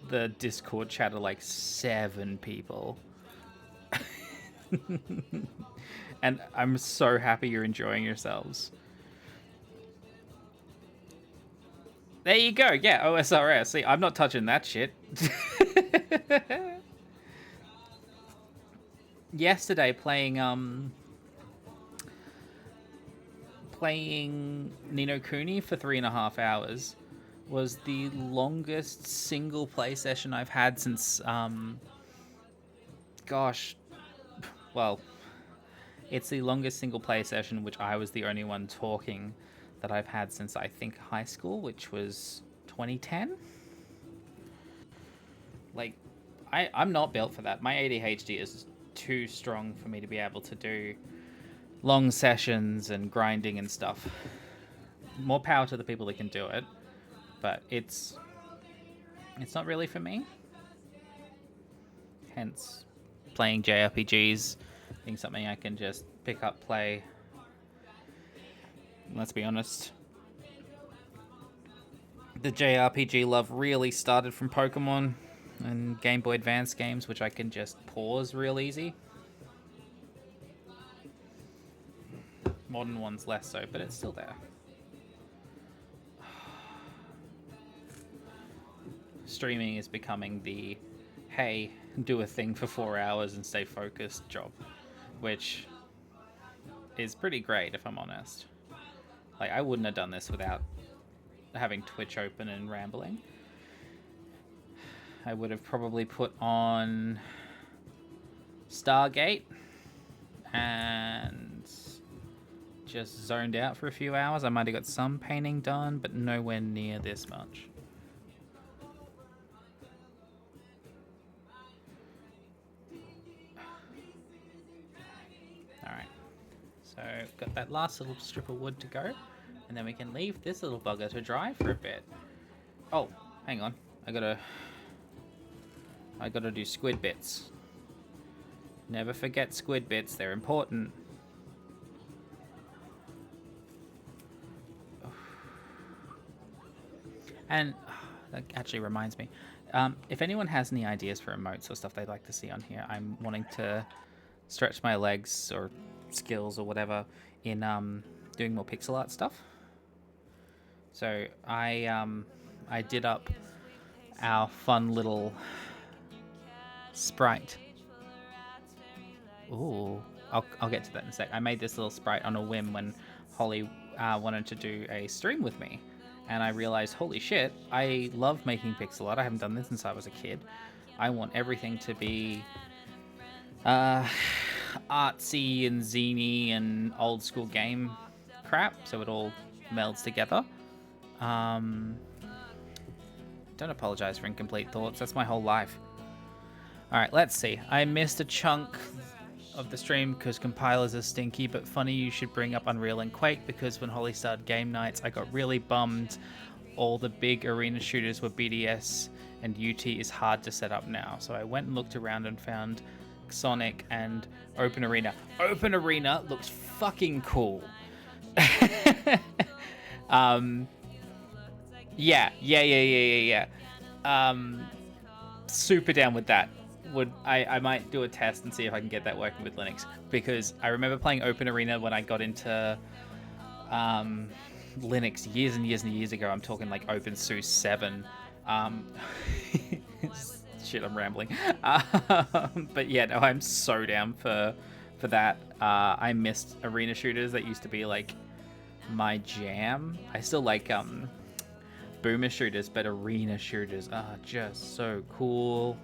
the Discord chat of like 7 people. And I'm so happy you're enjoying yourselves. There you go. Yeah, OSRS. See, I'm not touching that shit. Yesterday playing Ni no Kuni for 3.5 hours was the longest single play session I've had since gosh, well, it's the longest single play session which I was the only one talking that I've had since I think high school, which was 2010. Like, I'm not built for that. My ADHD is too strong for me to be able to do long sessions and grinding and stuff. More power to the people that can do it, but it's not really for me. Hence, playing JRPGs being something I can just pick up, play. Let's be honest, the JRPG love really started from Pokemon and Game Boy Advance games, which I can just pause real easy. Modern ones less so, but it's still there. Streaming is becoming the, hey, do a thing for 4 hours and stay focused job, which is pretty great if I'm honest. Like, I wouldn't have done this without having Twitch open and rambling. I would have probably put on Stargate and just zoned out for a few hours. I might have got some painting done, but nowhere near this much. Alright, so got that last little strip of wood to go, and then we can leave this little bugger to dry for a bit. Oh, hang on, I gotta do squid bits. Never forget squid bits, they're important. And that actually reminds me, if anyone has any ideas for emotes or stuff they'd like to see on here, I'm wanting to stretch my legs or skills or whatever in doing more pixel art stuff. So I did up our fun little sprite. Ooh, I'll get to that in a sec. I made this little sprite on a whim when Holly wanted to do a stream with me, and I realized, holy shit, I love making pixel art. I haven't done this since I was a kid. I want everything to be artsy and zany and old school game crap, so it all melds together. Don't apologize for incomplete thoughts. That's my whole life. All right, let's see. I missed a chunk of the stream because compilers are stinky, but funny you should bring up Unreal and Quake, because when Holly started game nights, I got really bummed. All the big arena shooters were BDS, and UT is hard to set up now. So I went and looked around and found Sonic and Open Arena. Open Arena looks fucking cool. Yeah. Super down with that. I might do a test and see if I can get that working with Linux, because I remember playing Open Arena when I got into Linux years and years and years ago. I'm talking like OpenSUSE 7. Shit, I'm rambling. But yeah, no, I'm so down for that. I missed arena shooters. That used to be like my jam. I still like boomer shooters, but arena shooters are just so cool.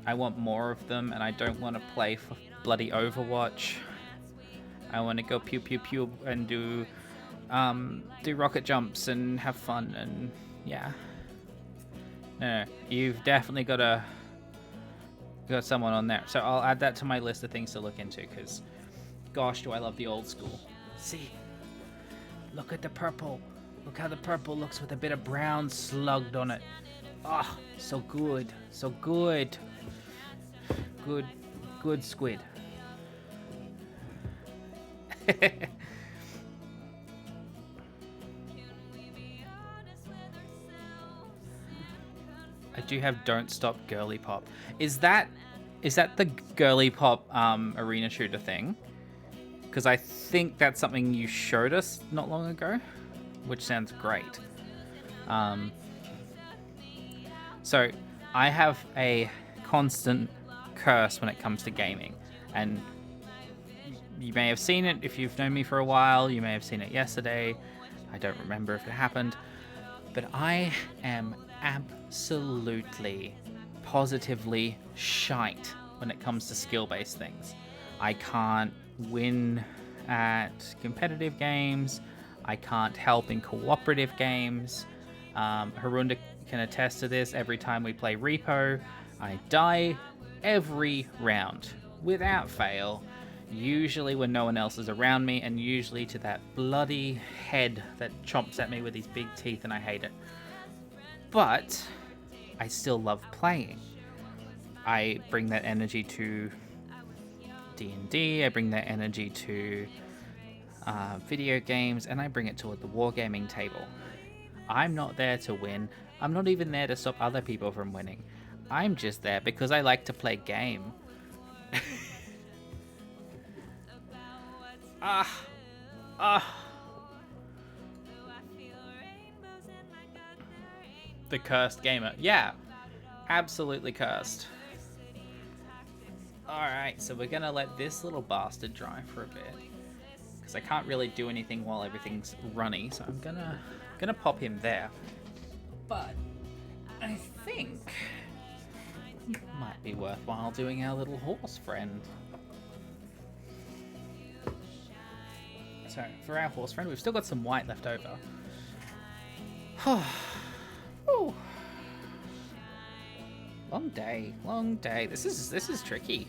I want more of them, and I don't want to play for bloody Overwatch. I want to go pew pew pew and do rocket jumps and have fun, and yeah. No, you've definitely got someone on there. So I'll add that to my list of things to look into, because gosh, do I love the old school. See, look at the purple. Look how the purple looks with a bit of brown slugged on it. Ah, oh, so good. So good. Good squid. I do have Don't Stop Girly Pop. Is that the Girly Pop arena shooter thing? Because I think that's something you showed us not long ago, which sounds great. So I have a constant curse when it comes to gaming, and you may have seen it if you've known me for a while. You may have seen it yesterday. I don't remember if it happened, but I am absolutely positively shite when it comes to skill-based things. I can't win at competitive games. I can't help in cooperative games. Harunda can attest to this. Every time we play Repo, I die every round without fail, usually when no one else is around me, and usually to that bloody head that chomps at me with his big teeth, and I hate it. But I still love playing. I bring that energy to D&D, I bring that energy to video games, and I bring it to the wargaming table. I'm not there to win. I'm not even there to stop other people from winning. I'm just there because I like to play game. The cursed gamer. Yeah, absolutely cursed. Alright, so we're gonna let this little bastard dry for a bit, because I can't really do anything while everything's runny, so I'm gonna pop him there. But I think it might be worthwhile doing our little horse friend. So for our horse friend, we've still got some white left over. Ooh. Long day. This is tricky.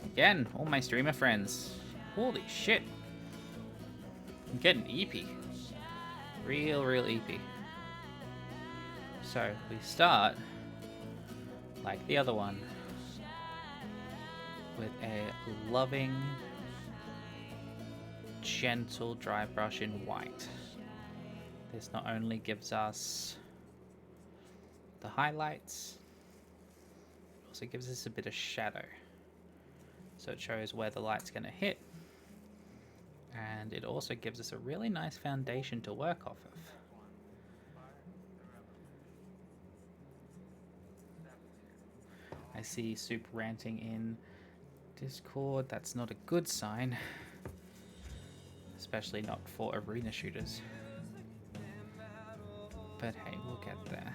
Again, all my streamer friends. Holy shit. I'm getting eepy. Real eepy. So we start like the other one, with a loving, gentle dry brush in white. This not only gives us the highlights, it also gives us a bit of shadow. So it shows where the light's going to hit, and it also gives us a really nice foundation to work off of. I see Soup ranting in Discord. That's not a good sign. especially not for arena shooters. But hey, we'll get there.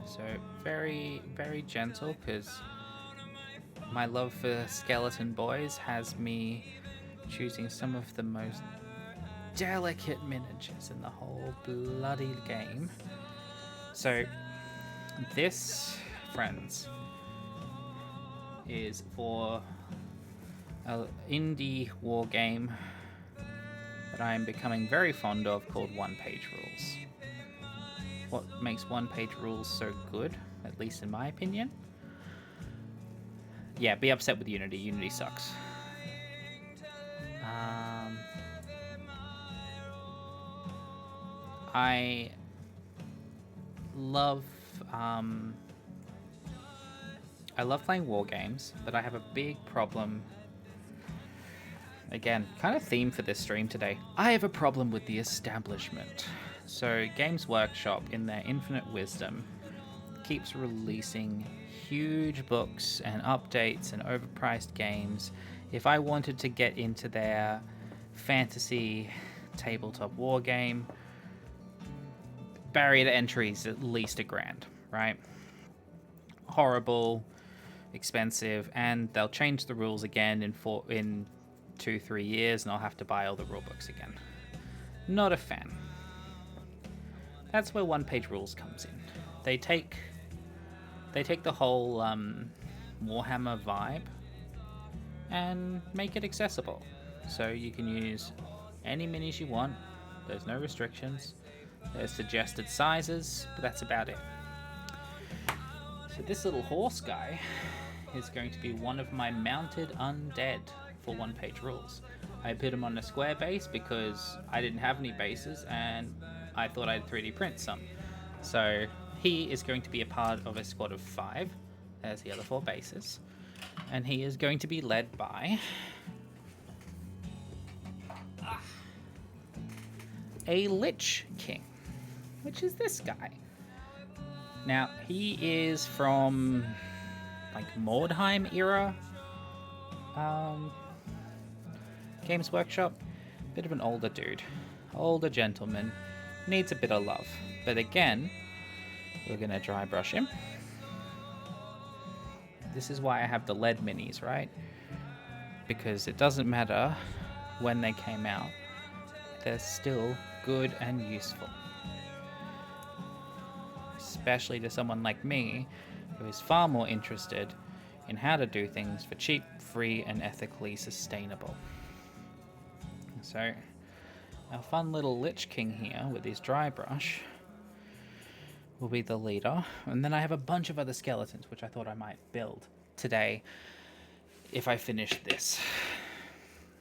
So very, very gentle, because my love for skeleton boys has me choosing some of the most delicate miniatures in the whole bloody game. So this, friends, is for an indie war game that I am becoming very fond of, called one-page rules. What makes one-page rules so good, at least in my opinion? Yeah, be upset with Unity. Unity sucks. I love playing war games, but I have a big problem. Again, kind of theme for this stream today. I have a problem with the establishment. So Games Workshop, in their infinite wisdom, keeps releasing huge books and updates and overpriced games. If I wanted to get into their fantasy tabletop war game, barrier to entry is at least $1,000, right? Horrible, expensive, and they'll change the rules again in 2-3 years, and I'll have to buy all the rule books again. Not a fan. That's where one-page rules comes in. They take the whole Warhammer vibe and make it accessible. So you can use any minis you want. There's no restrictions. There's suggested sizes, but that's about it. So this little horse guy is going to be one of my mounted undead for one-page rules. I put him on a square base because I didn't have any bases and I thought I'd 3D print some. So he is going to be a part of a squad of 5. There's the other 4 bases. And he is going to be led by a Lich King, which is this guy. Now, he is from like Mordheim era Games Workshop. Bit of an older dude, older gentleman, needs a bit of love. But again, we're gonna dry brush him. This is why I have the lead minis, right? Because it doesn't matter when they came out, they're still good and useful. Especially to someone like me, who is far more interested in how to do things for cheap, free, and ethically sustainable. So, our fun little Lich King here with his dry brush will be the leader. And then I have a bunch of other skeletons, which I thought I might build today if I finished this.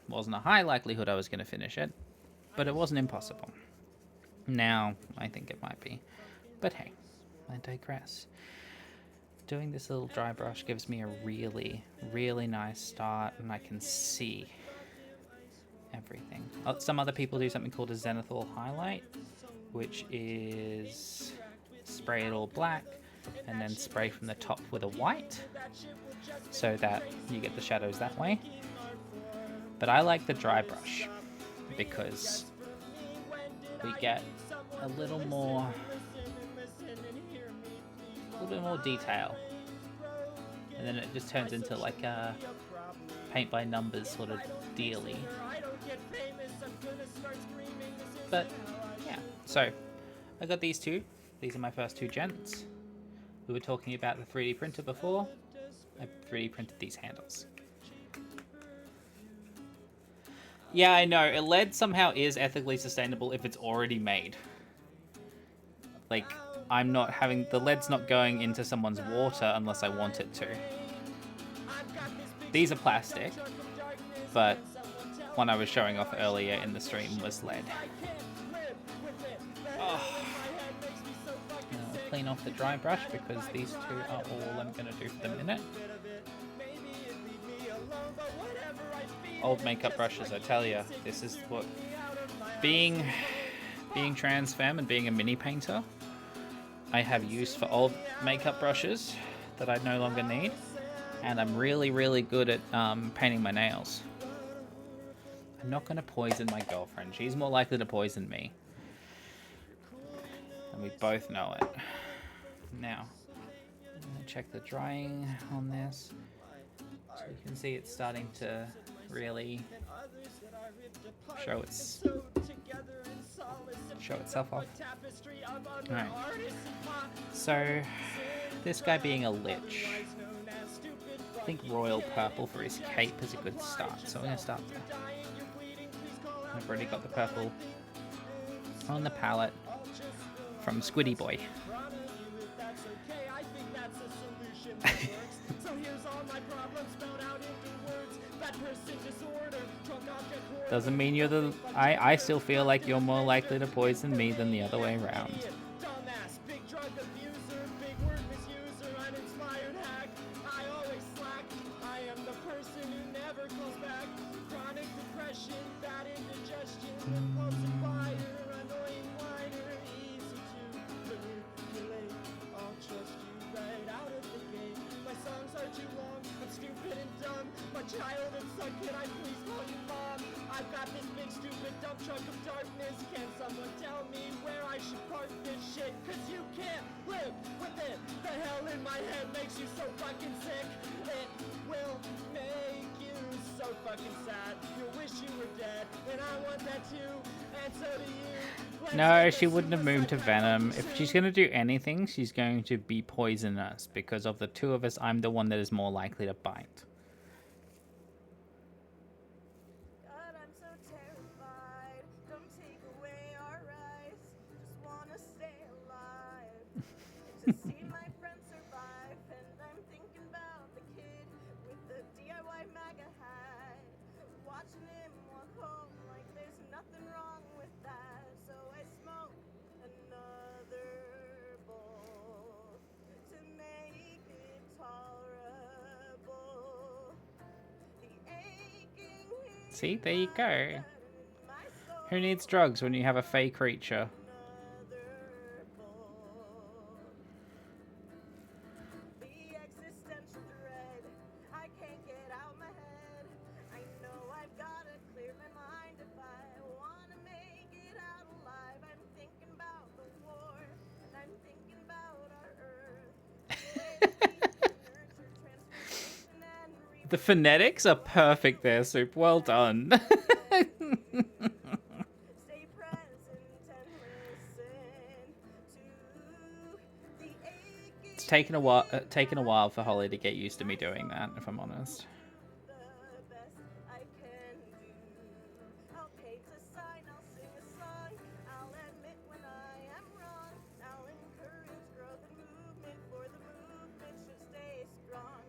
Wasn't a high likelihood I was going to finish it, but it wasn't impossible. Now, I think it might be. But hey, I digress. Doing this little dry brush gives me a really, really nice start, and I can see everything. Some other people do something called a zenithal highlight, which is spray it all black and then spray from the top with a white so that you get the shadows that way. But I like the dry brush because we get a little more detail, and then it just turns into like a paint by numbers sort of dealy. But yeah, so I got these two. These are my first 2 gents. We were talking about the 3D printer before. I 3D printed these handles. Yeah, I know. Lead somehow is ethically sustainable if it's already made. Like, I'm not having... The lead's not going into someone's water unless I want it to. These are plastic, but one I was showing off earlier in the stream was lead. Oh. Now I'll clean off the dry brush because these 2 are all I'm going to do for the minute. Old makeup brushes, I tell you, this is what... Being trans femme and being a mini painter, I have use for old makeup brushes that I no longer need, and I'm really, really good at painting my nails. I'm not going to poison my girlfriend. She's more likely to poison me. And we both know it. Now, I'm going to check the drying on this. So you can see it's starting to really show itself off. Alright. So, this guy being a lich, I think royal purple for his cape is a good start. So I'm going to start there. I've already got the purple on the palette from Squiddy Boy. Doesn't mean you're the... I still feel like you're more likely to poison me than the other way around. No, she wouldn't have moved to Venom. If she's going to do anything, she's going to be poisonous. Because of the two of us, I'm the one that is more likely to bite. God, I'm so terrified. Don't take away our rights. Just wanna stay alive. To see my friends survive. And I'm thinking about the kid with the DIY MAGA hat. Watching him walk home like there's nothing wrong with that. So I smoke another bowl to make it tolerable. The aching See, there you go. Who needs drugs when you have a fey creature? the existential dread. I can't get out my head. I know I've gotta clear my mind if I wanna make it out alive. I'm thinking about the war, and I'm thinking about our earth. The phonetics are perfect there, Soup. Well done. Stay present and listen to the aching. It's taken a while for Holly to get used to me doing that, if I'm honest. The best I can do. I'll paint a sign, I'll sing a song. I'll admit when I am wrong. I'll encourage growth and movement, for the movement should stay strong.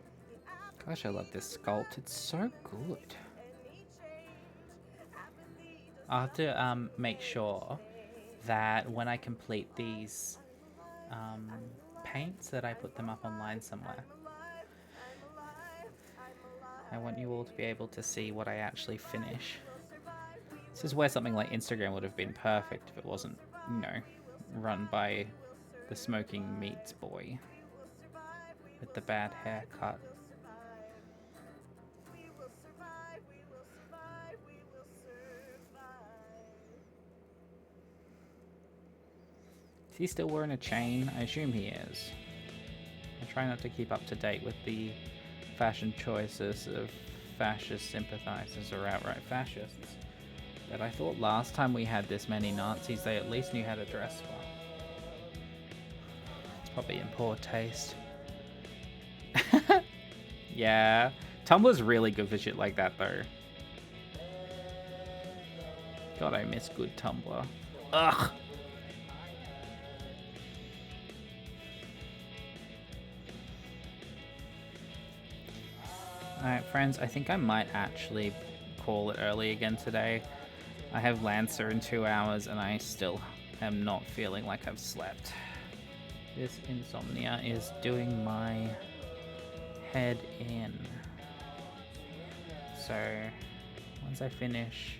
And Gosh, I love this sculpt. It's so good. any change, apathy does I'll have to make sure that when I complete these paints that I put them up online somewhere. I want you all to be able to see what I actually finish. This is where something like Instagram would have been perfect if it wasn't, you know, run by the smoking meats boy with the bad haircut. we will survive, we will survive, we will survive. Is he still wearing a chain? I assume he is. I try not to keep up to date with the fashion choices of fascist sympathizers or outright fascists. But I thought last time we had this many Nazis, they at least knew how to dress well. It's probably in poor taste. Yeah. Tumblr's really good for shit like that, though. God, I miss good Tumblr. Ugh! Alright, friends, I think I might actually call it early again today. I have Lancer in 2 hours, and I still am not feeling like I've slept. This insomnia is doing my head in. So, once I finish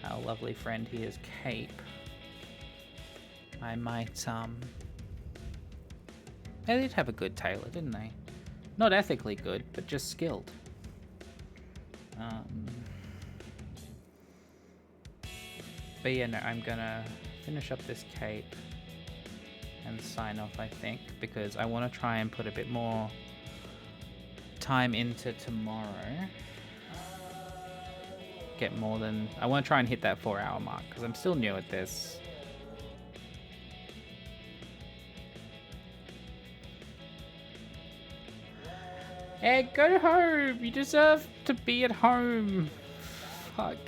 our lovely friend here's cape, I might, they did have a good tailor, didn't they? Not ethically good, but just skilled. But yeah, no, I'm gonna finish up this cape and sign off, I think, because I want to try and put a bit more time into tomorrow. Get more than... I want to try and hit that 4-hour mark, because I'm still new at this. Hey, go home! You deserve to be at home! Fuck.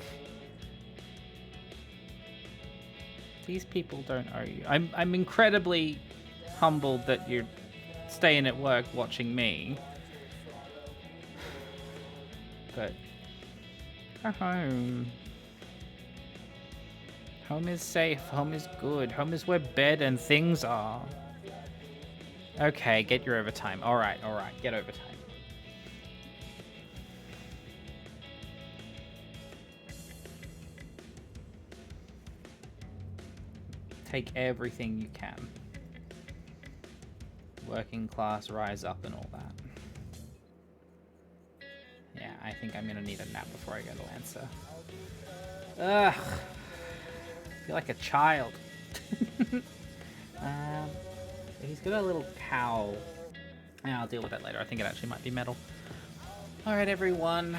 These people don't owe you. I'm incredibly humbled that you're staying at work watching me. But go home. Home is safe. Home is good. Home is where bed and things are. Okay, get your overtime. Alright, get overtime. Take everything you can. Working class, rise up and all that. Yeah, I think I'm gonna need a nap before I go to Lancer. Ugh. I feel like a child. He's got a little cowl. Yeah, I'll deal with that later. I think it actually might be metal. Alright, everyone.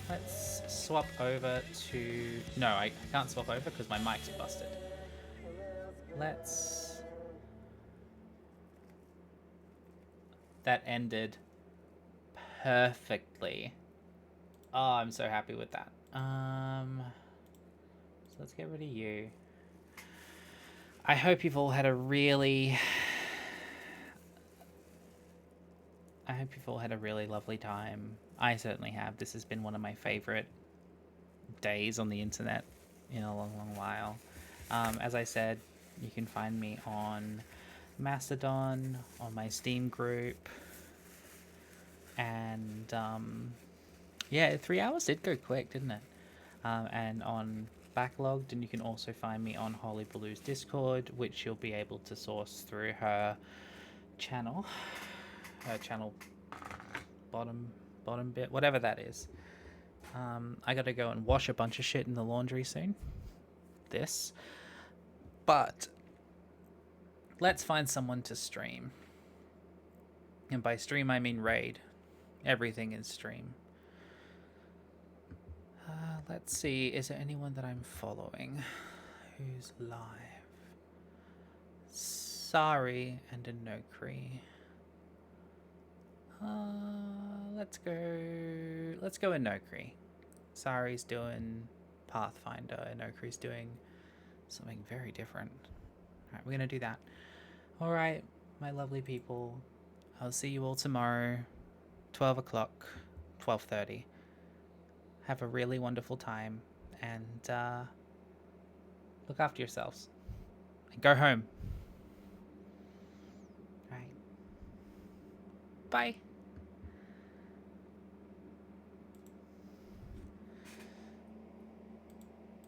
Let's swap over to... No, I can't swap over because my mic's busted. Let's... That ended perfectly. Oh, I'm so happy with that. So let's get rid of you. I hope you've all had a really... lovely time. I certainly have. This has been one of my favorite days on the internet in a long, long while. As I said, you can find me on Mastodon, on my Steam group, and yeah, 3 hours did go quick, didn't it? And on Backlogged, and you can also find me on Holly Baloo's Discord, which you'll be able to source through her channel bottom bit, whatever that is. I gotta go and wash a bunch of shit in the laundry soon. But let's find someone to stream. And by stream, I mean raid. Everything is stream. Let's see, is there anyone that I'm following who's live? Sari and Inokri. Let's go Inokri. Sari's doing Pathfinder, Inokri's doing something very different. Alright, we're gonna do that. Alright, my lovely people. I'll see you all tomorrow, 12 o'clock, 12:30. Have a really wonderful time, and look after yourselves. And go home. Alright. Bye.